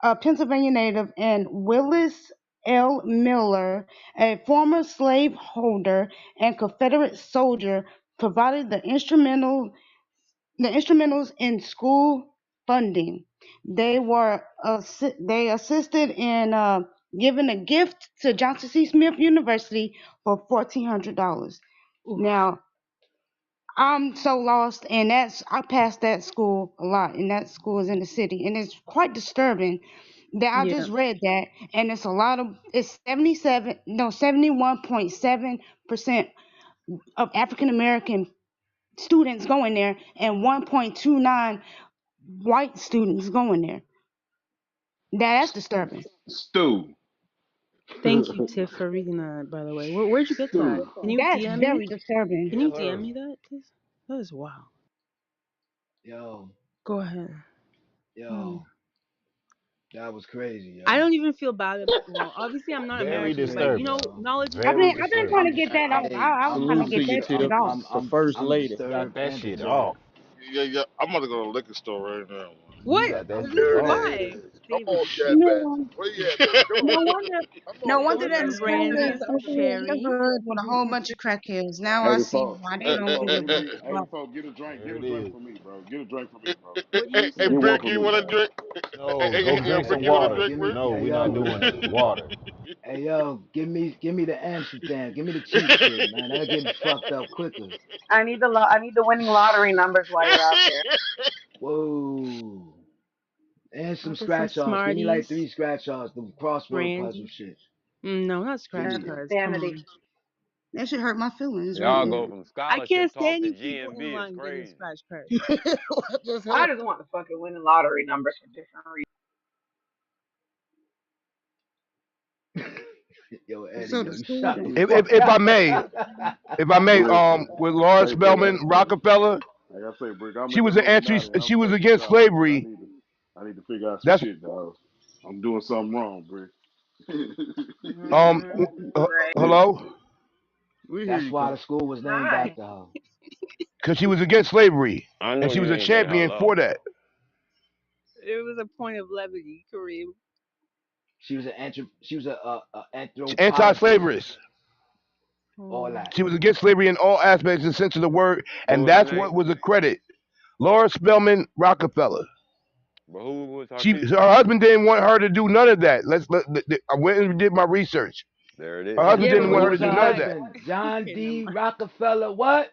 a Pennsylvania native, and Willis L. Miller, a former slaveholder and Confederate soldier, provided the instrumentals in school funding. They assisted in giving a gift to Johnson C. Smith University for $1,400. Oof. Now, I'm so lost, and I passed that school a lot, and that school is in the city, and it's quite disturbing that I Yeah. just read that, and it's 71.7% of African American students going there, and 1.29 white students going there. That's disturbing. Stu. Thank you, Tiff, for reading that. By the way, where'd you get that? Stu. Can you That's DM me? very disturbing. Can Yes, you sir. DM me that, please? That is wow. Yo, Go ahead. Hmm. yo, that was crazy, I yo. don't even feel bad. Well, obviously I'm not That was Very American, but crazy, you disturbing. know, yo. knowledge is Very power. I've been disturbing. trying I'm to get that off. hey, I was trying to Salute to get you, that Tip. shit off. The first I'm lady. Got disturbed that and shit disturbed. off. Yeah, yeah. I'm about to go to the liquor store right now, What? Got that shit There it off. Why, is. Come David? on, Chat Bass. No, Where you at, baby? Come no on. wonder, Come no on, wonder baby. Some that school brandy, is some over in the cherry. neighborhood with a whole bunch of crackheads. Now I Hey, see folks. why they Hey, don't folks. give a Hey, fuck. folks. Get a drink. There Get a it drink is. for me, bro. Get a drink for me, bro. What do you Hey, Get say? one Brick, for you me, want a bro. drink? No, go Yo, drink Brick, some you want a water. drink, Give Brick? me, No, hey we're not yo, doing that. Water. hey yo, give me the Amsterdam, give me the cheap shit, man. That'll get me fucked up quicker. I need the winning lottery numbers while you're out there. Whoa. And some I'll get some scratch offs. Give me like Smarties, 3 scratch offs, the crossword puzzle brandy. shit. No, not Give scratch me That's that. cards. Come insanity. on. That should hurt my feelings right Y'all now. go from I can't scholarship talk stand to you people in GMB is line getting crazy. scratch cards. What just I happened? just want the fucking winning lottery numbers for different reasons. Yo, Eddie, So the yo, you school shut then. the fuck If I up. may, Brick. with Laura Hey, Brick. Spelman, Rockefeller, Like I say, Brick. I'm she at the was an anti, Illuminati. I'm she was stuck in against college, but slavery. I need to figure out some That's shit, dog. I'm doing something wrong, Brick. um, Right. hello, We hear That's you, why Kareem. the school was named Hi. after her. because she was against slavery, I and know she you was a ain't say champion for hello. that. It was a point of levity, Kareem. She was a anthropologist. Anti-slaverist. All Oh. that. She was against slavery in all aspects and sense of the word, What and was her that's what name? was a credit. Laura Spelman Rockefeller. But who was her Her teacher? husband didn't want her to do none of that. I went and did my research. There it Her is. husband Yeah, but didn't want What her what to was did do her you none of like? that. husband? John Okay, never D. mind. Rockefeller what?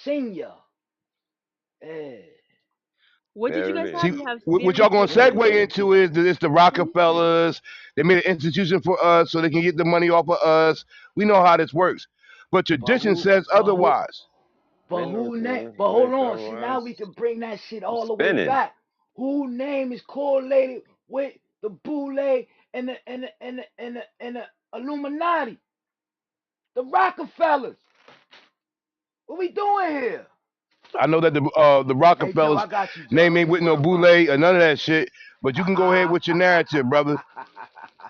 Senior. Yeah. What did you There it guys is. See, have? You have what y'all feelings gonna for Yeah. segue Senior? into is that it's the Rockefellers. They made an institution for us so they can get the money off of us. We know how this works, but But tradition who says but who otherwise. but Winner who name to but hold make on. her See now rise. we can bring that shit I'm all the way spinning. back. Who name is correlated with the Boule and the Illuminati? The Rockefellers. What we doing here? I know that the Hey Joe, Rockefellers I got you, Joe. name Don't ain't with even no worry about boule or none of that shit. But you can go ahead with your narrative, brother.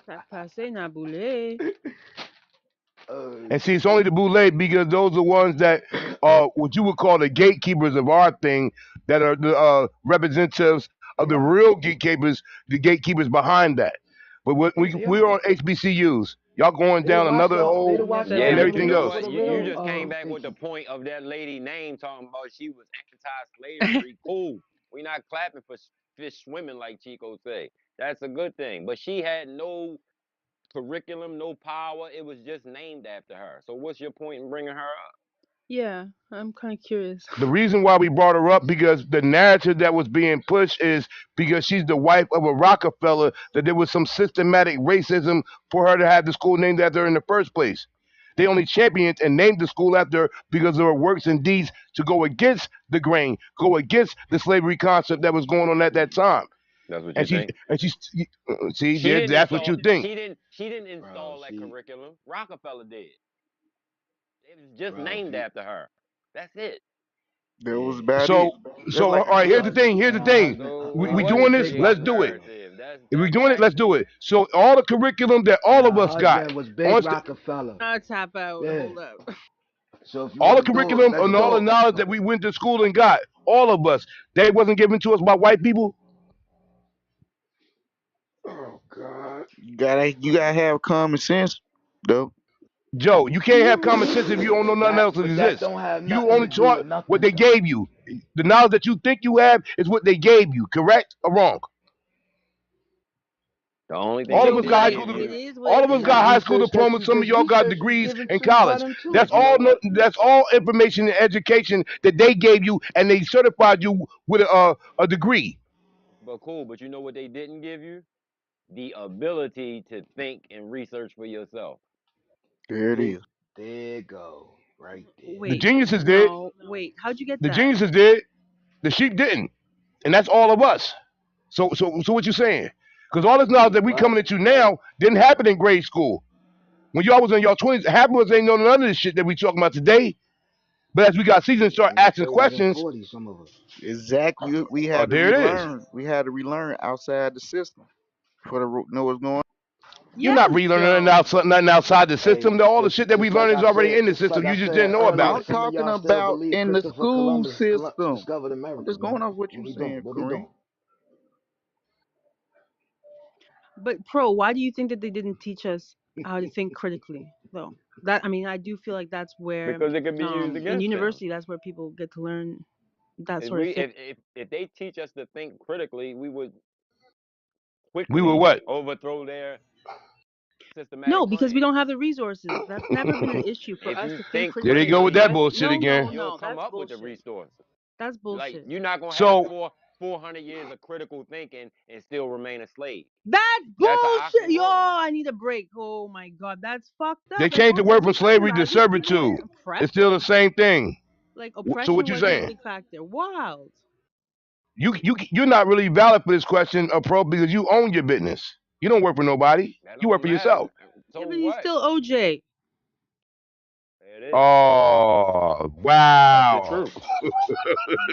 Ça passe na boule. it. Oh And see, it's only shit. the boule because those are ones that are what you would call the gatekeepers of our thing, that are the representatives of They the are. real gatekeepers, the gatekeepers behind that. But They we're are. on HBCUs. Y'all going They the down watch another they hole the Yes, watchdog Yeah, and for but the you everything know real else. for what? the You real just came back with the gatekeepers. point of that lady name talking about she was I anti-slavery. Cool. We not clapping for fish swimming like Chico say. That's a good thing. But she had no curriculum, no power. It was just named after her. So what's your point in bringing her up? Yeah, I'm kind of curious. The reason why we brought her up because the narrative that was being pushed is because she's the wife of a Rockefeller, that there was some systematic racism for her to have the school named after her in the first place. They only championed and named the school after her because of her works and deeds to go against the grain, go against the slavery concept that was going on at that time. That's what And you she think? and she see She there, didn't that's what install. you think. She didn't bro. install that See, curriculum. Rockefeller did. It was just bro, if named you, after her. That's it. That was yeah, about it. So That's so like all a right, here's the building. thing. Here's the and her thing. husband, So We her what doing husband this. big is Let's the do it. Rockefeller, narrative? If we're That's doing it, let's do actually it. So all the curriculum that and all of her us got husband was big on Rockefeller. Tap out. Yeah. Hold up. So if you all want the to do it, curriculum let's and all do the it. knowledge that we went to school and got, all of us, they wasn't given to us by white people. Oh God. You gotta have common sense, though. Joe, you can't have common sense if you don't know nothing else But that exists. don't have You nothing to only do taught with what nothing they though. gave you. The knowledge that you think you have is what they gave you. Correct or wrong? the only thing All they of Joe us got didn't high Black, give school. it you. is what All it of us And got that high is. school research that diplomas. you Some of just y'all got researched is degrees given in to by college. them too. That's You know all. what? That's all information and education that they gave you, and they certified you with a degree. But cool. But you know what they didn't give you? The ability to think and research for yourself. There it There, is. there you go. Right there. The Wait, geniuses did. no, wait. How'd you get The that? geniuses did. The sheep didn't, and that's all of us. So what you saying? Because all this knowledge Wait, that we what? coming into now didn't happen in grade school. When y'all was in your 20s, half of us ain't know none of this shit that we talking about today. But as we got seasoned, start In their asking 30s and questions. 40s, some of us. Exactly. We Oh, had to there it is. relearn. We had to relearn outside the system for the know what's going on. You're Yes, not relearning Joe. nothing outside the Hey, system. All the just shit that we just like learned is I already said, in the just like system. I You just said didn't know about earlier, I'm it. some of talking y'all still about believe in the Christopher school Columbus system. discovered I'm America, just man. going off what What you we doing? saying, What we Kareem. doing? But Pro, why do you think that they didn't teach us how to think critically, though? That I mean, I do feel like that's where, Because it could be used in against them. university, that's where people get to learn that If sort of we thing. if they teach us to think critically, we would We were quickly what? overthrow their No, systematic because we plan. don't have the resources. That's never been an issue for If us you to think think There they critically. go with Like that critically, I bullshit no again. no you'll no, come that's up with the bullshit. resources. That's Like bullshit. you're not gonna have So 400 years of critical thinking and still remain a slave. That's That's an bullshit. Yo, oxymoron. I need a break. Oh my god, that's fucked they up. Like changed the what's the word from big factor? slavery I to just been servitude. there. It's still Oppression? the same thing. Like So what oppression you wasn't a saying? big factor. Wild. You're not really valid for this question, Pro, because you own your business. You don't work for nobody. That You work don't for matter. yourself. So Yeah, but he's what? still OJ. There it is. Oh That's the wow. truth.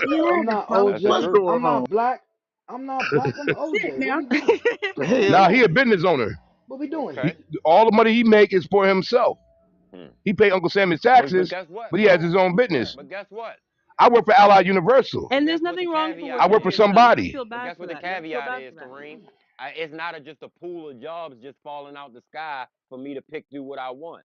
Yeah, I'm not That's the What's OJ. truth. going I'm on? not black. I'm not black. I'm shit, OJ. What man. we doing? The Come Now hell? he a on. business owner. What we doing He, here? Okay. all the money he make is for himself. Hmm. He pay Uncle Sam his But taxes, guess what, but he has Pro? his own business. But guess what? I work for Allied Universal. But And guess there's what the nothing wrong for I caveat working work for for is? yourself. Never somebody. feel But bad guess for what the that. Never feel caveat bad is, for that. Kareem? It's not just a pool of jobs just falling out the sky for me to pick through what I want.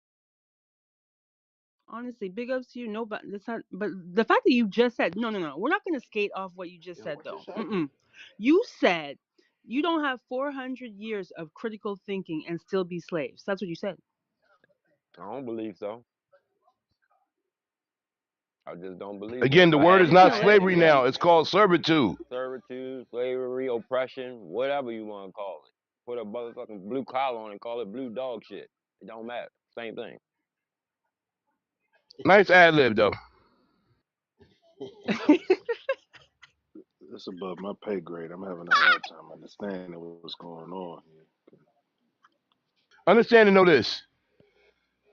Honestly, big ups to you. No, but that's not. But the fact that you just said no, no, no, we're not gonna skate off what you just Yo, said what though. just happened? Mm-mm. You said you don't have 400 years of critical thinking and still be slaves. That's what you said. I don't believe so. I just don't believe so. Again, the word is It's not no, If I had to slavery guess, now. It's called servitude. servitude, slavery, oppression, whatever you want to call it. Put a motherfucking blue collar on and call it blue dog shit. It don't matter. Same thing. Nice ad lib though. It's above my pay grade. I'm having a hard time understanding what's going on here. Understand and know this.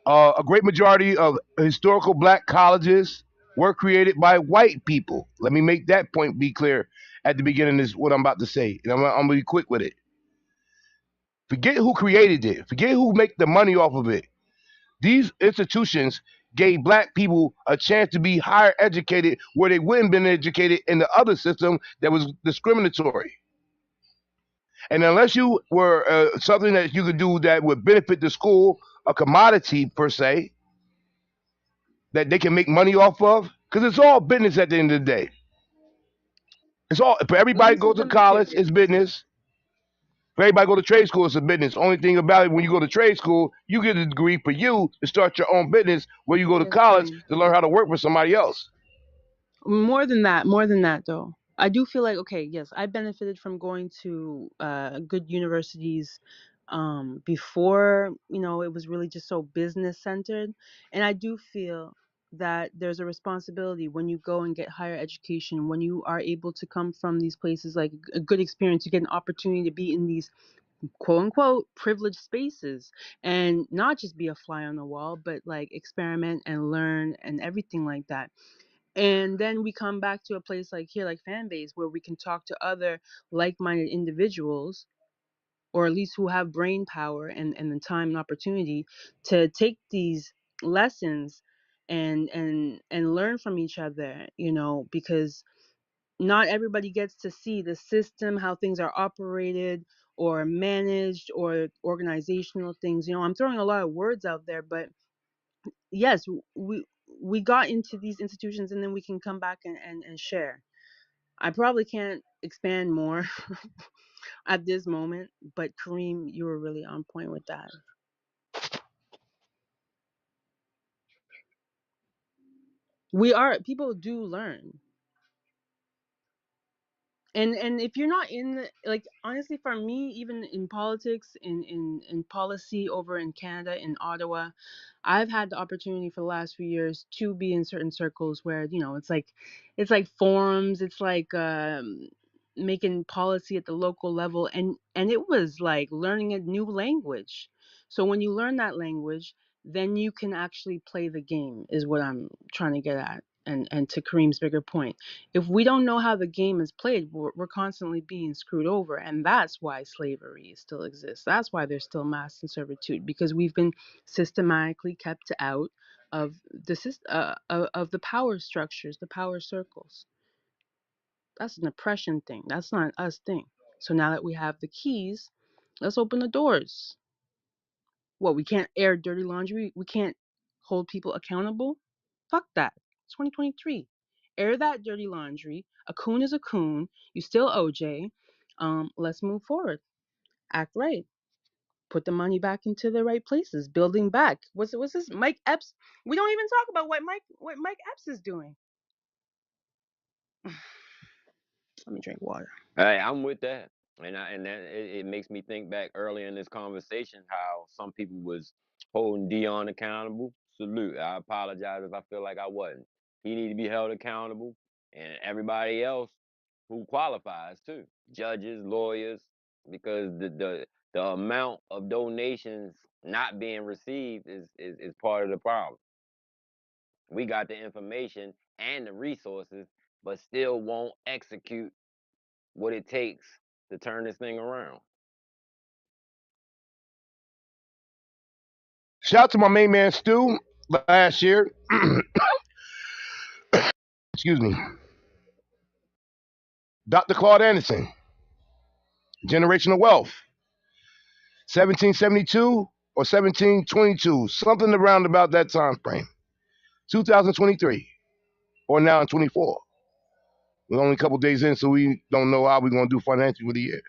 A great majority of historical black colleges were created by white people. Let me make that point be clear at the beginning of this, what I'm about to say. And I'm going to be quick with it. Forget who created it. Forget who make the money off of it. These institutions gave black people a chance to be higher educated where they wouldn't have been educated in the other system that was discriminatory. And unless you were something that you could do that would benefit the school, a commodity per se, that they can make money off of, because it's all business at the end of the day. It's all for Let everybody me goes put to them. college. It's business. everybody go to trade school, it's a business. Only thing about it, when you go to trade school, you get a degree for you to start your own business. Where you go to Yes, college Kareem. to learn how to work for somebody else. More than that, though. I do feel like, okay, yes, I benefited from going to good universities before, it was really just so business centered. And I do feel that there's a responsibility when you go and get higher education, when you are able to come from these places, like a good experience, you get an opportunity to be in these quote unquote privileged spaces and not just be a fly on the wall, but like experiment and learn and everything like that. And then we come back to a place like here, like Fanbase, where we can talk to other like-minded individuals, or at least who have brain power and the time and opportunity to take these lessons and learn from each other, because not everybody gets to see the system, how things are operated or managed, or organizational things. I'm throwing a lot of words out there, but yes, we got into these institutions, and then we can come back and share. I probably can't expand more at this moment, but Kareem, you were really on point with that. People do learn. And if you're not in like, honestly, for me, even in politics, in policy over in Canada, in Ottawa, I've had the opportunity for the last few years to be in certain circles where, it's like forums, it's like making policy at the local level, and it was like learning a new language. So when you learn that language, then you can actually play the game, is what I'm trying to get at. And to Kareem's bigger point, if we don't know how the game is played, we're constantly being screwed over. And that's why slavery still exists. That's why there's still mass servitude, because we've been systematically kept out of of the power structures, the power circles. That's an oppression thing. That's not an us thing. So now that we have the keys, let's open the doors. What, we can't air dirty laundry? We can't hold people accountable? Fuck that. It's 2023. Air that dirty laundry. A coon is a coon. You still OJ. Let's move forward. Act right. Put the money back into the right places. Building back. What's this? Mike Epps. We don't even talk about what Mike Epps is doing. Let me drink water. Hey, I'm with that, and that it makes me think back earlier in this conversation how some people was holding Dion accountable. Salute. I apologize if I feel like I wasn't. He need to be held accountable, and everybody else who qualifies too, judges, lawyers, because the amount of donations not being received is part of the problem. We got the information and the resources, but still won't execute what it takes to turn this thing around. Shout out to my main man Stu last year. Excuse me. Dr. Claude Anderson, Generational Wealth, 1772 or 1722, something around about that time frame. 2023 or now in 24. We're only a couple days in, so we don't know how we're going to do financially with the year.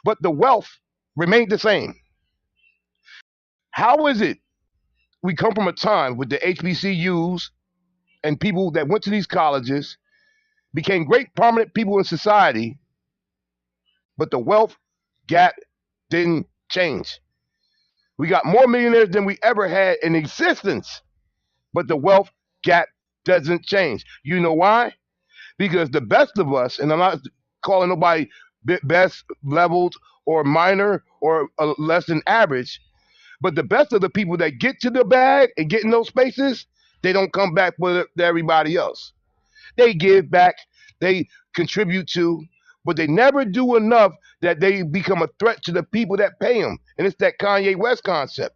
But the wealth remained the same. How is it we come from a time with the HBCUs and people that went to these colleges became great prominent people in society, but the wealth gap didn't change? We got more millionaires than we ever had in existence, but the wealth gap doesn't change. You know why? Because the best of us, and I'm not calling nobody best leveled or minor or less than average, but the best of the people that get to the bag and get in those spaces, they don't come back with everybody else. They give back, they contribute to, but they never do enough that they become a threat to the people that pay them. And it's that Kanye West concept.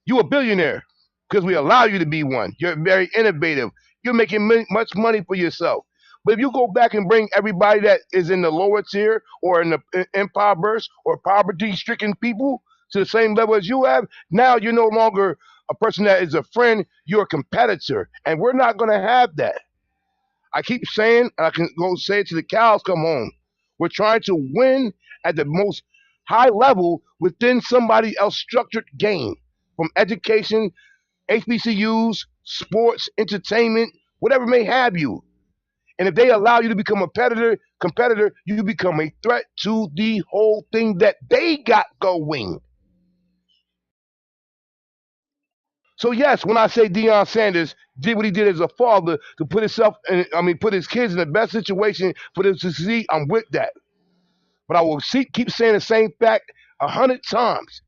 You a billionaire because we allow you to be one. You're very innovative. You're making much money for yourself. But if you go back and bring everybody that is in the lower tier or in the impoverished or poverty-stricken people to the same level as you have, now you're no longer a person that is a friend. You're a competitor, and we're not going to have that. I keep saying, and I can go say it till the cows come home. We're trying to win at the most high level within somebody else structured game, from education, HBCUs, sports, entertainment, whatever may have you. And if they allow you to become a competitor, you become a threat to the whole thing that they got going. So yes, when I say Deion Sanders did what he did as a father to put himself, put his kids in the best situation for them to succeed, I'm with that. But I will keep saying the same fact 100 times.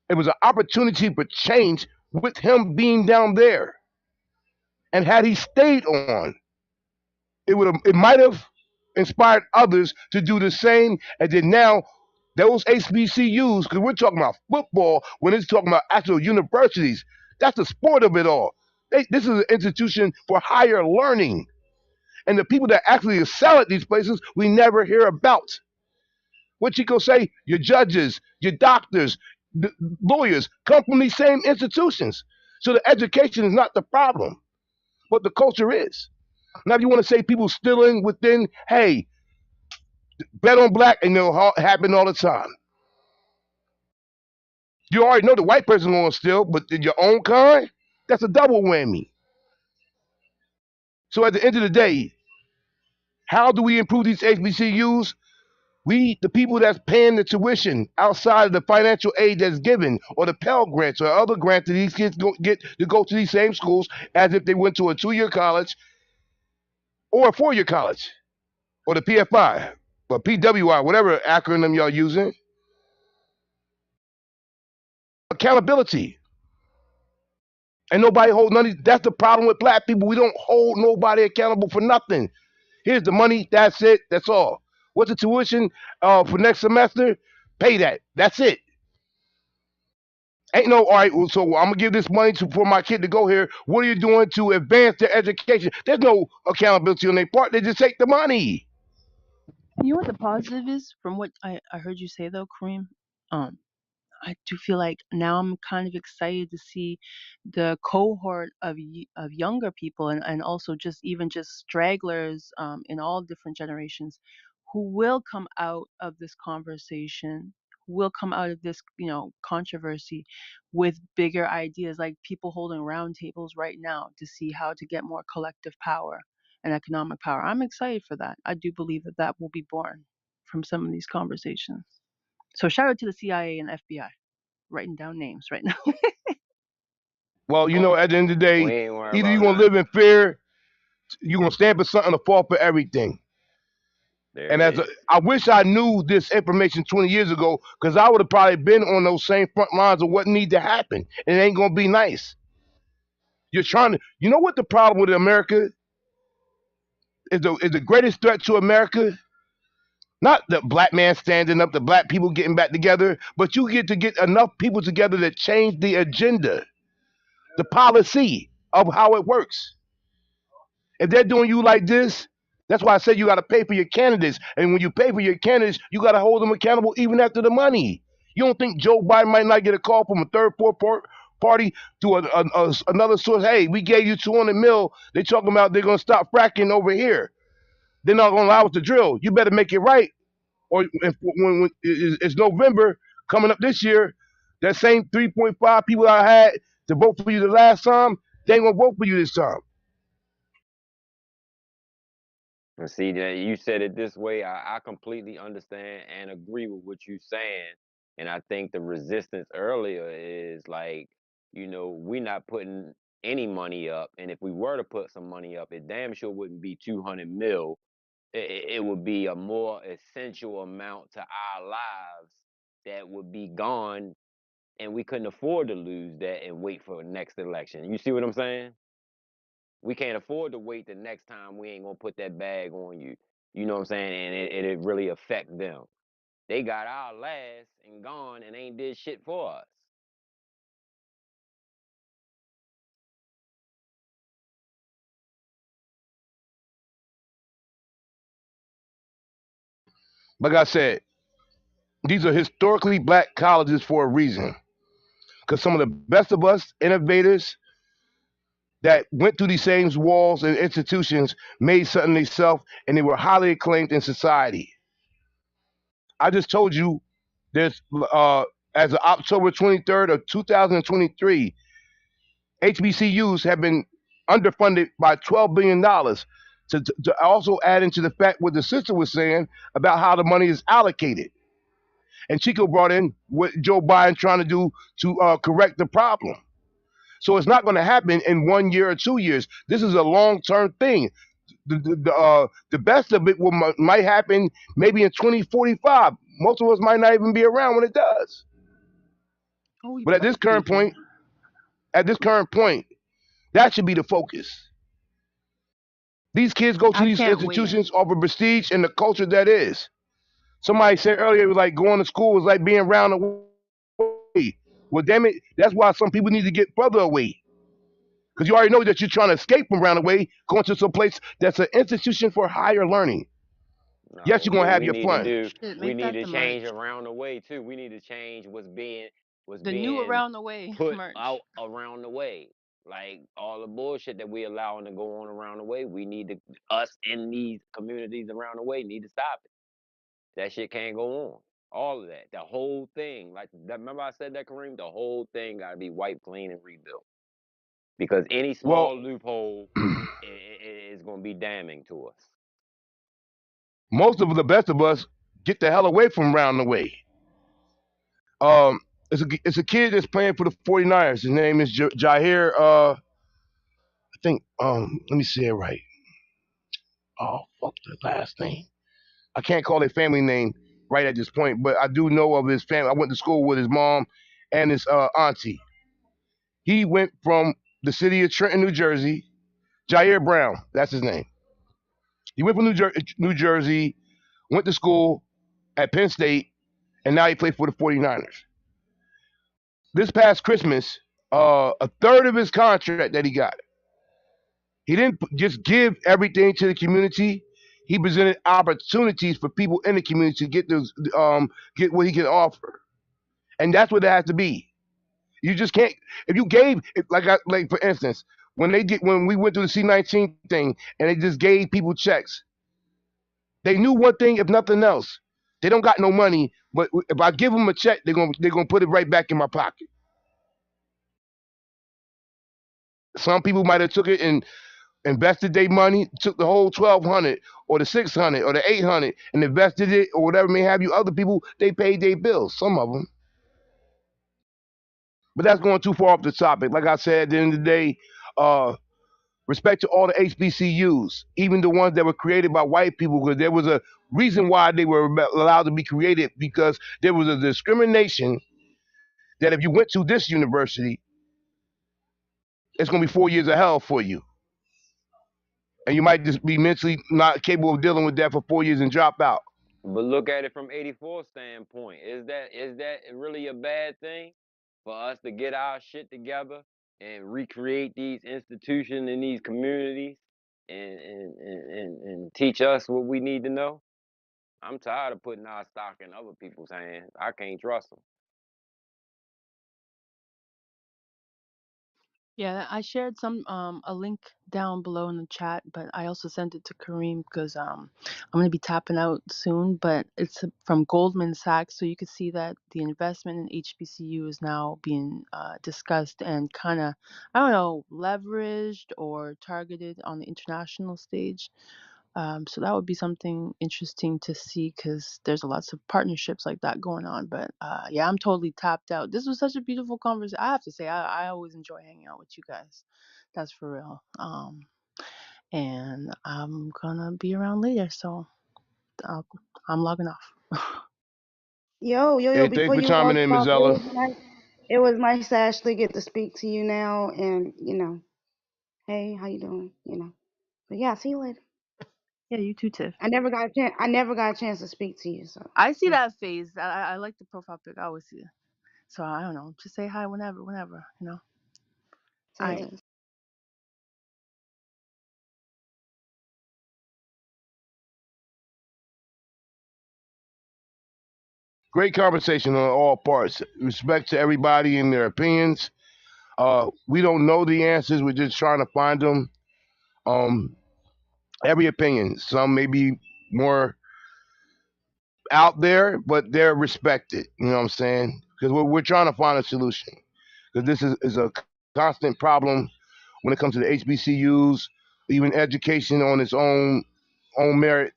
It was an opportunity for change with him being down there, and had he stayed on, it might have inspired others to do the same. And then now those HBCUs, because we're talking about football when it's talking about actual universities, that's the sport of it all. This is an institution for higher learning. And the people that actually excel at these places, we never hear about. What you gonna say? Your judges, your doctors, the lawyers come from these same institutions. So the education is not the problem, but the culture is. Now, if you want to say people stealing within, hey, bet on black, and it'll happen all the time. You already know the white person going to steal, but your own kind, that's a double whammy. So at the end of the day, how do we improve these HBCUs? We, the people that's paying the tuition outside of the financial aid that's given, or the Pell Grants or other grants that these kids get to go to these same schools as if they went to a 2-year college or a 4-year college, or the PFI or PWI, whatever acronym y'all using. Accountability. And nobody hold none of these. That's the problem with black people. We don't hold nobody accountable for nothing. Here's the money. That's it. That's all. What's the tuition for next semester? Pay that. That's it. Ain't no, all right, well, so I'm going to give this money for my kid to go here. What are you doing to advance their education? There's no accountability on their part. They just take the money. You know what the positive is from what I heard you say though, Kareem? Um, I do feel like now I'm kind of excited to see the cohort of of younger people, and also just even just stragglers in all different generations who will come out of this conversation, who will come out of this, controversy with bigger ideas, like people holding round tables right now to see how to get more collective power and economic power. I'm excited for that. I do believe that that will be born from some of these conversations. So shout out to the CIA and FBI writing down names right now. Well, Well, at the end of the we day, ain't worried either you're about going to nothing. live in fear, you're going to stand for something, or fall for everything. There And it is. I wish I knew this information 20 years ago, because I would have probably been on those same front lines of what need to happen. And it ain't going to be nice. You're trying to, you know what the problem with America is the greatest threat to America? Not the black man standing up, the black people getting back together, but you get to get enough people together to change the agenda, the policy of how it works. If they're doing you like this, that's why I said you got to pay for your candidates. And when you pay for your candidates, you got to hold them accountable even after the money. You don't think Joe Biden might not get a call from a third, fourth party to another source? Hey, we gave you 200 mil. They talking about they're going to stop fracking over here. They're not going to allow us to drill. You better make it right. Or when it's November coming up this year, that same 3.5 people I had to vote for you the last time, they ain't going to vote for you this time. And see that you said it this way, I completely understand and agree with what you're saying. And I think the resistance earlier is like, we're not putting any money up. And if we were to put some money up, it damn sure wouldn't be 200 mil. It would be a more essential amount to our lives that would be gone, and we couldn't afford to lose that and wait for the next election. You see what I'm saying? We can't afford to wait the next time. We ain't gonna put that bag on you. You know what I'm saying? And it really affect them. They got our last and gone and ain't did shit for us. Like I said, these are historically black colleges for a reason. Because some of the best of us innovators that went through these same walls and institutions made something themselves, and they were highly acclaimed in society. I just told you there's as of October 23rd of 2023, HBCUs have been underfunded by $12 billion dollars. To also add into the fact what the sister was saying about how the money is allocated. And Chico brought in what Joe Biden trying to do to correct the problem. So it's not going to happen in 1 year or 2 years. This is a long-term thing. The best of it might happen maybe in 2045. Most of us might not even be around when it does. Oh, we But at this current breathtaking. point, that should be the focus. These kids go to I these can't wait. institutions over prestige and the culture that is. Somebody said earlier, it was like going to school was like being around the way. Well, damn it, that's why some people need to get further away. Because you already know that you're trying to escape from around the way, going to some place that's an institution for higher learning. Yes, No, you're gonna what have we your need to fun. do, Shit, we make need that to the change merch. around the way too. We need to change what's The new being around the way put merch. out around the way. Like all the bullshit that we allowing to go on around the way, we need to us in these communities around the way need to stop it. That shit can't go on. All of that, the whole thing. Like that, remember I said that, Kareem? The whole thing got to be wiped clean and rebuilt because any Well, small loophole is going to be damning to us. most of the best of us get the hell away from around the way. It's a kid that's playing for the 49ers. His name is Jair. I think. Let me say it right. Oh, fuck the last name. I can't call his family name right at this point, but I do know of his family. I went to school with his mom and his auntie. He went from the city of Trenton, New Jersey. Jair Brown, that's his name. He went from New Jersey, went to school at Penn State, and now he plays for the 49ers. This past Christmas, a third of his contract that he got, he didn't just give everything to the community. He presented opportunities for people in the community to get what he can offer, and that's what it has to be. You just can't if you gave like for instance when we went through the C-19 thing and they just gave people checks. They knew one thing, if nothing else, they don't got no money, but if I give them a check, they're gonna put it right back in my pocket. Some people might have took it and invested their money, took the whole 1,200 or the 600 or the 800 and invested it or whatever may have you. Other people they paid their bills, some of them. But that's going too far off the topic. Like I said, at the end of the day, uh, respect to all the HBCUs, even the ones that were created by white people, because there was a reason why they were allowed to be created, because there was a discrimination that if you went to this university, it's going to be 4 years of hell for you. And you might just be mentally not capable of dealing with that for 4 years and drop out. But look at it from 84 standpoint. Is that really a bad thing for us to get our shit together and recreate these institutions in these communities and teach us what we need to know? I'm tired of putting our stock in other people's hands. I can't trust them. Yeah, I shared a link down below in the chat, but I also sent it to Kareem because I'm gonna be tapping out soon. But it's from Goldman Sachs, so you can see that the investment in HBCU is now being discussed and kind of, I don't know, leveraged or targeted on the international stage. So that would be something interesting to see because there's lots of partnerships like that going on. But yeah, I'm totally tapped out. This was such a beautiful conversation. I have to say, I always enjoy hanging out with you guys. That's for real. And I'm gonna be around later, so I'll, I'm logging off. Yo, Hey, thanks before for you chiming log in, Ms. off, Ella. it was nice to actually get to speak to you now, and hey, how you doing? But yeah, see you later. Yeah, you too, Tiff. I never got a chance to speak to you, so I see yeah, that phase. I like the profile pic. I always see it. So I don't know. Just say hi whenever. say I less. Great conversation on all parts. Respect to everybody and their opinions. We don't know the answers. We're just trying to find them. Um, every opinion. Some may be more out there, but they're respected. You know what I'm saying? Because we're trying to find a solution. Because this is a constant problem when it comes to the HBCUs, even education on its own merit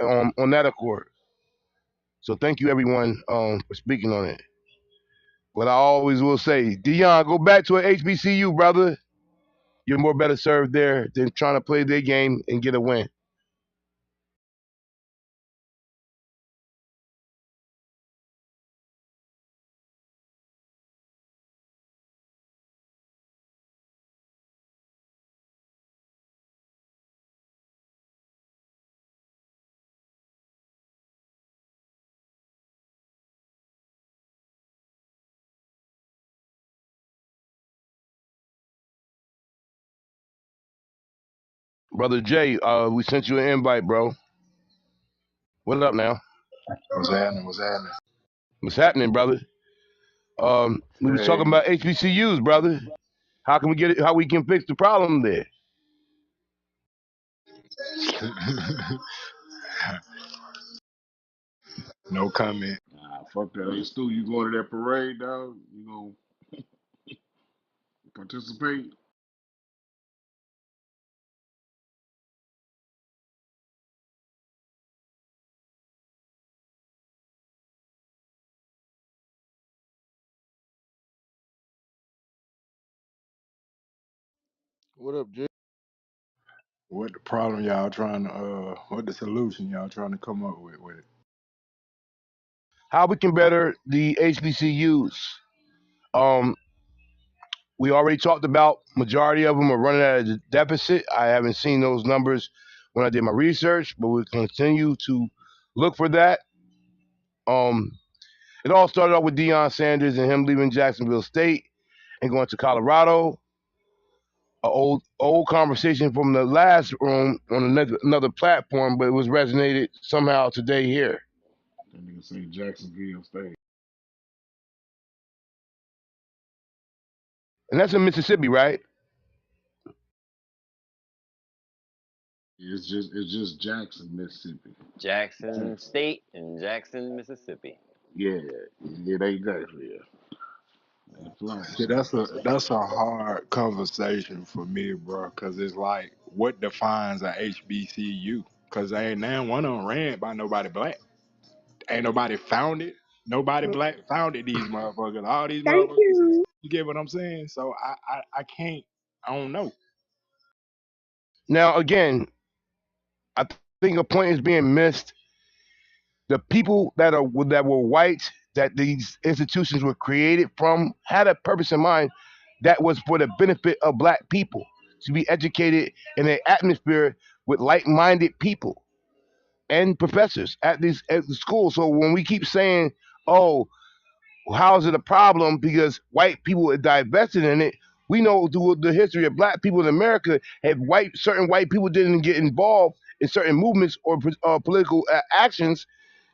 on that accord. So thank you everyone for speaking on it. But I always will say, Dion, go back to an HBCU, brother. You're more better served there than trying to play their game and get a win. Brother Jay, we sent you an invite, bro. What up now? What's happening? What's happening? What's happening, brother? We was talking Hey, about HBCUs, brother. How can we get it? How we can fix the problem there? no comment. Nah, fuck that. Hey, Stu, you going to that parade, dog? You gonna participate? What up, Jay? What the problem y'all trying to what the solution y'all trying to come up with it? How we can better the HBCUs? Um, we already talked about majority of them are running at a deficit. I haven't seen those numbers when I did my research, but we'll continue to look for that. Um, it all started off with Deion Sanders and him leaving Jacksonville State and going to Colorado. An old conversation from the last room on another platform, but it was resonated somehow today here. That nigga say Jacksonville State. And that's in Mississippi, right? It's just Jackson, Mississippi. Jackson State and Jackson, Mississippi. Yeah, it ain't Jacksonville. It's See, Florence. that's a hard conversation for me, bro, because it's like, what defines a HBCU? Because ain't now one of them ran by nobody black. Ain't nobody founded. Nobody black founded these motherfuckers. All these Thank motherfuckers. you. You get what I'm saying? So I can't. I don't know. Now, again, I think a point is being missed. The people that were white that these institutions were created from had a purpose in mind that was for the benefit of black people to be educated in an atmosphere with like-minded people and professors at the school. So when we keep saying, "Oh, how is it a problem because white people are divested in it?" We know through the history of black people in America, if certain white people didn't get involved in certain movements or political actions,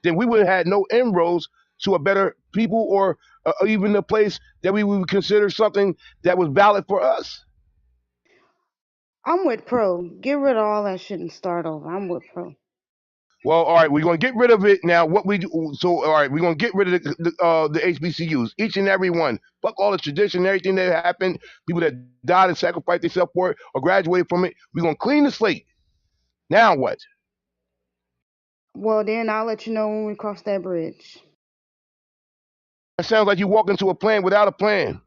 then we would have had no inroads to a better people or even a place that we would consider something that was valid for us. I'm with Pro. Get rid of all that shit and start over. I'm with Pro. Well, all right, we're gonna get rid of it now. What we do? So, all right, we're gonna get rid of the HBCUs, each and every one. Fuck all the tradition, everything that happened, people that died and sacrificed themselves for it or graduated from it. We're gonna clean the slate. Now what? Well, then I'll let you know when we cross that bridge. That sounds like you walk into a plan without a plan.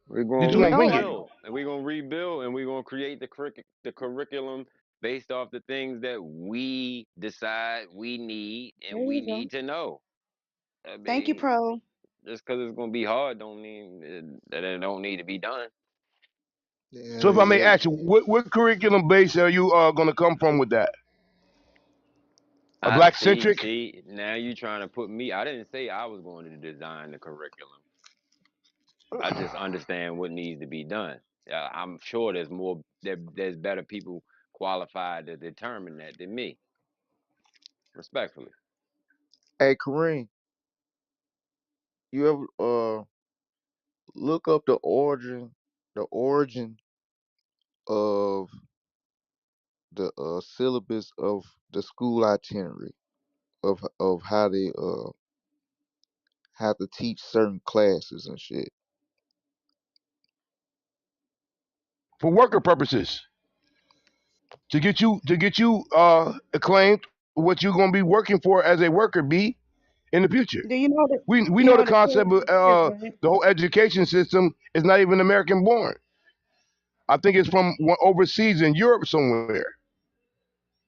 We're Did gonna you wing No, it? rebuild, and we're gonna rebuild, and we're gonna create the curriculum based off the things that we decide we need and there we you go. need to know. I Thank you, mean, Pro. just because it's gonna be hard, don't mean that it don't need to be done. So, Yeah, if I may yeah. ask you, what curriculum base are you gonna come from with that? A I black see. centric? See, now you trying to put me. I didn't say I was going to design the curriculum. I just understand what needs to be done. I'm sure there's more. There's better people qualified to determine that than me. Respectfully. Hey, Kareem, you ever look up the origin of the syllabus of the school itinerary? of how they have to teach certain classes and shit. for worker purposes to get you acclaimed what you're gonna be working for as a worker be in the future. Do you know that? We You know know the the concept of kids, right? the whole education system is not even American born. I think it's from overseas in Europe somewhere.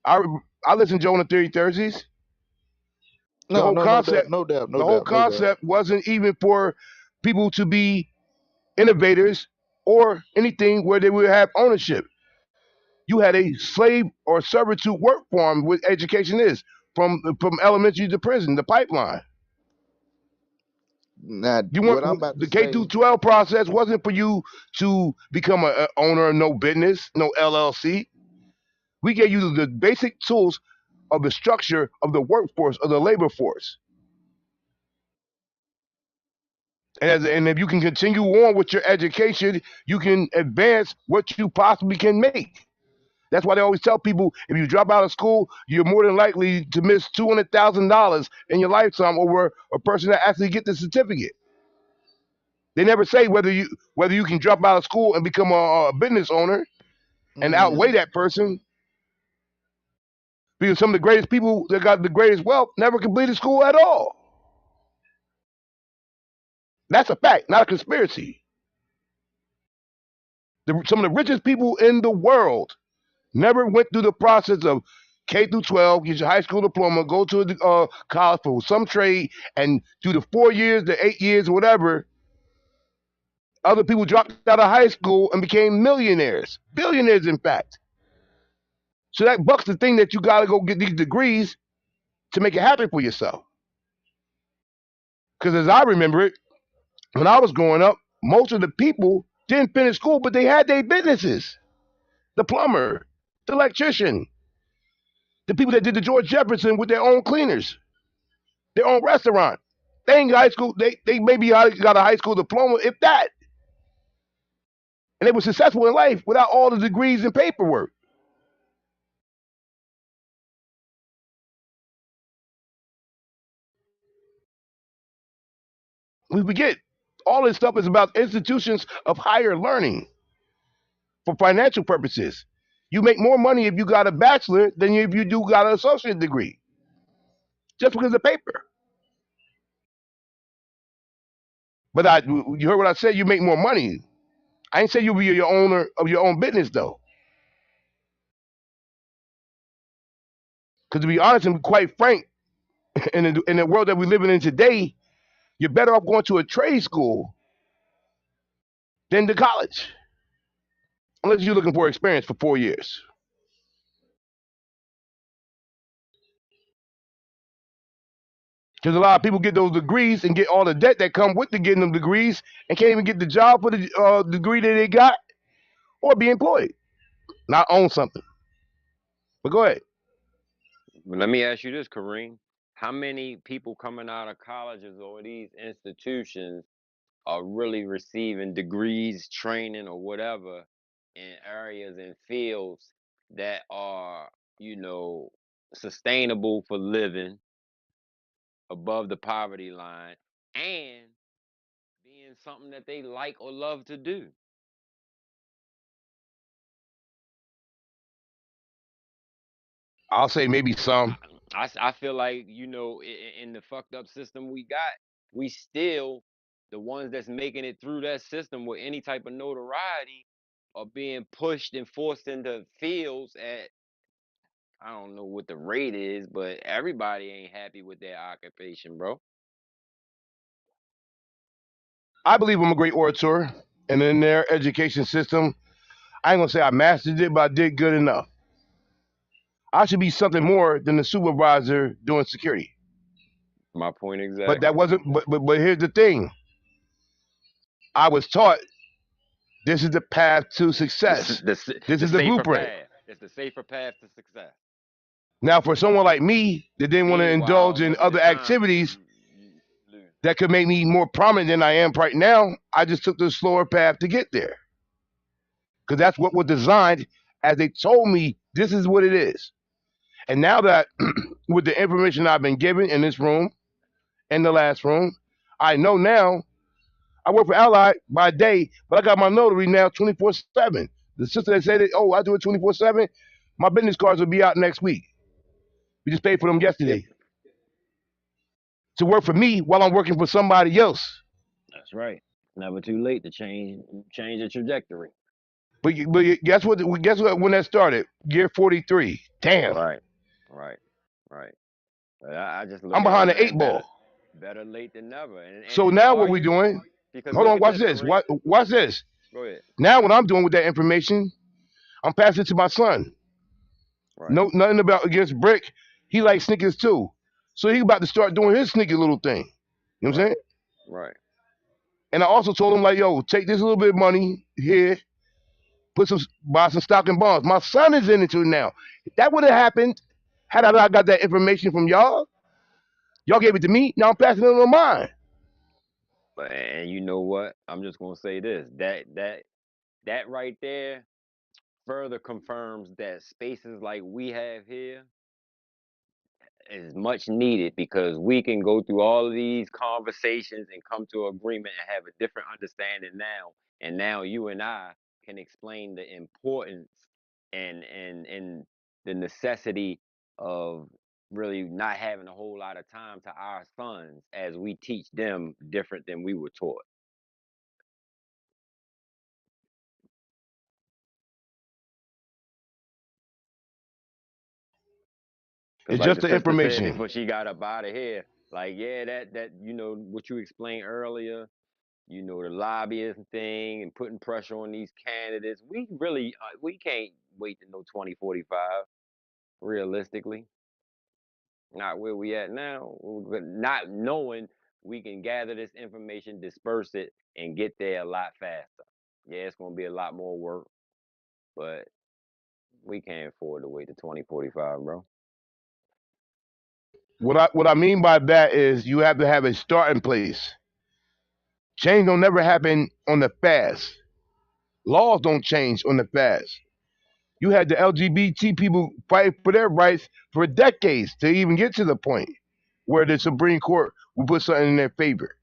I I listen to Joe on the Theory Thursdays. The No, whole no, no doubt, concept no doubt, no the whole doubt, no doubt. concept wasn't even for people to be innovators or anything where they would have ownership. You had a slave or servitude work form, what education is, from elementary to prison, the pipeline. Now, You what want I'm about to the K say, through 12 process wasn't for you to become a owner of no business, no LLC. We gave you the basic tools of the structure of the workforce, of the labor force. And if you can continue on with your education, you can advance what you possibly can make. That's why they always tell people if you drop out of school, you're more than likely to miss $200,000 in your lifetime over a person that actually get the certificate. They never say whether you can drop out of school and become a business owner and outweigh mm, that person, because some of the greatest people that got the greatest wealth never completed school at all. That's a fact, not a conspiracy. Some of the richest people in the world never went through the process of K through 12, get your high school diploma, go to a college for some trade, and do the 4 years, the 8 years, or whatever. Other people dropped out of high school and became millionaires, billionaires, in fact. So that bucks the thing that you got to go get these degrees to make it happen for yourself. Because as I remember it, when I was growing up, most of the people didn't finish school, but they had their businesses. The plumber, the electrician, the people that did the George Jefferson with their own cleaners, their own restaurant. They ain't got high school. They maybe got a high school diploma, if that. And they were successful in life without all the degrees and paperwork. We forget all this stuff is about institutions of higher learning for financial purposes. You make more money if you got a bachelor than if you do got an associate degree, just because of paper. But you heard what I said. You make more money. I ain't say you'll be your owner of your own business though. Because to be honest and quite frank, in the world that we're living in today, you're better off going to a trade school than to college, unless you're looking for experience for 4 years. Because a lot of people get those degrees and get all the debt that come with the getting them degrees and can't even get the job for the degree that they got or be employed, not own something. But go ahead. Let me ask you this, Kareem. How many people coming out of colleges or these institutions are really receiving degrees, training, or whatever in areas and fields that are, you know, sustainable for living above the poverty line and being something that they like or love to do? I'll say maybe some. I feel like, in the fucked up system we got, we still, the ones that's making it through that system with any type of notoriety are being pushed and forced into fields at, I don't know what the rate is, but everybody ain't happy with their occupation, bro. I believe I'm a great orator, and in their education system, I ain't gonna say I mastered it, but I did good enough. I should be something more than the supervisor doing security. My point But that exactly. wasn't. But here's the thing. I was taught this is the path to success. This The is the safer blueprint. path. It's the safer path to success. Now, for someone like me that didn't want to indulge Meanwhile, in look at the other time activities you lose. that could make me more prominent than I am right now, I just took the slower path to get there. Because that's what was designed as they told me this is what it is. And now that with the information I've been given in this room, in the last room, I know now I work for Allied by day, but I got my notary now 24/7. The sister that said, "Oh, I do it 24/7." My business cards will be out next week. We just paid for them Yep, yesterday to work for me while I'm working for somebody else. that's right. Never too late to change the trajectory. Guess what? Guess what? When that started, year 43. Damn, Right, right, right. But I just look I'm at it, behind the eight man. ball. Better late than never. And So it's now what are we you? doing? Because Hold look on, at watch this, this. Kareem. Watch this. Go ahead. Now what I'm doing with that information, I'm passing it to my son. Right, No, nothing about against Brick. He likes sneakers too. So he about to start doing his sneaker little thing. You know what I'm right, saying? right. And I also told him like, yo, take this little bit of money here, buy some stock and bonds. My son is in it too now. If that would have happened had I not got that information from y'all. Y'all gave it to me. Now I'm passing it on to mine. And you know what? I'm just gonna say this. That right there further confirms that spaces like we have here is much needed because we can go through all of these conversations and come to agreement and have a different understanding now. And now you and I can explain the importance and the necessity of really not having a whole lot of time to our sons as we teach them different than we were taught. Because It's like just the the sister said information. before she got up out of here, like, yeah, that what you explained earlier, the lobbying thing and putting pressure on these candidates. We really we can't wait to know 2045 realistically. Not where we at now. Not knowing we can gather this information, disperse it, and get there a lot faster. Yeah, it's gonna be a lot more work, but we can't afford to wait to 2045, bro. What I mean by that is you have to have a starting place. Change don't never happen on the fast. Laws don't change on the fast. You had the LGBT people fight for their rights for decades to even get to the point where the Supreme Court will put something in their favor.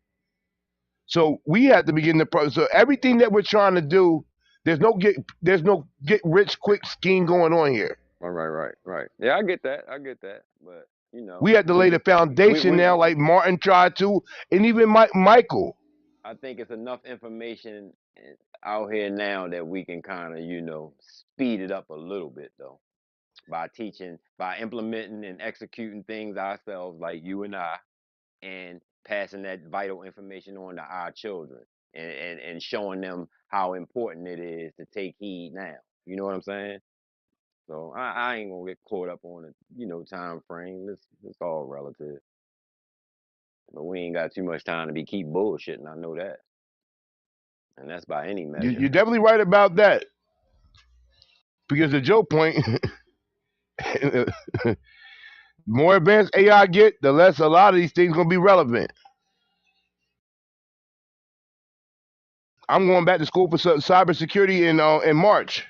So we have to begin the process. So everything that we're trying to do, there's no get rich quick scheme going on here. Right. Yeah, I get that. I get that. But We have to lay the foundation we now, like Martin tried to, and even Michael. I think it's enough information out here now that we can kind of, speed it up a little bit though by teaching, by implementing and executing things ourselves, like you and I, and passing that vital information on to our children and showing them how important it is to take heed now. You know what I'm saying? So I ain't gonna get caught up on it, time frame. It's all relative. But we ain't got too much time to be keep bullshitting. I know that. And that's by any measure. You're definitely right about that. Because to Joe point, the more advanced AI get, the less a lot of these things gonna be relevant. I'm going back to school for cybersecurity in March.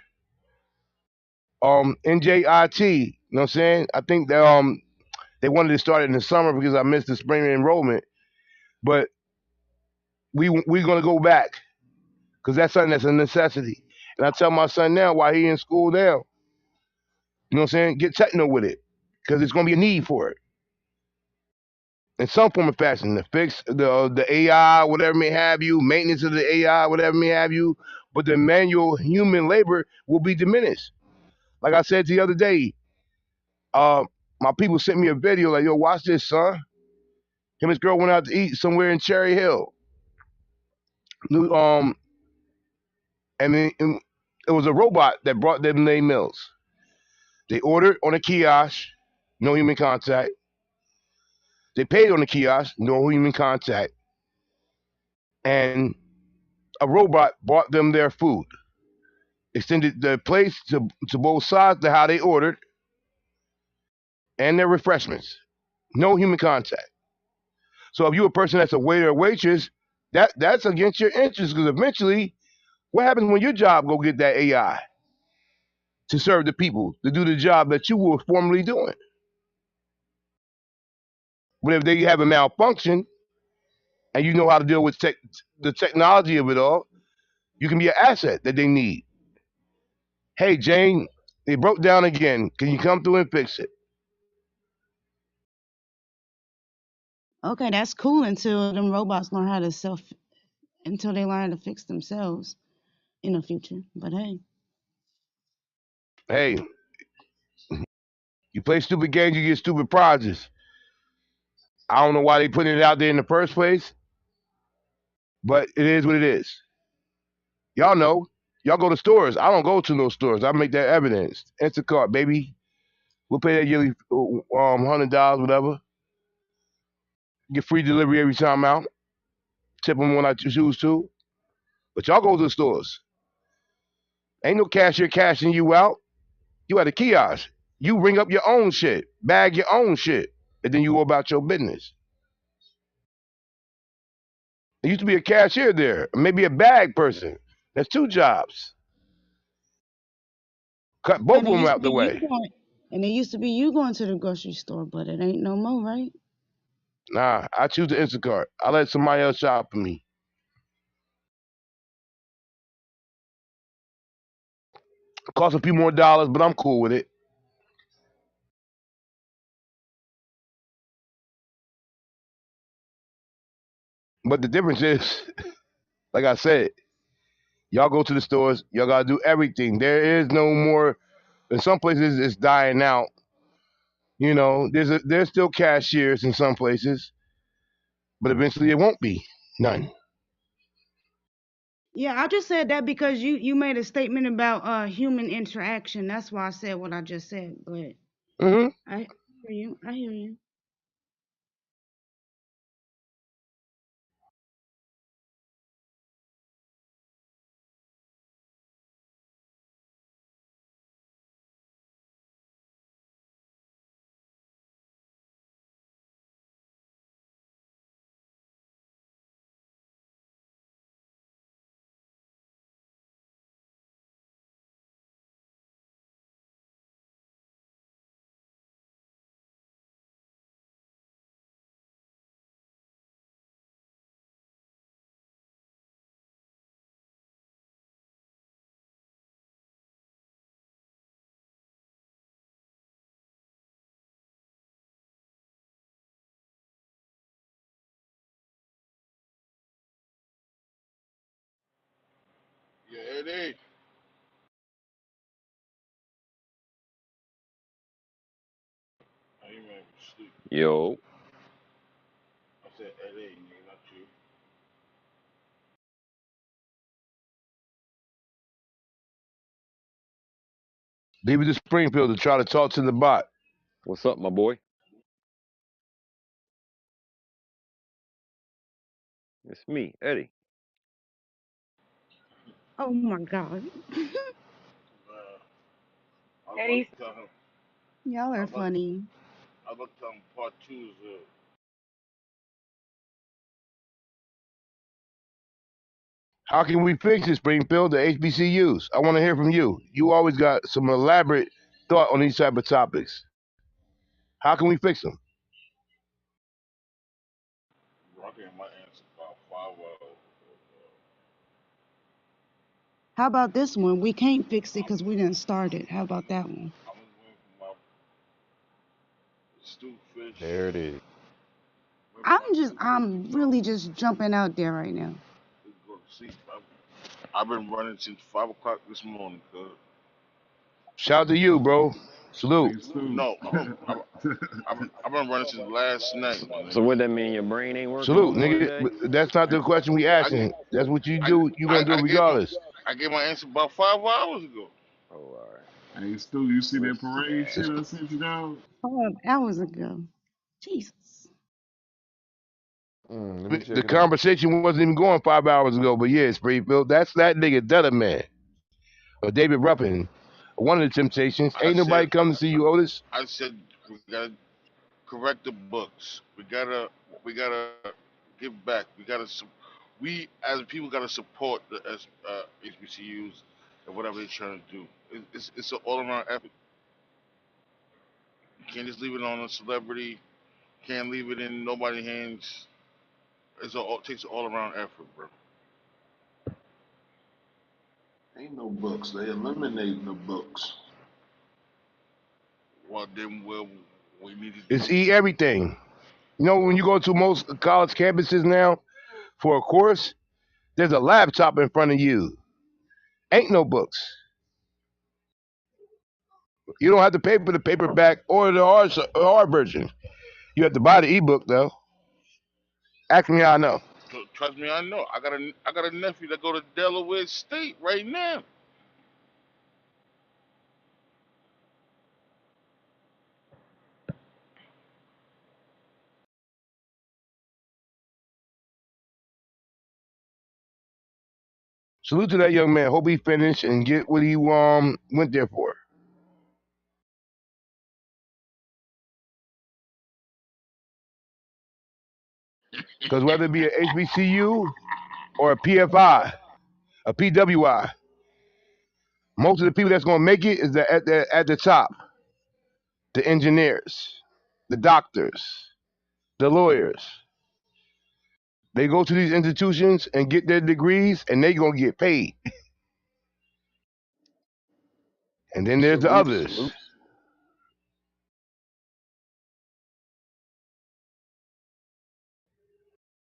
NJIT. You know what I'm saying? I think they wanted to start it in the summer because I missed the spring enrollment, but we're gonna go back because that's something that's a necessity. And I tell my son now while he in school now, you know what I'm saying? Get techno with it because it's gonna be a need for it in some form or fashion. To fix the AI, whatever may have you, maintenance of the AI, whatever may have you, but the manual human labor will be diminished. Like I said the other day, uh, my people sent me a video like, "Yo, watch this, son." Him and his girl went out to eat somewhere in Cherry Hill. And it was a robot that brought them their meals. They ordered on a kiosk, no human contact. They paid on the kiosk, no human contact. And a robot brought them their food, extended the place to both sides to how they ordered and their refreshments. No human contact. So if you're a person that's a waiter or waitress, that's against your interests because eventually, what happens when your job go get that AI? to serve the people, to do the job that you were formerly doing. But if they have a malfunction and you know how to deal with the technology of it all, you can be an asset that they need. Hey, Jane, they broke down again. Can you come through and fix it? Okay, that's cool until them robots learn how to until they learn how to fix themselves in the future. But hey, Hey, you play stupid games, you get stupid prizes. I don't know why they putting it out there in the first place, but it is what it is. Y'all know. Y'all go to stores. I don't go to no stores. I make that evidence. Instacart, baby. We'll pay that yearly $100, whatever. Get free delivery every time out. Tip them when I choose to. But y'all go to the stores. Ain't no cashier cashing you out. You at a kiosk. You ring up your own shit, bag your own shit, and then you go about your business. There used to be a cashier there, maybe a bag person. That's two jobs. Cut both and of it them used to out be the you way. going, and it used to be you going to the grocery store, but it ain't no more, right? Nah, I choose the Instacart. I let somebody else shop for me. Cost a few more dollars, but I'm cool with it. But the difference is, like I said, y'all go to the stores, y'all gotta do everything. There is no more. In some places, it's dying out. You know, there's still cashiers in some places, but eventually it won't be none. Yeah, I just said that because you made a statement about human interaction. That's why I said what I just said. But Hmm. I hear you. I hear you. Yeah, it is. Oh, you made me sleep. Yo, I said LA, nigga, not you. Leave it to Springfield to try to talk to the bot. what's up, my boy? It's me, Eddie. Oh my God, I was about Eddie, to tell him. y'all I are was about, funny. I was about to tell him part two is How can we fix it, Springfield? The HBCUs. I want to hear from you. You always got some elaborate thought on these type of topics. How can we fix them? rocking my answer about 5 hours. How about this one? We can't fix it because we didn't start it. How about that one? I'm just waiting for my stewed fish. There it is. Waiting for my stewed fish to I'm come. really just jumping out there right now. To go to sleep. I've been running since 5 o'clock this morning, cuz. Shout out to you, bro. Salute. Hey, no, I've been running since last night, man. So what that mean? Your brain ain't working no Salute, more nigga. today? But that's not I, the question we I, asking. That's what you I, do. You gonna do it regardless. I gave my answer about 5 hours ago. Oh, all right. Hey, Stu, you see that Listen, parade man. shit I sent you down? 5 hours ago. Jesus. Let me The check it out. conversation wasn't even going 5 hours ago, but yeah, Springfield. That's that nigga Dutta Man or David Ruffin. One of the Temptations. I Ain't said, nobody come to see you, Otis. I said we gotta correct the books. We gotta give back. We as people gotta support the HBCUs, of whatever they're trying to do. It's an all around effort. You can't just leave it on a celebrity. Can't leave it in nobody's hands. It takes an all around effort, bro. Ain't no books. They eliminating the books. Well, then we need to It's do. everything. You know, when you go to most college campuses now for a course, there's a laptop in front of you. Ain't no books. You don't have to pay for the paperback or the hard version. You have to buy the ebook though. Ask me how I know. Trust me, I know. I got a nephew that go to Delaware State right now. Salute to that young man. Hope he finished and get what he went there for. Because whether it be a HBCU or a PFI, a PWI, most of the people that's gonna make it is at the top. The engineers, the doctors, the lawyers. They go to these institutions and get their degrees, and they gonna get paid. And then there's the Salute, others, salute.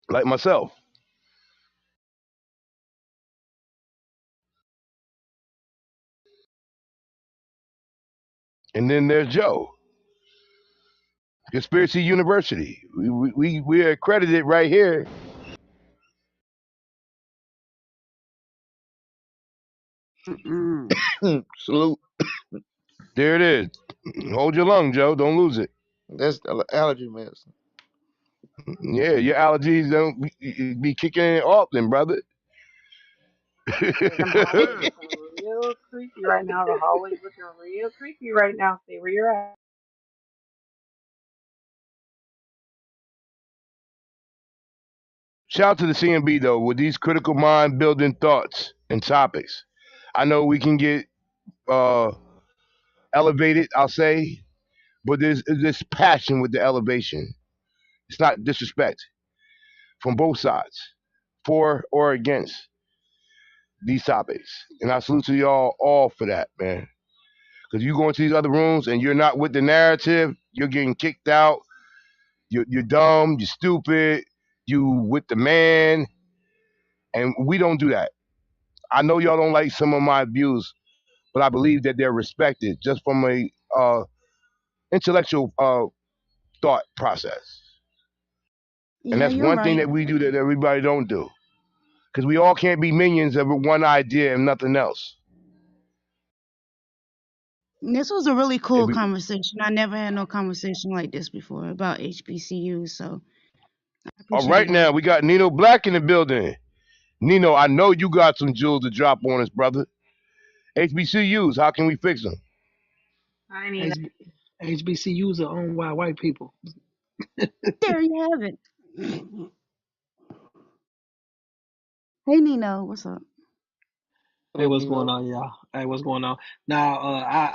like myself. And then there's Joe, Conspiracy University. We're accredited right here. Salute. There it is. Hold your lung, Joe. Don't lose it. That's the allergy medicine. Yeah, your allergies don't be kicking it off, then, brother. Hey, them hallways looking real creepy right now. The hallways looking real creepy right now. Stay where you're at. Shout out to the CMB though with these critical mind building thoughts and topics. I know we can get uh, elevated, I'll say, but there's this passion with the elevation. It's not disrespect from both sides, for or against these topics. And I salute to y'all all for that, man. Because you go into these other rooms and you're not with the narrative, you're getting kicked out. You're dumb, you're stupid, you with the man, and we don't do that. I know y'all don't like some of my views, but I believe that they're respected just from a intellectual thought process. And Yeah, that's you're one thing right. that we do that everybody don't do. Because we all can't be minions of one idea and nothing else. This was a really If cool we, conversation. I never had no conversation like this before about HBCU, so I all appreciate right, y'all. now we got Nino Black in the building. Nino, I know you got some jewels to drop on us, brother. HBCUs, how can we fix them? I ain't even. HB, HBCUs are owned by white people. There you have it. Hey Nino, what's up? What Hey, up, what's going Nino? on, y'all? Hey, what's going on? Now,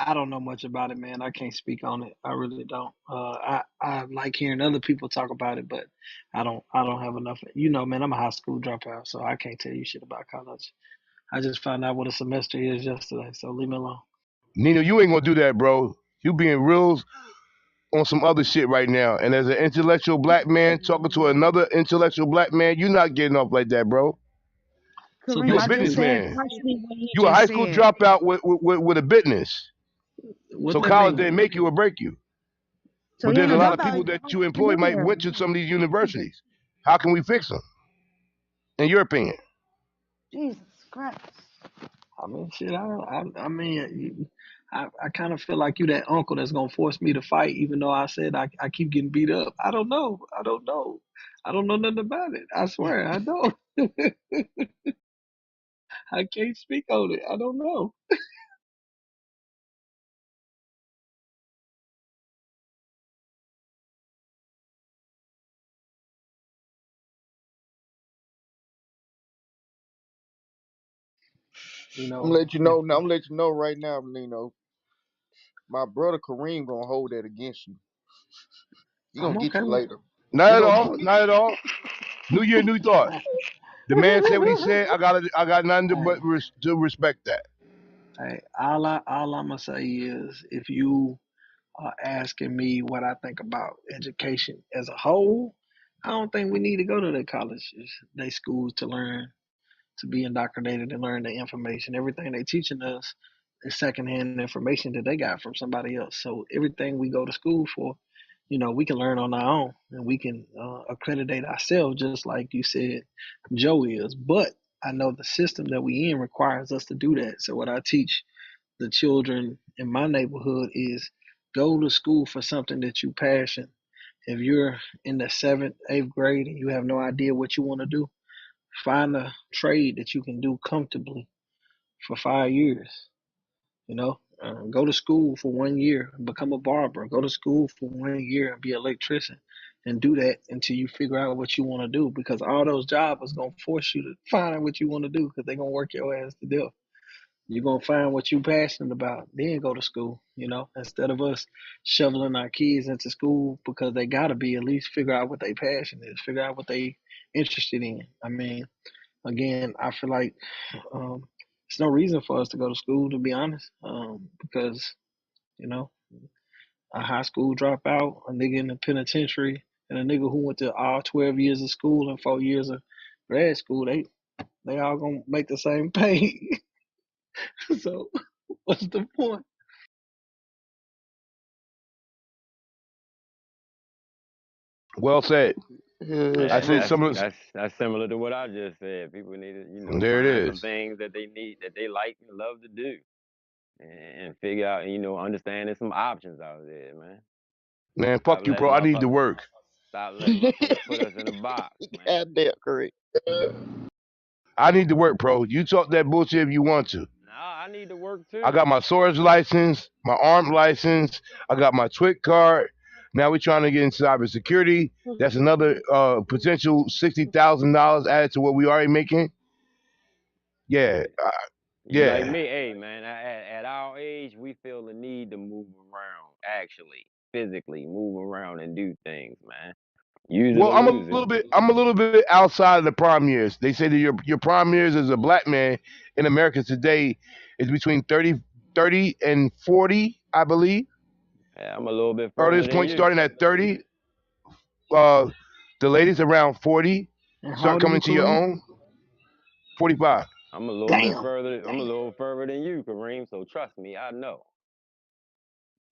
I don't know much about it, man. I can't speak on it. I really don't. I like hearing other people talk about it, but I don't have enough. You know, man, I'm a high school dropout, so I can't tell you shit about college. I just found out what a semester is yesterday, so leave me alone. Nino, you ain't gonna do that, bro. You being real on some other shit right now. And as an intellectual black man talking to another intellectual black man, you're not getting off like that, bro. So You Kareem, a I just basically, said businessman. partially what he You a just high school said. dropout with a business. what So that college mean? didn't make you or break you. So But you there's ain't a a lot of dropout, people you're that you employ might entrepreneur. went to some of these universities. How can we fix them, in your opinion? Jesus Christ. I mean, shit. I mean, I kind of feel like you that uncle that's gonna force me to fight, even though I said I keep getting beat up. I don't know. I don't know. I don't know nothing about it. I swear, I don't. I can't speak on it. I don't know. You I'm gonna know, let you know. I'm gonna let you know right now. My brother Kareem gonna hold that against you. He gonna I'm get okay you with later. Not He at gonna. all. Not at all. New year, new thoughts. The man said what he said. I got nothing to hey, but to respect that. hey, all I'm gonna say is if you are asking me what I think about education as a whole, I don't think we need to go to the colleges, they schools to learn to be indoctrinated and learn the information. Everything they teaching us is secondhand information that they got from somebody else. So everything we go to school for, we can learn on our own and we can accreditate ourselves, just like you said, Joe is. But I know the system that we in requires us to do that. So what I teach the children in my neighborhood is go to school for something that you passion. If you're in the seventh, eighth grade and you have no idea what you want to do, find a trade that you can do comfortably for 5 years. Go to school for 1 year and become a barber. Go to school for 1 year and be an electrician, and do that until you figure out what you want to do. Because all those jobs is gonna force you to find what you want to do. Because they're gonna work your ass to death. You're gonna find what you're passionate about, then go to school. Instead of us shoveling our kids into school because they gotta be, at least figure out what they passion is, figure out what they interested in. I mean, again, I feel like there's no reason for us to go to school, to be honest, because you know a high school dropout, a nigga in the penitentiary, and a nigga who went to all 12 years of school and 4 years of grad school, they all gonna make the same pay. So what's the point? Well said. I Yeah, said that's some of that's that's similar to what I just said. People need to, there it find some is. things that they need, that they like and love to do, and figure out, understanding some options out there, man. Man, Stop fuck you, letting bro. I need to motherfuckers, work. stop letting motherfuckers put us in a box, man. Goddamn correct. I need to work, bro. You talk that bullshit if you want to. Nah, I need to work I too. got my swords license, my armed license. I got my TWIC card. Now we're trying to get in cybersecurity. That's another potential $60,000 added to what we already making. Yeah, You like yeah. me, hey man. At our age, we feel the need to move around, actually, physically move around and do things, man. Use it Well, or lose it. I'm a little bit outside of the prime years. They say that your prime years as a black man in America today is between 30 and 40, I believe. Yeah, I'm a little bit further Earliest than point you. starting at 30. Uh, the ladies around 40 And how start old are you, coming to your Kareem? own. 45. I'm a little bit Damn, further. I'm a damn. little further than you, Kareem. So trust me, I know.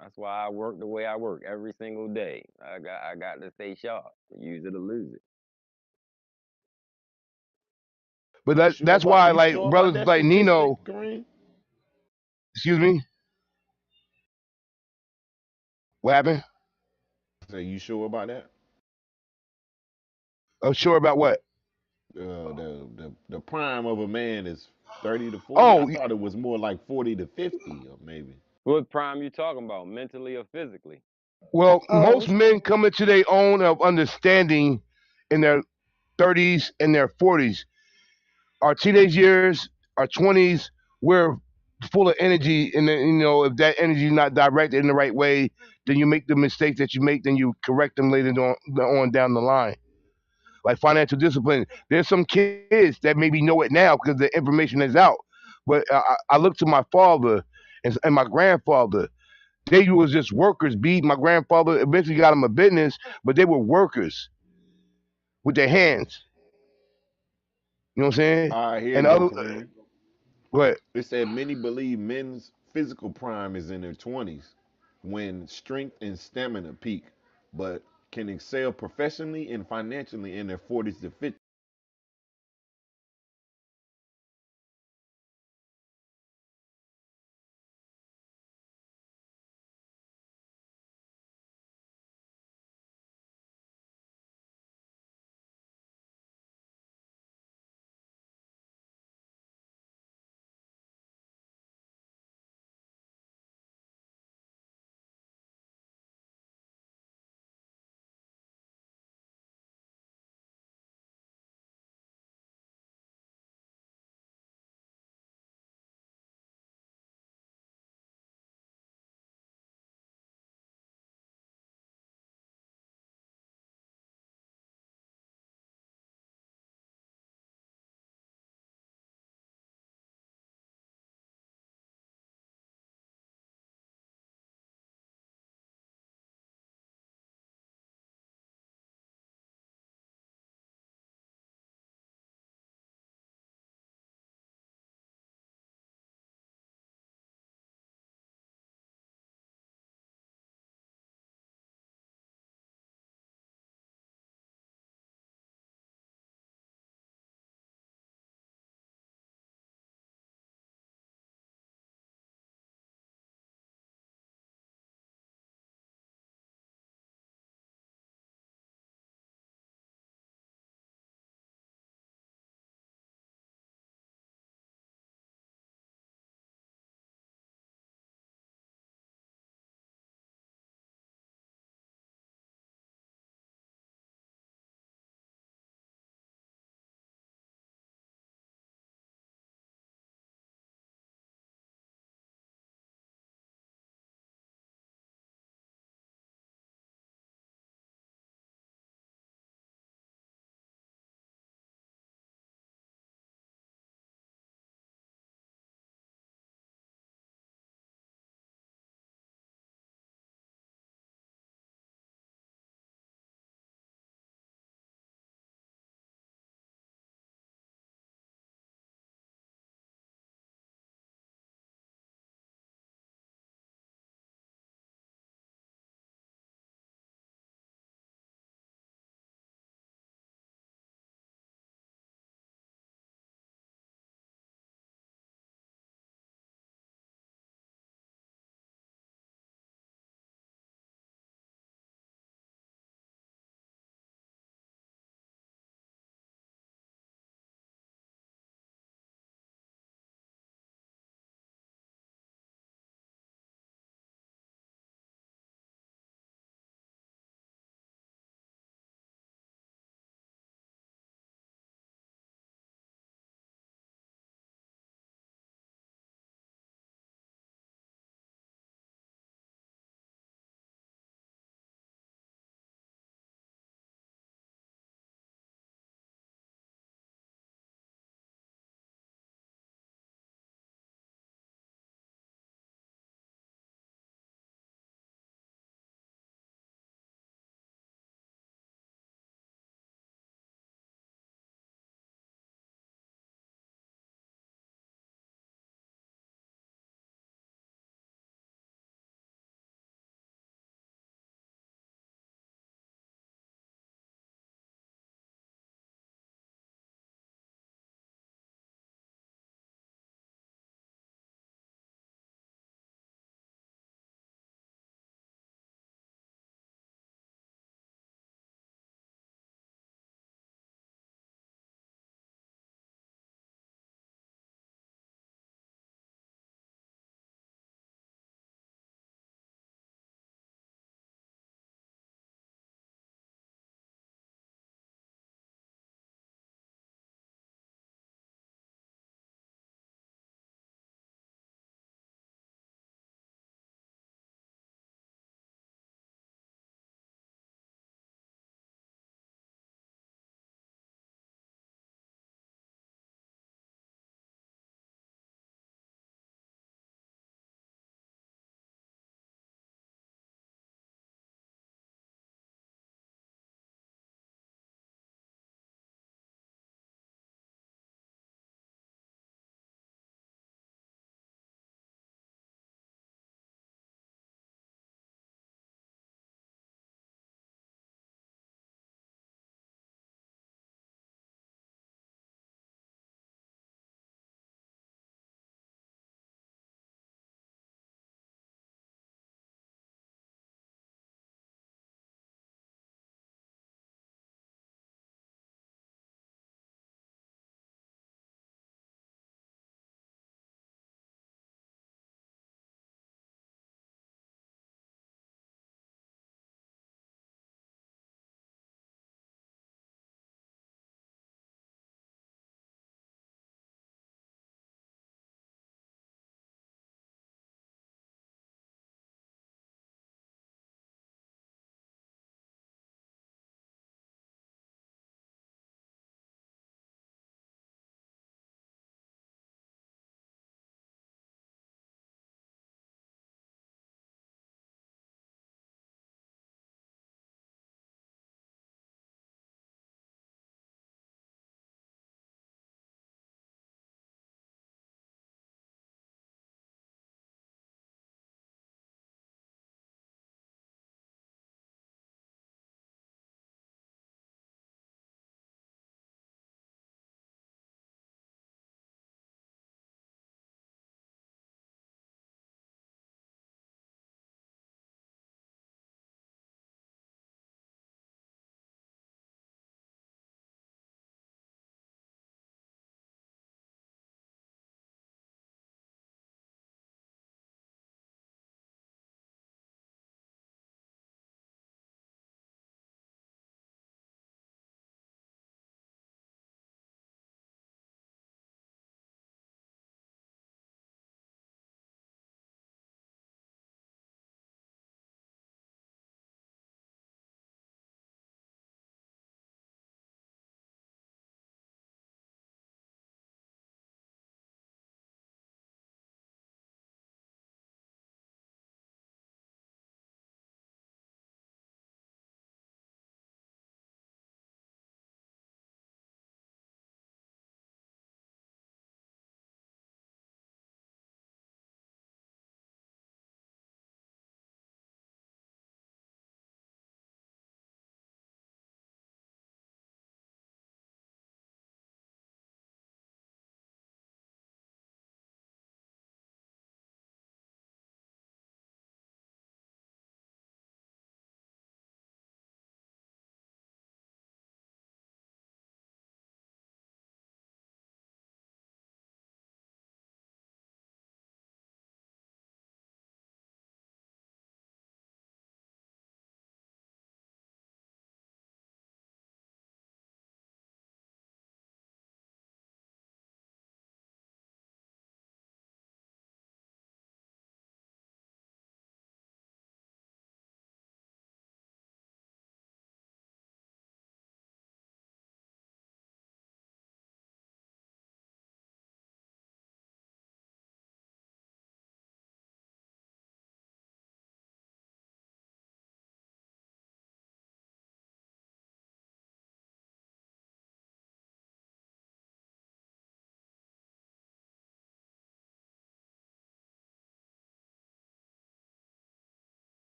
That's why I work the way I work every single day. I got to stay sharp. Use it or lose it. But You sure that's about why you like sure about brothers that like Nino, statistic, Kareem? excuse me, what happened? Say you sure about that? I'm sure about what? The prime of a man is 30 to 40. I Oh, thought it was more like 40 to 50 or maybe. What prime you talking about, mentally or physically? well, Oh, most men come into their own of understanding in their 30s and their 40s. Our teenage years, our 20s, we're full of energy, and then, if that energy is not directed in the right way, then you make the mistakes that you make, then you correct them later on down the line. Like financial discipline, there's some kids that maybe know it now because the information is out. But I look to my father and my grandfather. They was just workers. My grandfather eventually got him a business, but they were workers with their hands. You know what I'm saying? All right, here you And go, other, Kareem. what? It said many believe men's physical prime is in their 20s when strength and stamina peak, but can excel professionally and financially in their 40s to 50s.